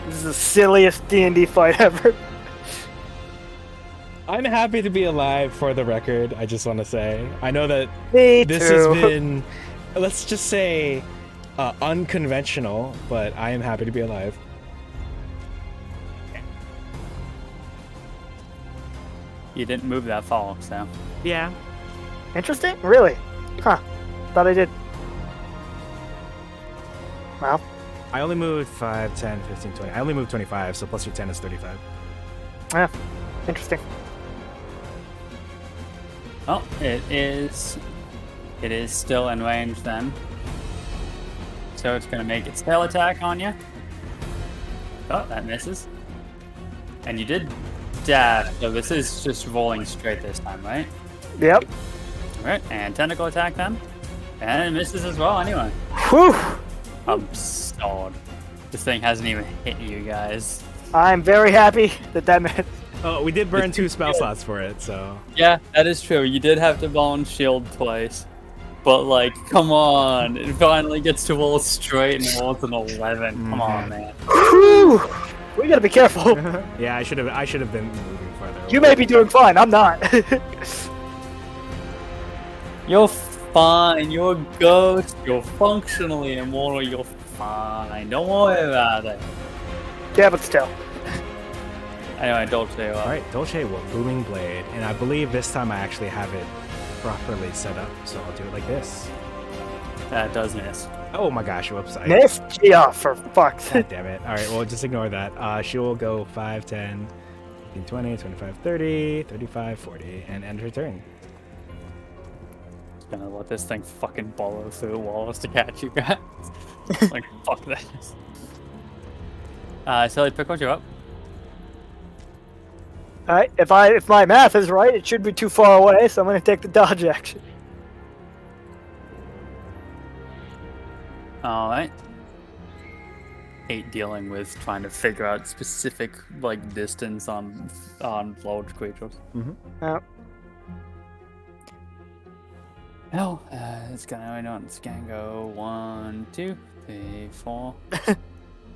This is the silliest D&D fight ever. I'm happy to be alive for the record, I just want to say. I know that Me this too. has been, let's just say, unconventional, but I am happy to be alive. You didn't move that far, so. Yeah. Interesting? Really? Huh. Thought I did. Well, I only moved 5, 10, 15, 20. I only moved 25, so plus your 10 is 35. Yeah, interesting. Well, it is still in range then. So it's gonna make its tail attack on you. Oh, that misses. And you did dash, so this is just rolling straight this time, right? Yep. Alright, and tentacle attack then. And it misses as well anyway. Whew. I'm stalled. This thing hasn't even hit you guys. I'm very happy that missed. Oh, we did burn 2 spell slots for it, so. Yeah, that is true. You did have to bone shield twice. But like, come on. It finally gets to roll straight and rolls an 11. Come on, man. Whew. We gotta be careful. Yeah, I should have been moving further. You may be doing fine. I'm not. You're fine. You're a ghost. You're functionally immortal. You're fine. Don't worry about it. Yeah, but still. Anyway, Dolce. All right, Dolce will Booming Blade, and I believe this time I actually have it properly set up, so I'll do it like this. That does miss. Oh my gosh, whoops. Miss? Yeah, for fuck's God sake. damn it. All right, well, just ignore that. She will go 5, 10, 15, 20, 25, 30, 35, 40, and end her turn. Just gonna let this thing fucking follow through walls to catch you guys. Like, fuck this. Silly Pickles, you're up. Alright, if my math is right, it should be too far away, so I'm gonna take the dodge action. Alright. Hate dealing with trying to figure out specific like distance on large creatures. Oh. Well, it's gonna go 1, 2, 3, 4,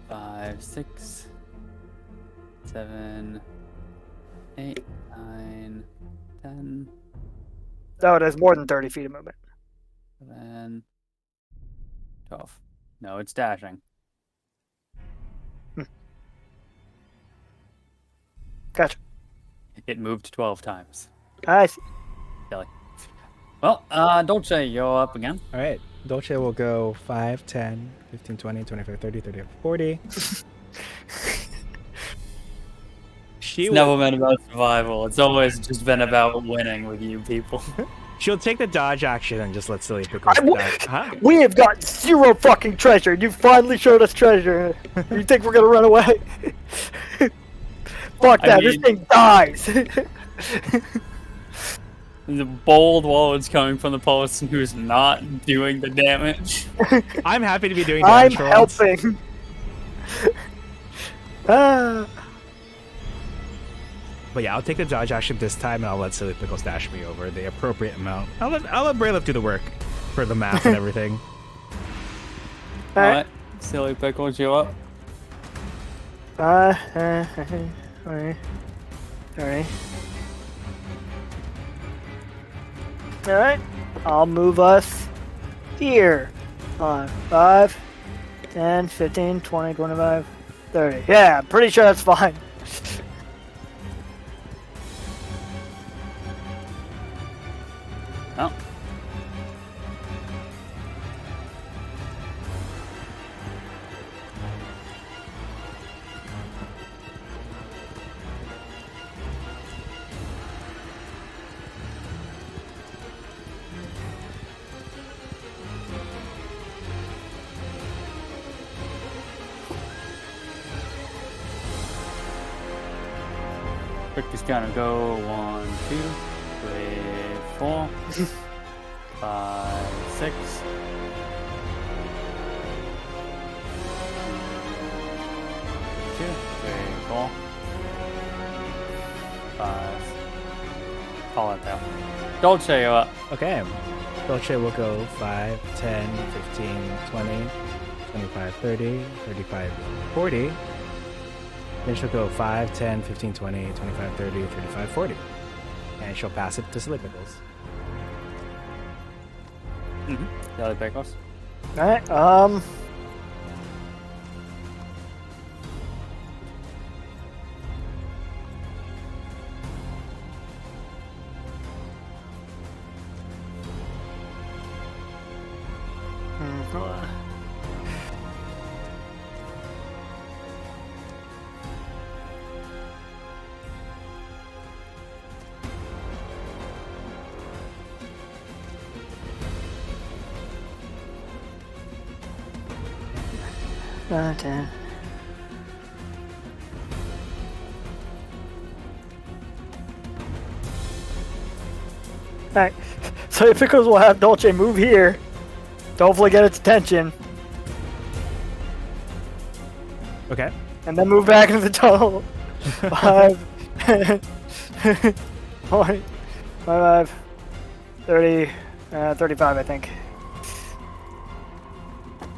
5, 6, 7, 8, 9, 10, No, it has more than 30 feet of movement. 11, 12. No, it's dashing. Gotcha. It moved 12 times. I see. Silly. Well, Dolce, you're up again. All right, Dolce will go 5, 10, 15, 20, 25, 30, 35, 40. It's never been about survival. It's always just been about winning with you people. She'll take the dodge action and just let Silly Pickles dash. Huh? We have got 0 fucking treasure. You finally showed us treasure. You think we're gonna run away? Fuck that, this thing dies. The bold words coming from the person who's not doing the damage. I'm happy to be doing I'm damage rolls. helping. Ah. But yeah, I'll take the dodge action this time, and I'll let Silly Pickles dash me over the appropriate amount. I'll let Braylif do the work for the math and everything. Alright, Silly Pickles, you up? Alright. Alright, I'll move us here. 5, 10, 15, 20, 25, 30. Yeah, I'm pretty sure that's fine. Oh. Rick is gonna go 1, 2, 3, 4, 5, 6. 2, 3, 4, 5. Call it there. Dolce, you're up. Okay. Dolce will go 5, 10, 15, 20, 25, 30, 35, 40. Then she'll go 5, 10, 15, 20, 25, 30, 35, 40. And she'll pass it to Silly Pickles. Silly Pickles. Alright, 10. Alright, so Pickles will have Dolce move here to hopefully get its attention, Okay. and then move back into the tunnel. 5, 20, 25, 30, 35, I think.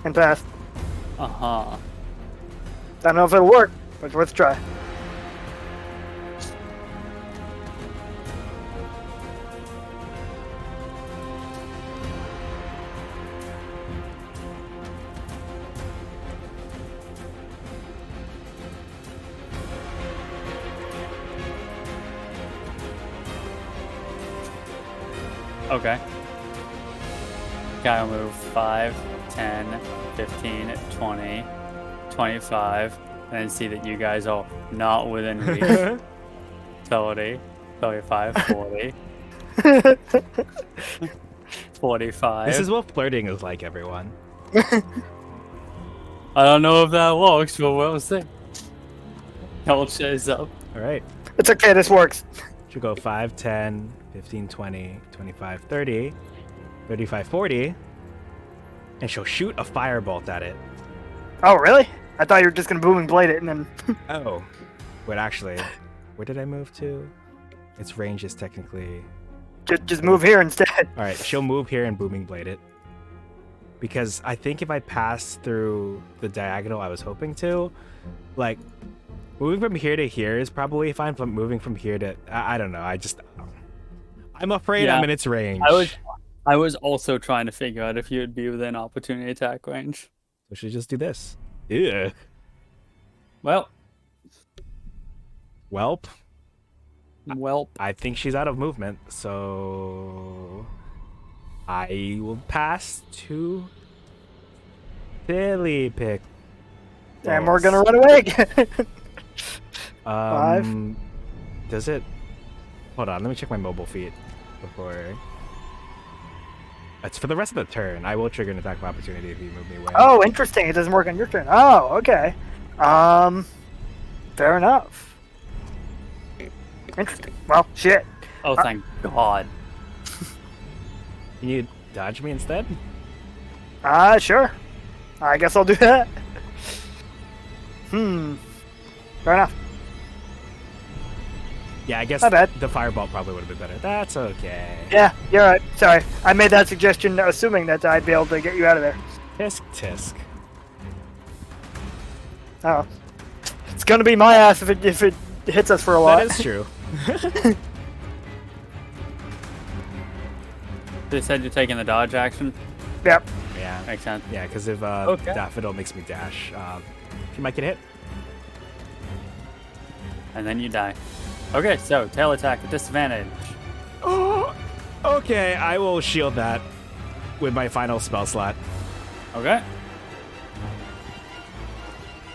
And pass. Uh-huh. I don't know if it'll work, but it's worth a try. Okay. Guy will move 5, 10, 15, 20, 25, and then see that you guys are not within reach. 30, 35, 40, 45. This is what flirting is like, everyone. I don't know if that works, but we'll see. Dolce's up. All right. It's okay, this works. Should go 5, 10, 15, 20, 25, 30, 35, 40. And she'll shoot a firebolt at it. Oh, really? I thought you were just gonna booming blade it and then. Oh. Wait, actually, where did I move to? Its range is technically... just move here instead. All right, she'll move here and booming blade it. Because I think if I pass through the diagonal I was hoping to, like, moving from here to here is probably fine, but moving from here to... I don't know, I'm afraid Yeah. I'm in its range. I was also trying to figure out if you would be within opportunity attack range. So should we just do this? Yeah. Well, Welp. I I think she's out of movement, so I will pass to Silly Pick. And we're gonna run away again. 5. Does it? Hold on, let me check my mobile feat before. It's for the rest of the turn. I will trigger an attack of opportunity if you move me away. Oh, interesting. It doesn't work on your turn. Oh, okay. Fair enough. Interesting. Well, shit. Oh, thank God. Can you dodge me instead? Sure. I guess I'll do that. Fair enough. Yeah, I guess My bad. the fireball probably would have been better. That's okay. Yeah, you're right. Sorry. I made that suggestion assuming that I'd be able to get you out of there. Tisk tisk. Oh. It's gonna be my ass if it hits us for a lot. That is true. They said you're taking the dodge action. Yep. Yeah. Makes sense. Yeah, because if Okay. Daffodil makes me dash, you might get hit. And then you die. Okay, so tail attack at disadvantage. Oh, okay. I will shield that with my final spell slot. Okay.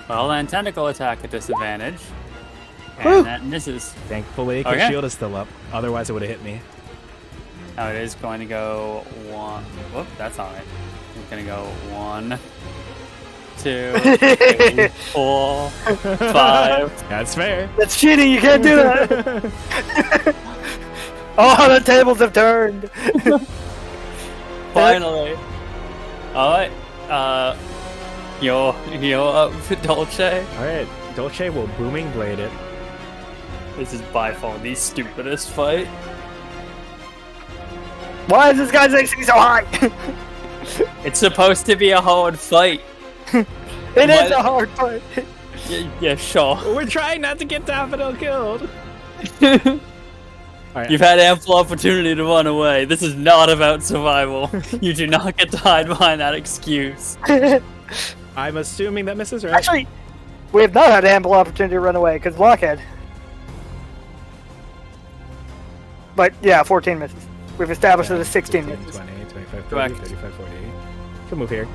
Well, then tentacle attack at disadvantage. And Woo. that misses. Thankfully, because Okay. shield is still up. Otherwise, it would have hit me. Now it is going to go 1. Whoop, that's alright. It's going to go 1, 2, 3, 4, 5. That's fair. That's cheating. You can't do that. Oh, the tables have turned. Finally. Alright. You're up, Dolce. All right. Dolce will booming blade it. This is by far the stupidest fight. Why is this guy's AC so high? It's supposed to be a hard fight. It is a hard fight. Yeah, sure. We're trying not to get Daffodil killed. All right. You've had ample opportunity to run away. This is not about survival. You do not get to hide behind that excuse. I'm assuming that misses, right? Actually, we have not had ample opportunity to run away because blockhead. But yeah, 14 misses. We've established that it's 16 15, misses. 20, 25, 30, Correct. 35, 40. She'll move here.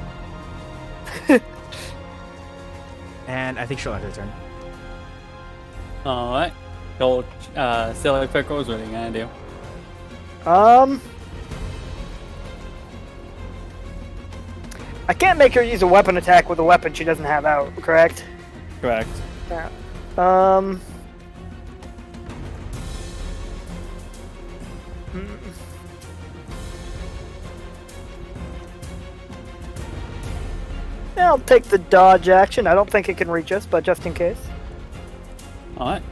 And I think she'll end her turn. Alright. Gold, Silly Pickles, what are you gonna do? I can't make her use a weapon attack with a weapon she doesn't have out, correct? Correct. Yeah. Yeah, I'll take the dodge action. I don't think it can reach us, but just in case. Alright.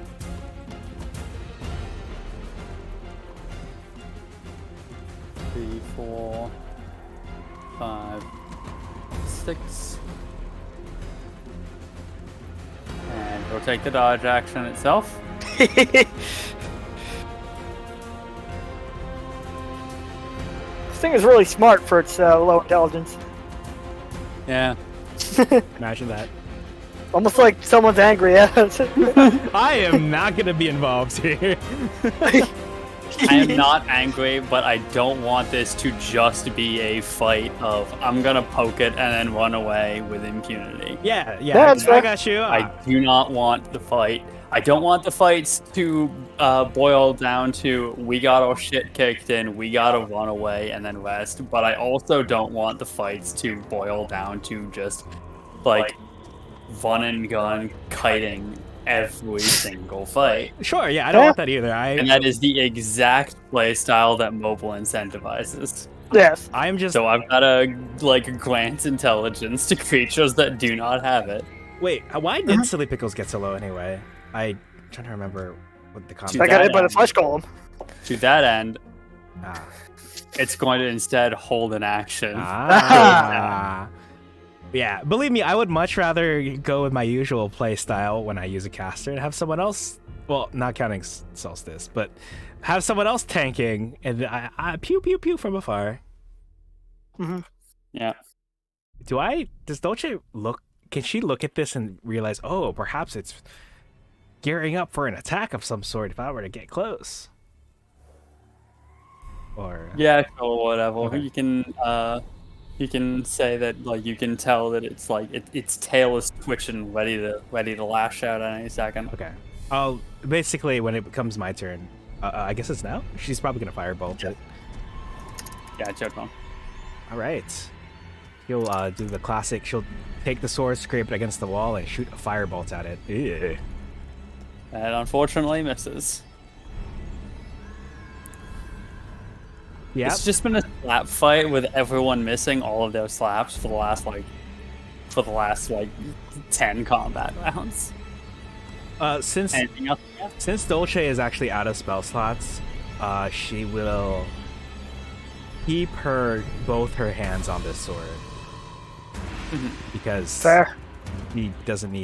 Three, 4, 5, 6. And we'll take the dodge action itself. This thing is really smart for its low intelligence. Yeah. Imagine that. Almost like someone's angry at us. I am not gonna be involved here. I am not angry, but I don't want this to just be a fight of I'm gonna poke it and then run away with impunity. Yeah, That's I fair. got you. I do not want the fight. I don't want the fights to boil down to we got our shit kicked in, we gotta run away and then rest. But I also don't want the fights to boil down to just like run and gun kiting every single fight. Sure, yeah, I don't want that either. And that is the exact play style that mobile incentivizes. Yes. I'm just So I've gotta like grant intelligence to creatures that do not have it. wait. Why did Silly Pickles get so low anyway? I'm trying to remember what the I comment. got hit by the flesh golem. To that end, Ah. it's going to instead hold an action. Ah. Yeah, believe me, I would much rather go with my usual play style when I use a caster and have someone else, well, not counting Solstice, but have someone else tanking and I pew pew pew from afar. Yeah. Does Dolce can she look at this and realize, oh, perhaps it's gearing up for an attack of some sort if I were to get close? Or Yeah, or whatever. Okay. You can say that like you can tell that it's like its tail is twitching, ready to lash out at any second. Okay. I'll basically when it becomes my turn, I guess it's now. She's probably gonna firebolt it. Yeah, it's your turn. All right. She'll do the classic. She'll take the sword, scrape it against the wall, and shoot a firebolt at it. Ew. And unfortunately misses. Yeah. It's just been a slap fight with everyone missing all of their slaps for the last 10 combat rounds. Since Anything else? since Dolce is actually out of spell slots, she will keep both her hands on this sword because Fair. she doesn't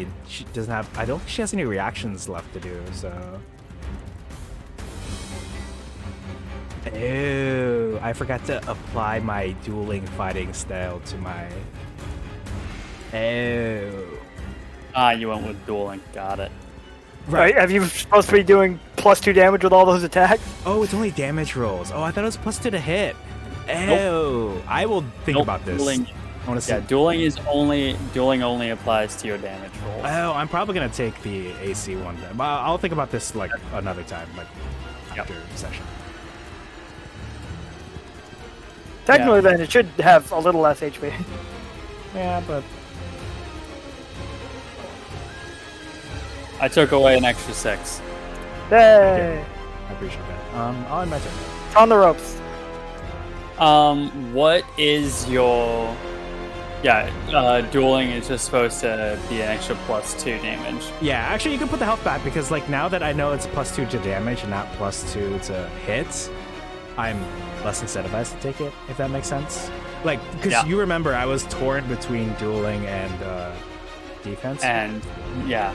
have. I don't think she has any reactions left to do. So. Ew, I forgot to apply my dueling fighting style to my. Ew. You went with dueling. Got it. Right. Have you supposed to be doing +2 damage with all those attacks? Oh, it's only damage rolls. Oh, I thought it was +2 to hit. Ew. Nope. I will think Nope, about this. dueling- I want to see. Yeah, dueling only applies to your damage rolls. Oh, I'm probably gonna take the AC one then. But I'll think about this like another time, like after session. Technically, then it should have a little less HP. Yeah, but I took away an extra 6. Yay! I appreciate that. I'll end my turn. It's on the ropes. What is your... Yeah, dueling is just supposed to be an extra +2 damage. Yeah, actually, you can put the health back because, like, now that I know it's +2 to damage and not +2 to hits, I'm less incentivized to take it. If that makes sense. Like, because you remember, I was torn between dueling and defense. And, yeah,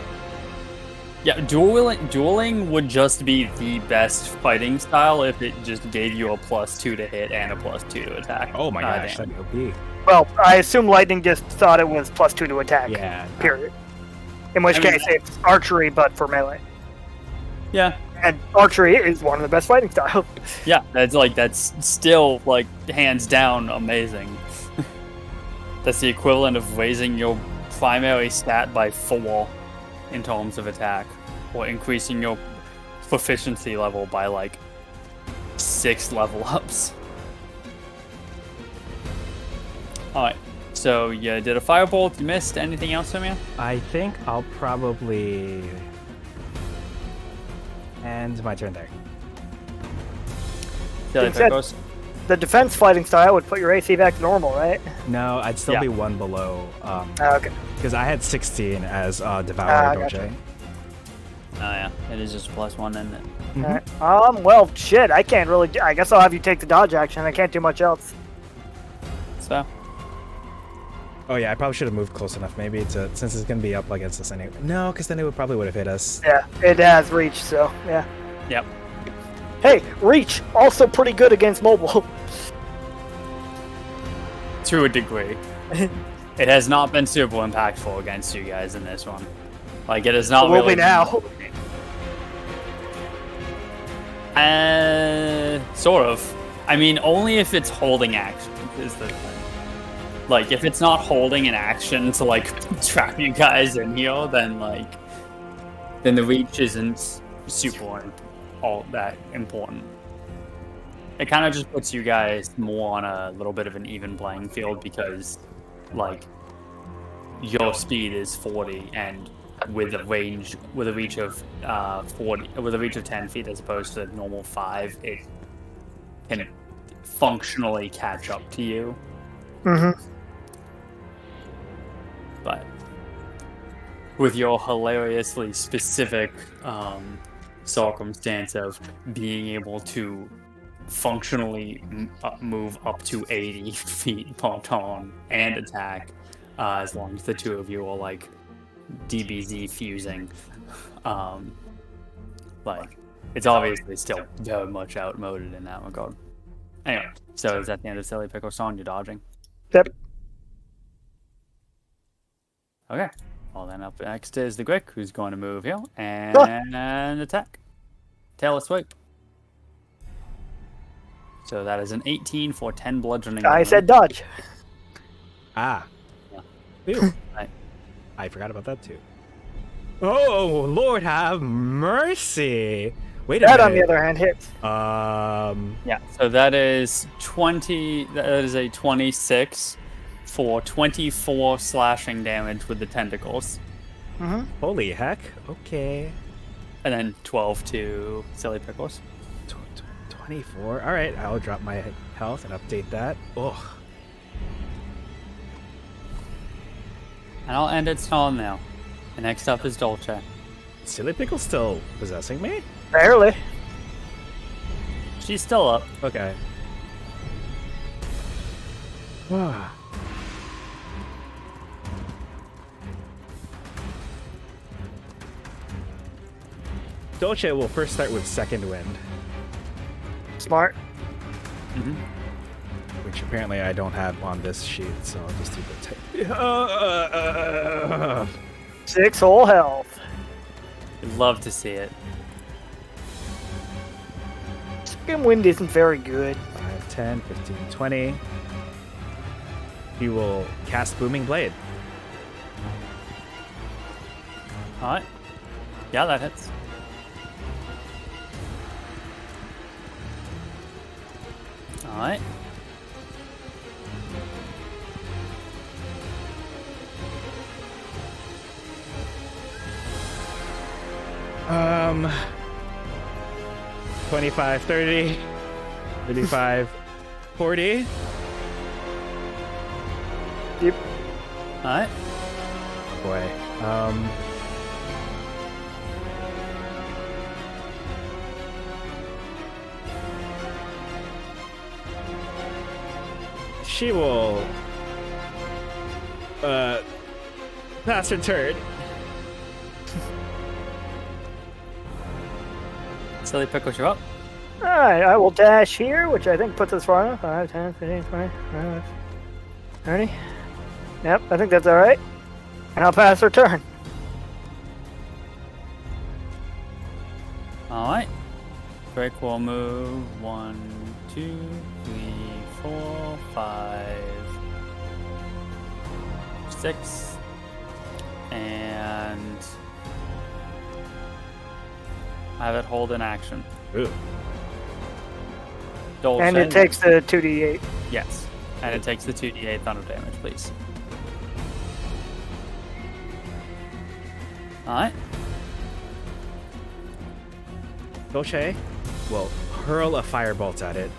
dueling would just be the best fighting style if it just gave you a +2 to hit and a +2 to attack. Oh my gosh, damage. that'd be OP. Well, I assume Lightning just thought it was +2 to attack. Yeah. Period. In which I mean, case, it's archery, but for melee. Yeah, And archery is one of the best fighting styles. yeah, that's still like hands down amazing. That's the equivalent of raising your primary stat by 4 in terms of attack, or increasing your proficiency level by like 6 level ups. Alright, So you did a firebolt. You missed. Anything else from you? I think I'll probably end my turn there. Silly Except- Pickles. The defense fighting style would put your AC back to normal, right? No, I'd still Yeah. be one below. Okay. Because I had 16 as Devour gotcha. Dolce. Oh yeah, it is just +1, isn't it? Alright. Well, shit. I can't really. I guess I'll have you take the dodge action. I can't do much else. So Oh yeah, I probably should have moved close enough maybe to since it's gonna be up against us anyway. No, because then it probably would have hit us. Yeah, it has reach. So yeah. yep. Hey, reach also pretty good against mobile. To a degree. It has not been super impactful against you guys in this one. Like, it is not It will really... be now. Sort of. I mean, only if it's holding action is the thing. Like, if it's not holding an action to, like, trap you guys in here, then, like... Then the reach isn't super all that important. It kind of just puts you guys more on a little bit of an even playing field because, like, your speed is 40 and with a reach of 10 feet as opposed to normal 5, it can functionally catch up to you. Mm-hmm. But with your hilariously specific circumstance of being able to functionally move up to 80 feet per turn and attack, as long as the two of you are like DBZ fusing, like it's obviously still very much outmoded in that regard. Anyway, so is that the end of Silly Pickle Song? You're dodging. Yep. Okay. Well, then up next is the Grick, who's going to move here and attack. Tail swipe. So that is an 18 for 10 bludgeoning. I said dodge. Ah. Yeah. Ew. Right. I forgot about that too. Oh, Lord have mercy. Wait a That, on the minute. other hand, hits. Yeah, so that is 20. That is a 26 for 24 slashing damage with the tentacles. Mm-hmm. Holy heck. Okay. And then 12 to Silly Pickles. 24. All right, I'll drop my health and update that. Ugh. And I'll end its turn now. And next up is Dolce. Silly Pickle's still possessing me? Barely. She's still up. Okay. Dolce will first start with Second Wind, Smart. Mm-hmm. which apparently I don't have on this sheet, so I'll just do the 6 whole health. I'd love to see it. Second wind isn't very good. 5, 10, 15, 20. He will cast Booming Blade. Alright. Yeah, that hits. Alright. Um, 25, 30, 35, 40. Yep. Alright. Boy. She will pass her turn. Silly Pickles, you're up. Alright, I will dash here, which I think puts us far enough. 5, 10, 15, 20, 25, 30. Yep, I think that's alright. And I'll pass her turn. Alright. Break will move 1, 2, 3, 4, 5, 6, and have it hold in action. Ooh. Dolce. And it takes the 2d8. Yes. And it takes the 2d8 thunder damage, please. Alright. Dolce will hurl a firebolt at it.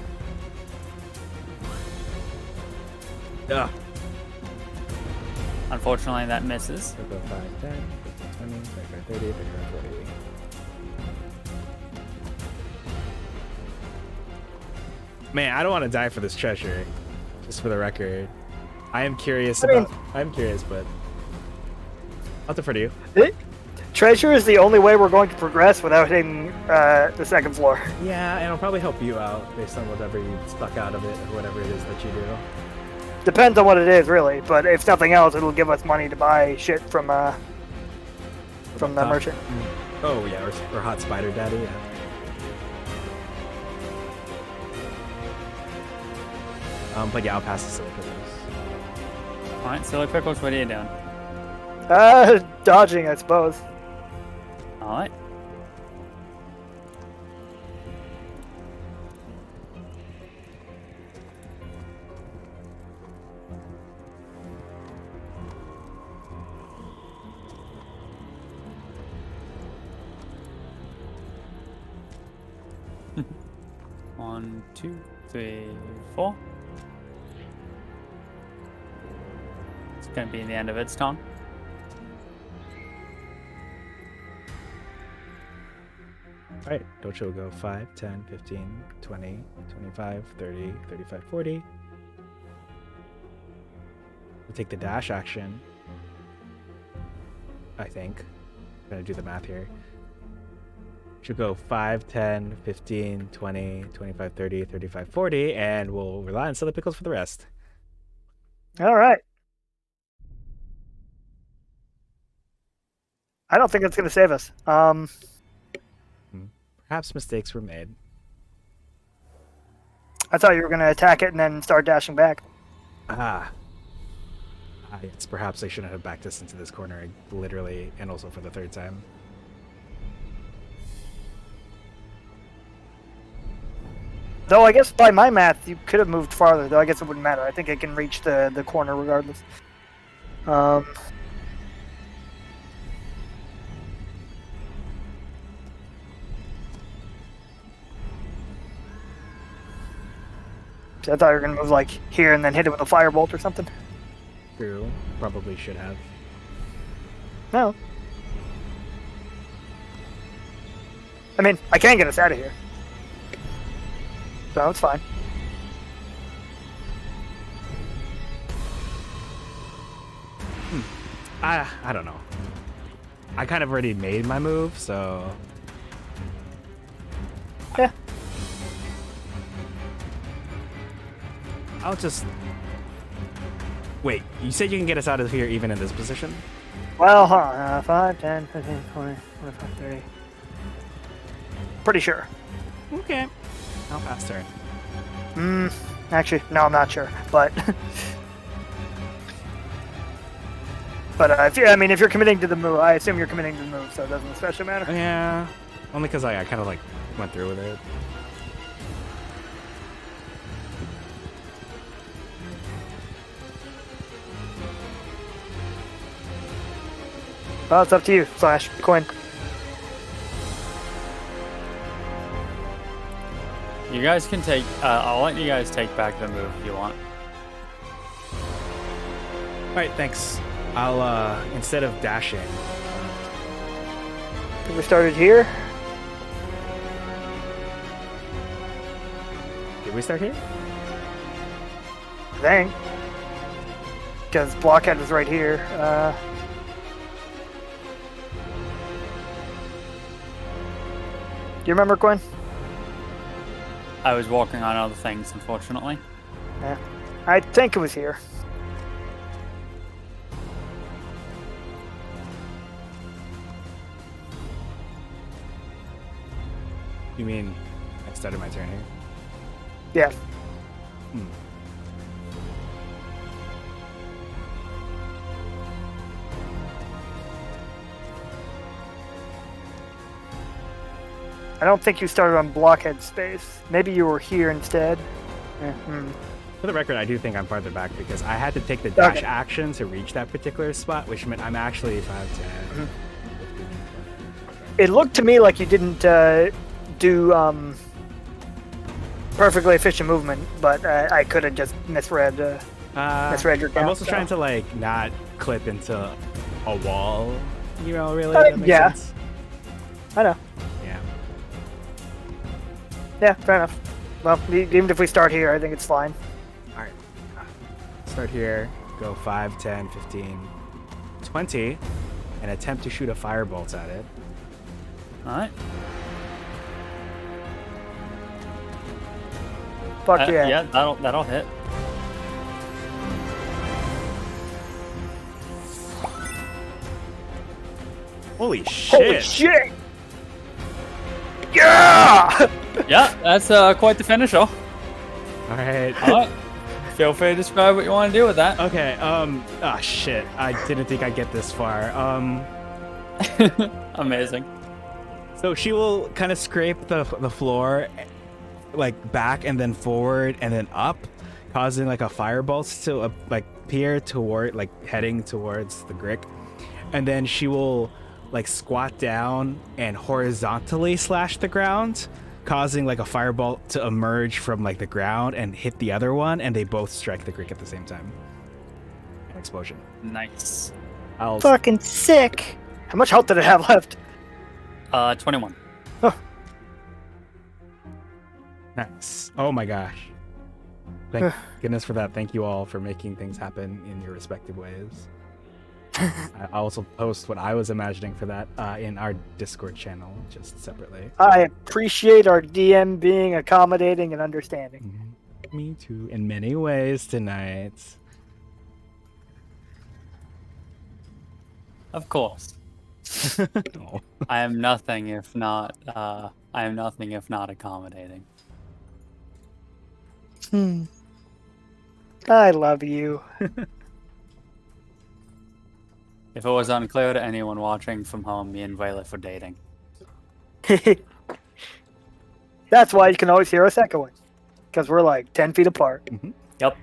Ugh. Unfortunately, that misses. We'll go 5, 10, 15, 20, 25, 30, 35, 40. Man, I don't want to die for this treasure. Just for the record. I am curious I'm curious, but I'll defer to you. Treasure is the only way we're going to progress without hitting the second floor. Yeah, and it'll probably help you out based on whatever you stuck out of it or whatever it is that you do. Depends on what it is, really. But if nothing else, it'll give us money to buy shit from the merchant. Oh yeah, or Hot Spider Daddy. Yeah. But yeah, I'll pass the silly pickles. Alright, Silly Pickles, what are you doing? Dodging, I suppose. Alright. One, two, three, four. It's gonna be the end of its tongue. Alright, Dolce will go 5, 10, 15, 20, 25, 30, 35, 40. We'll take the dash action. I think. I'm gonna do the math here. Should go 5, 10, 15, 20, 25, 30, 35, 40, and we'll rely on Silly Pickles for the rest. All right. I don't think it's going to save us. Perhaps mistakes were made. I thought you were going to attack it and then start dashing back. Yes, perhaps I shouldn't have backed us into this corner, literally, and also for the third time. Though I guess by my math, you could have moved farther. Though I guess it wouldn't matter. I think it can reach the corner regardless. I thought you were going to move like here and then hit it with a firebolt or something. True. Probably should have. No. I mean, I can get us out of here. So it's fine. I don't know. I kind of already made my move, so... Yeah. I'll just... Wait, you said you can get us out of here even in this position? Well, hold on. 5, 10, 15, 20, 25, 30. Pretty sure. Okay. I'll pass turn. Actually, no, I'm not sure. But... But if you're committing to the move, I assume you're committing to the move, so it doesn't especially matter. Yeah. Only because I kind of like went through with it. Well, it's up to you, Slash. Coin. You guys can take, I'll let you guys take back the move if you want. Alright, thanks. I'll, instead of dashing... Think we started here? Did we start here? I think. Because Blockhead is right here. Do you remember, Quinn? I was walking on other things, unfortunately. Yeah. I think it was here. You mean I started my turn here? Yeah. I don't think you started on Blockhead space. Maybe you were here instead. For the record, I do think I'm farther back because I had to take the dash Okay. action to reach that particular spot, which meant I'm actually 5, 10, 15, It looked to me like you didn't do perfectly efficient movement, but I could have just misread your count. I'm also trying to like not clip into a wall. You know, really. Uh, That makes yeah. sense. I know. Yeah. Yeah, fair enough. Well, even if we start here, I think it's fine. All right. Start here. Go 5, 10, 15, 20, and attempt to shoot a firebolt at it. All right. Fuck yeah. Yeah, that'll hit. Holy shit! Holy shit! Yeah! Yeah, that's quite the finish, though. All right. All right. Feel free to describe what you want to do with that. Okay. Ah, shit. I didn't think I'd get this far. Amazing. So she will kind of scrape the floor, like back and then forward and then up, causing like a firebolt to like appear toward, like heading towards the Grick, and then she will like squat down and horizontally slash the ground, causing like a firebolt to emerge from like the ground and hit the other one, and they both strike the Grick at the same time. An explosion. Nice. I'll Fucking sick. How much health did it have left? 21. Nice. Oh my gosh. Thank goodness for that. Thank you all for making things happen in your respective ways. I also post what I was imagining for that in our Discord channel, just separately. I appreciate our DM being accommodating and understanding. Me too, in many ways tonight. Of course. Oh. I am nothing if not accommodating. I love you. If it was unclear to anyone watching from home, me and Violet were dating. That's why you can always hear us echoing. Because we're like 10 feet apart. Yep.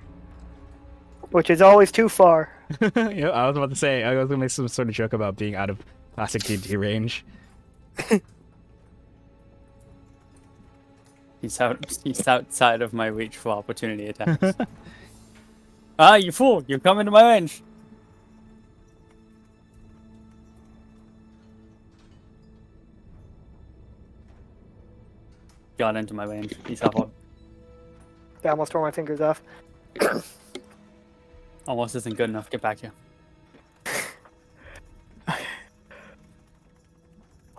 Which is always too far. Yeah, I was about to say, I was gonna make some sort of joke about being out of classic D&D range. He's outside of my reach for opportunity attacks. Ah, you fool! You're coming to my range. Got into my range. He's up on. I almost tore my fingers off. Almost isn't good enough. Get back here.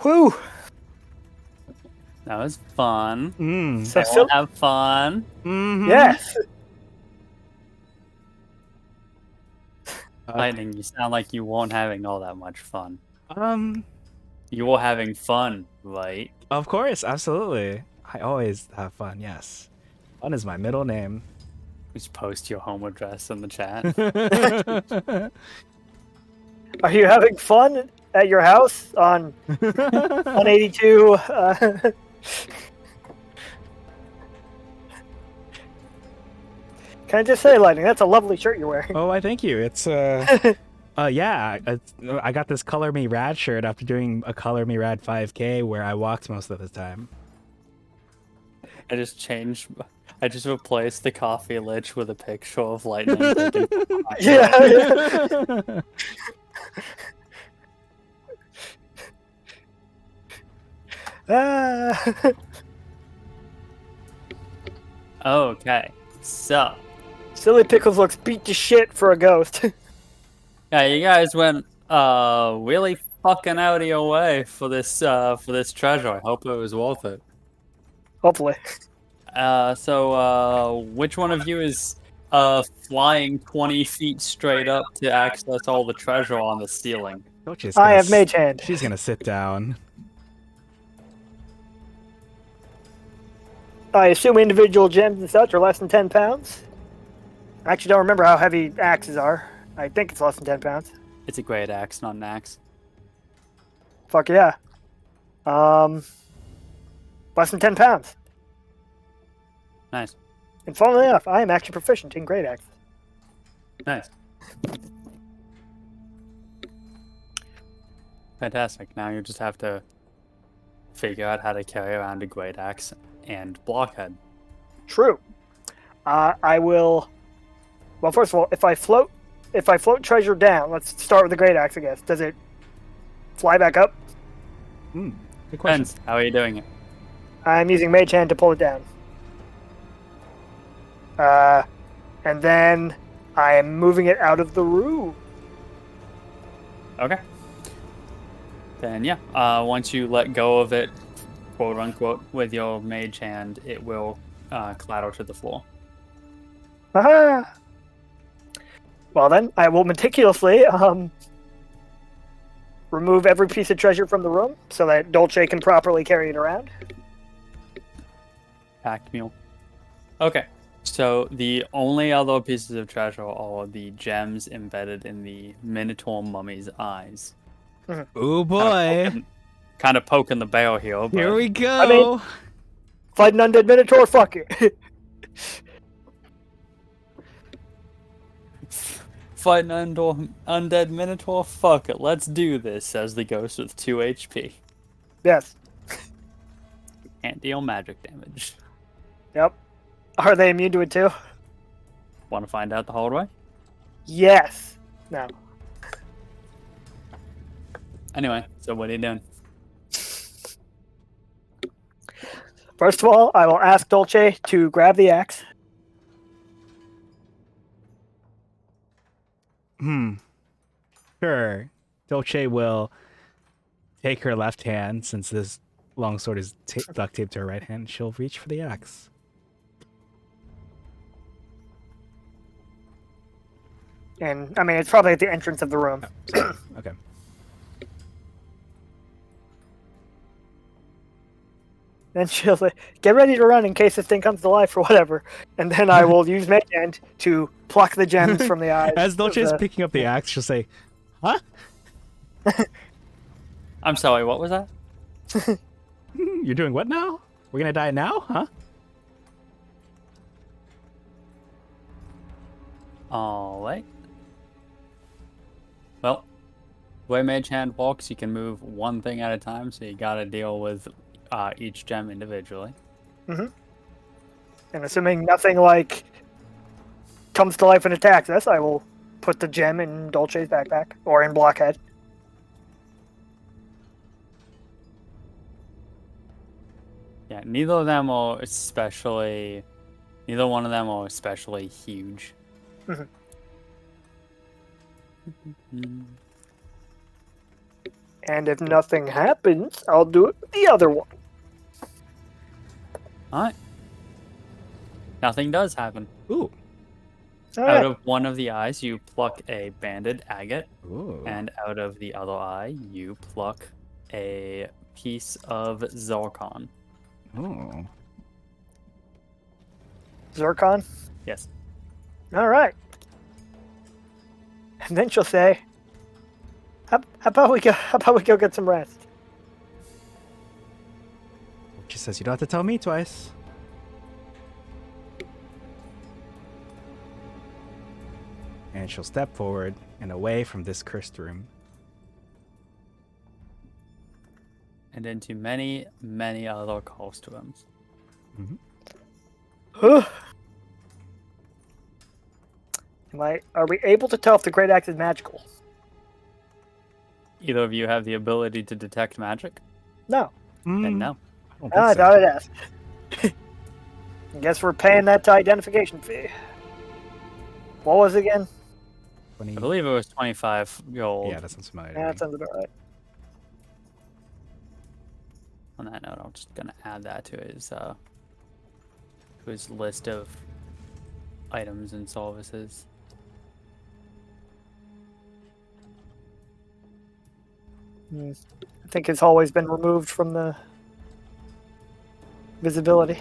Whew! That was fun. So, Everyone have fun. yes! Lightning, you sound like you weren't having all that much fun. Um, You were having fun, right? of course, absolutely. I always have fun, yes. Fun is my middle name. Just post your home address in the chat. Are you having fun at your house on 182? Can I just say, Lightning, that's a lovely shirt you're wearing. Oh, I thank you. It's yeah, I got this Color Me Rad shirt after doing a Color Me Rad 5K where I walked most of the time. I just replaced the coffee lich with a picture of lightning. Taking Yeah. Ah. Okay, so Silly Pickles looks beat to shit for a ghost. yeah, you guys went really fucking out of your way for this treasure. I hope it was worth it. Hopefully. So which one of you is flying 20 feet straight up to access all the treasure on the ceiling? Coach is I gonna have Mage Hand. She's gonna sit down. I assume individual gems and such are less than 10 pounds. I actually don't remember how heavy axes are. I think it's less than 10 pounds. It's a great axe, not an axe. Fuck yeah. Less than 10 pounds. Nice. And funnily enough, I am actually proficient in great axes. Nice. Fantastic. Now you just have to figure out how to carry around a great axe and blockhead. True. I will. Well, first of all, if I float treasure down, let's start with the great axe. I guess. Does it fly back up? Good question. Depends. How are you doing it? I'm using Mage Hand to pull it down. And then I am moving it out of the room. Okay. Then yeah, once you let go of it, quote unquote, with your mage hand, it will clatter to the floor. Aha! Well then, I will meticulously remove every piece of treasure from the room so that Dolce can properly carry it around. Packed mule. Okay. So the only other pieces of treasure are the gems embedded in the Minotaur mummy's eyes. Oh boy. Kind of poking the bear here, but Here we go. I mean- Fight an undead minotaur, fuck it. fight an undead minotaur. Fuck it, let's do this. Says the ghost with 2 HP. Yes. Can't deal magic damage. Yep. Are they immune to it too? Want to find out the hard way? Yes. No. Anyway, so what are you doing? First of all, I will ask Dolce to grab the axe. Sure. Dolce will take her left hand, since this longsword is duct taped to her right hand. She'll reach for the axe. And, I mean, it's probably at the entrance of the room. Okay. Then she'll say, get ready to run in case this thing comes to life or whatever. And then I will use Mage Hand to pluck the gems from the eyes. As Dolce is of the- picking up the axe, she'll say, "Huh? I'm sorry, what was that? You're doing what now? We're gonna die now, huh?" Alright. Well, the way Mage Hand walks, you can move one thing at a time, so you gotta deal with each gem individually. And assuming nothing, like, comes to life and attacks us, I will put the gem in Dolce's backpack. Or in Blockhead. Yeah, neither one of them are especially huge. And if nothing happens, I'll do it with the other one. Alright. Nothing does happen. Ooh. All Out right. of one of the eyes, you pluck a banded agate, Ooh. and out of the other eye, you pluck a piece of zircon. Ooh. Zircon. Yes. All right. And then she'll say, "How about we go get some rest?" She says, "You don't have to tell me twice." And she'll step forward and away from this cursed room. And into many, many other cursed rooms. Are we able to tell if the Great Axe is magical? Either of you have the ability to detect magic? No. Then no. I don't Ah, think so. thought I'd ask. I guess we're paying that identification fee. What was it again? 20. I believe it was 25 gold. Yeah, that sounds familiar. to Yeah, me. that sounds about right. On that note, I'm just gonna add that to his list of items and services. I think it's always been removed from the visibility.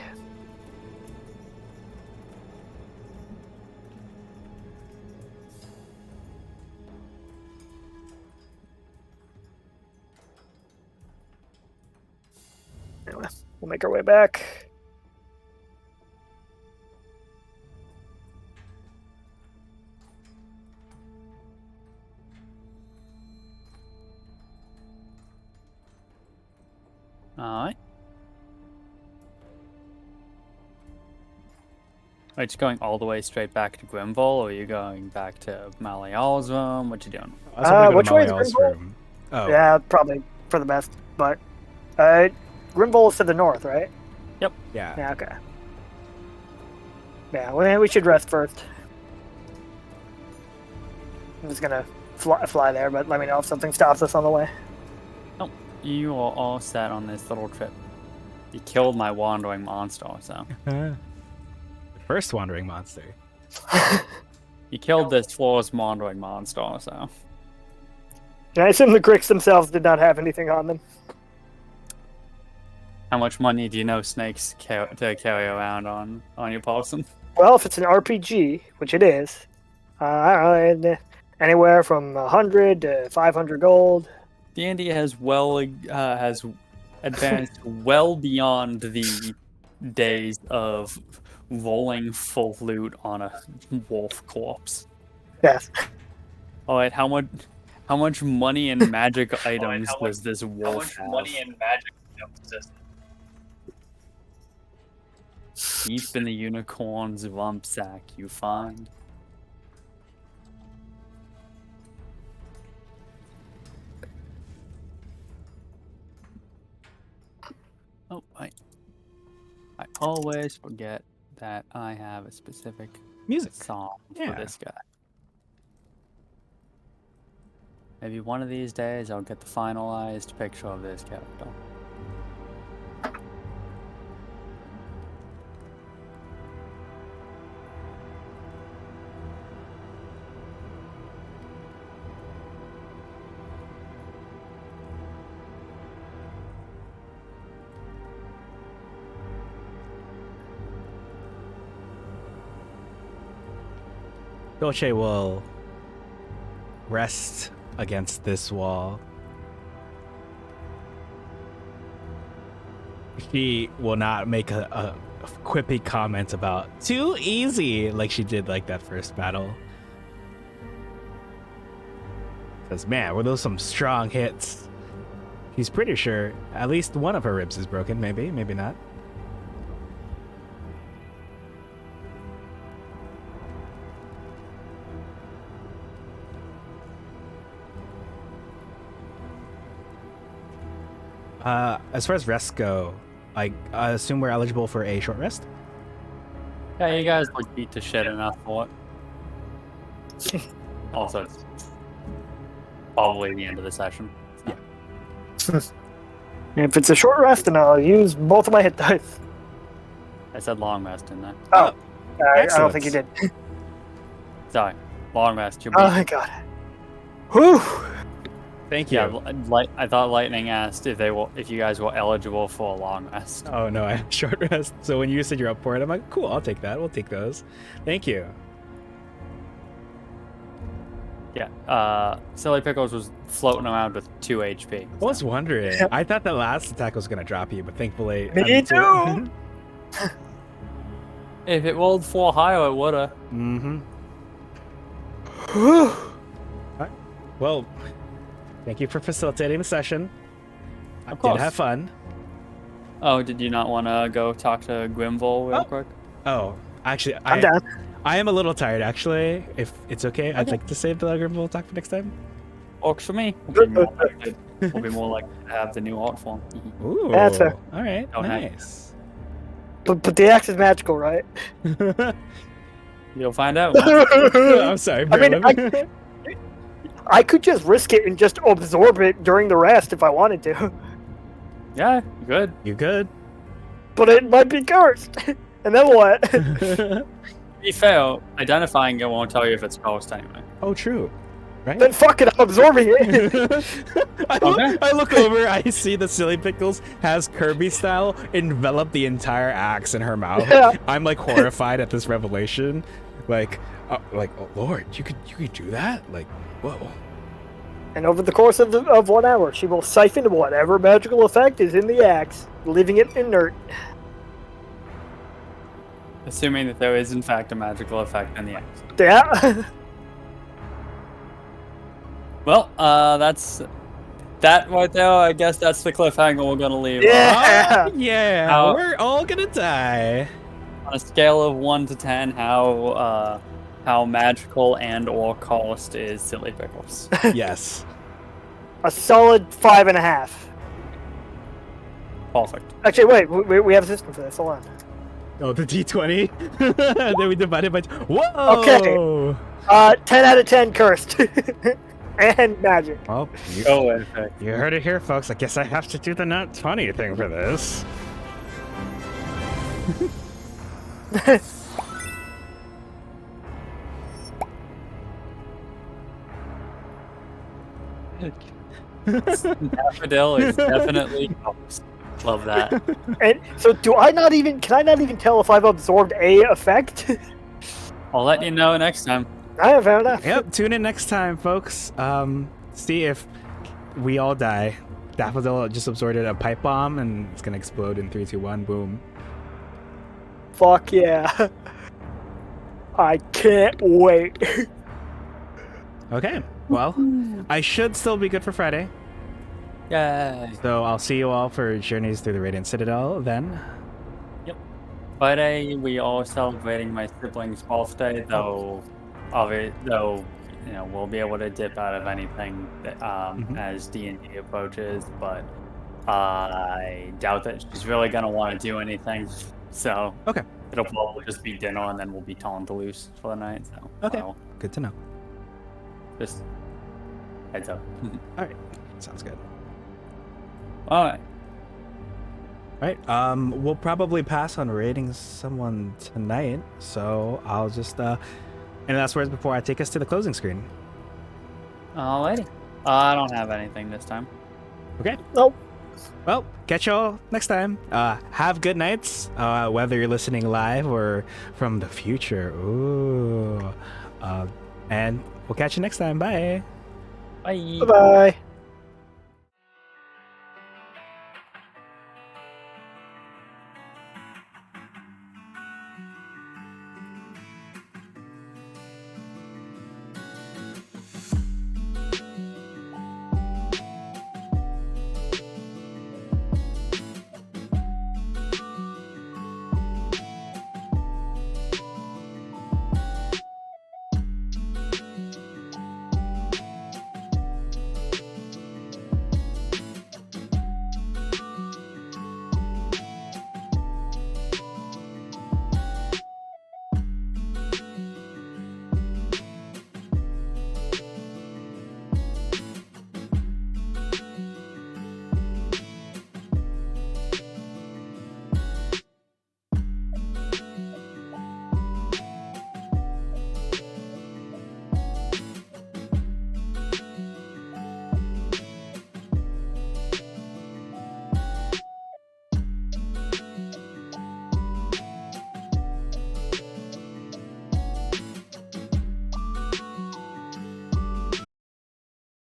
Anyway, we'll make our way back. Alright. Are you just going all the way straight back to Grimville, or are you going back to Malial's room? What you doing? I was hoping to go which to way is Maliel's Grimville? room. Oh, Yeah, probably for the best. But Grimville is to the north, right? yeah. Yeah, okay. Yeah, well, we should rest first. I'm just gonna fly there, but let me know if something stops us on the way. Oh, you are all set on this little trip. You killed my wandering monster, so. The first wandering monster. You killed this floor's wandering monster, so. And I assume the Gricks themselves did not have anything on them. How much money do you know snakes to carry around on your person? Well, if it's an RPG, which it is, I don't know, anywhere from 100 to 500 gold. D&D has has advanced well beyond the days of rolling full loot on a wolf corpse. Yes. All right, how much money and magic items does this wolf have? Deep in the unicorn's rump sack, you find. Oh, I always forget that I have a specific Music. song Yeah. for this guy. Maybe one of these days I'll get the finalized picture of this character. Dolce will rest against this wall. She will not make a quippy comment about too easy like she did like that first battle. Because man, were those some strong hits. She's pretty sure at least one of her ribs is broken. Maybe, maybe not. As far as rests go, I assume we're eligible for a short rest. Yeah, you guys look beat to shit enough for it. Also, it's probably the end of the session. If it's a short rest, then I'll use both of my hit dice. I said long rest, didn't I? Oh, I don't excellent. think you did. Sorry, long rest. You're Oh beat. my god. Whew. Thank you. Yeah, I thought Lightning asked if you guys were eligible for a long rest. Oh no, I have short rest. So when you said you're up for it, I'm like, cool, I'll take that. We'll take those. Thank you. Yeah, Silly Pickles was floating around with 2 HP. I was wondering. I thought the last attack was gonna drop you, but thankfully. Me too. If it rolled 4 higher, it woulda. Mm-hmm. Well, thank you for facilitating the session. I Of did course. have fun. Oh, did you not want to go talk to Grimville real Oh. quick? Oh, actually, I'm down. I am a little tired, actually. If it's okay, I'd like to save the Grimville talk for next time. Works for me. We'll be more likely to have the new art form. Ooh. Yeah, that's fair. All right. Don't have- Nice. But the axe is magical, right? You'll find out. I'm sorry. I mean, Marilyn. I could just risk it and just absorb it during the rest if I wanted to. Yeah, good. You good? But it might be cursed. And then what? To be fair, identifying it won't tell you if it's cursed anyway. Oh, true. Right? Then fuck it, I'm absorbing it. I look over, I see the Silly Pickles has Kirby style envelop the entire axe in her mouth. Yeah. I'm like horrified at this revelation. Like, oh Lord, you could do that? Like, whoa. And over the course of 1 hour, she will siphon whatever magical effect is in the axe, leaving it inert. Assuming that there is in fact a magical effect in the axe. Yeah. Well, that's that right there, I guess that's the cliffhanger we're gonna leave. Yeah. Yeah, How- we're all gonna die. On a scale of 1 to 10, how magical and or cursed is Silly Pickles? Yes. A solid 5.5. Perfect. Actually, wait. We have a system for this. Hold on. Oh, the D20. Then we divided by. Whoa. Okay. 10 out of 10 cursed. And magic. Well, Go in. you heard it here, folks. I guess I have to do the not funny thing for this. Daffodil is definitely cursed. Love that. And so, can I not even tell if I've absorbed a effect? I'll let you know next time. I have found out. Yep. Tune in next time, folks. See if we all die. Daffodil just absorbed a pipe bomb, and it's gonna explode in 3, 2, 1. Boom. Fuck yeah. I can't wait. Okay. Well, I should still be good for Friday. Yay. So I'll see you all for Journeys Through the Radiant Citadel then. Friday, we are celebrating my sibling's birthday, though we'll be able to dip out of anything that, as D&D approaches, but I doubt that she's really gonna want to do anything. So Okay. it'll probably just be dinner, and then we'll be telling to loose for the night. So Okay. Good to know. just heads up. All right. Sounds good. All right. All right. We'll probably pass on raiding someone tonight, so I'll just any last words before I take us to the closing screen. Alrighty. I don't have anything this time. Okay. Nope. Well, catch y'all next time. Have good nights, whether you're listening live or from the future. Ooh. And we'll catch you next time. Bye. Bye. Bye-bye.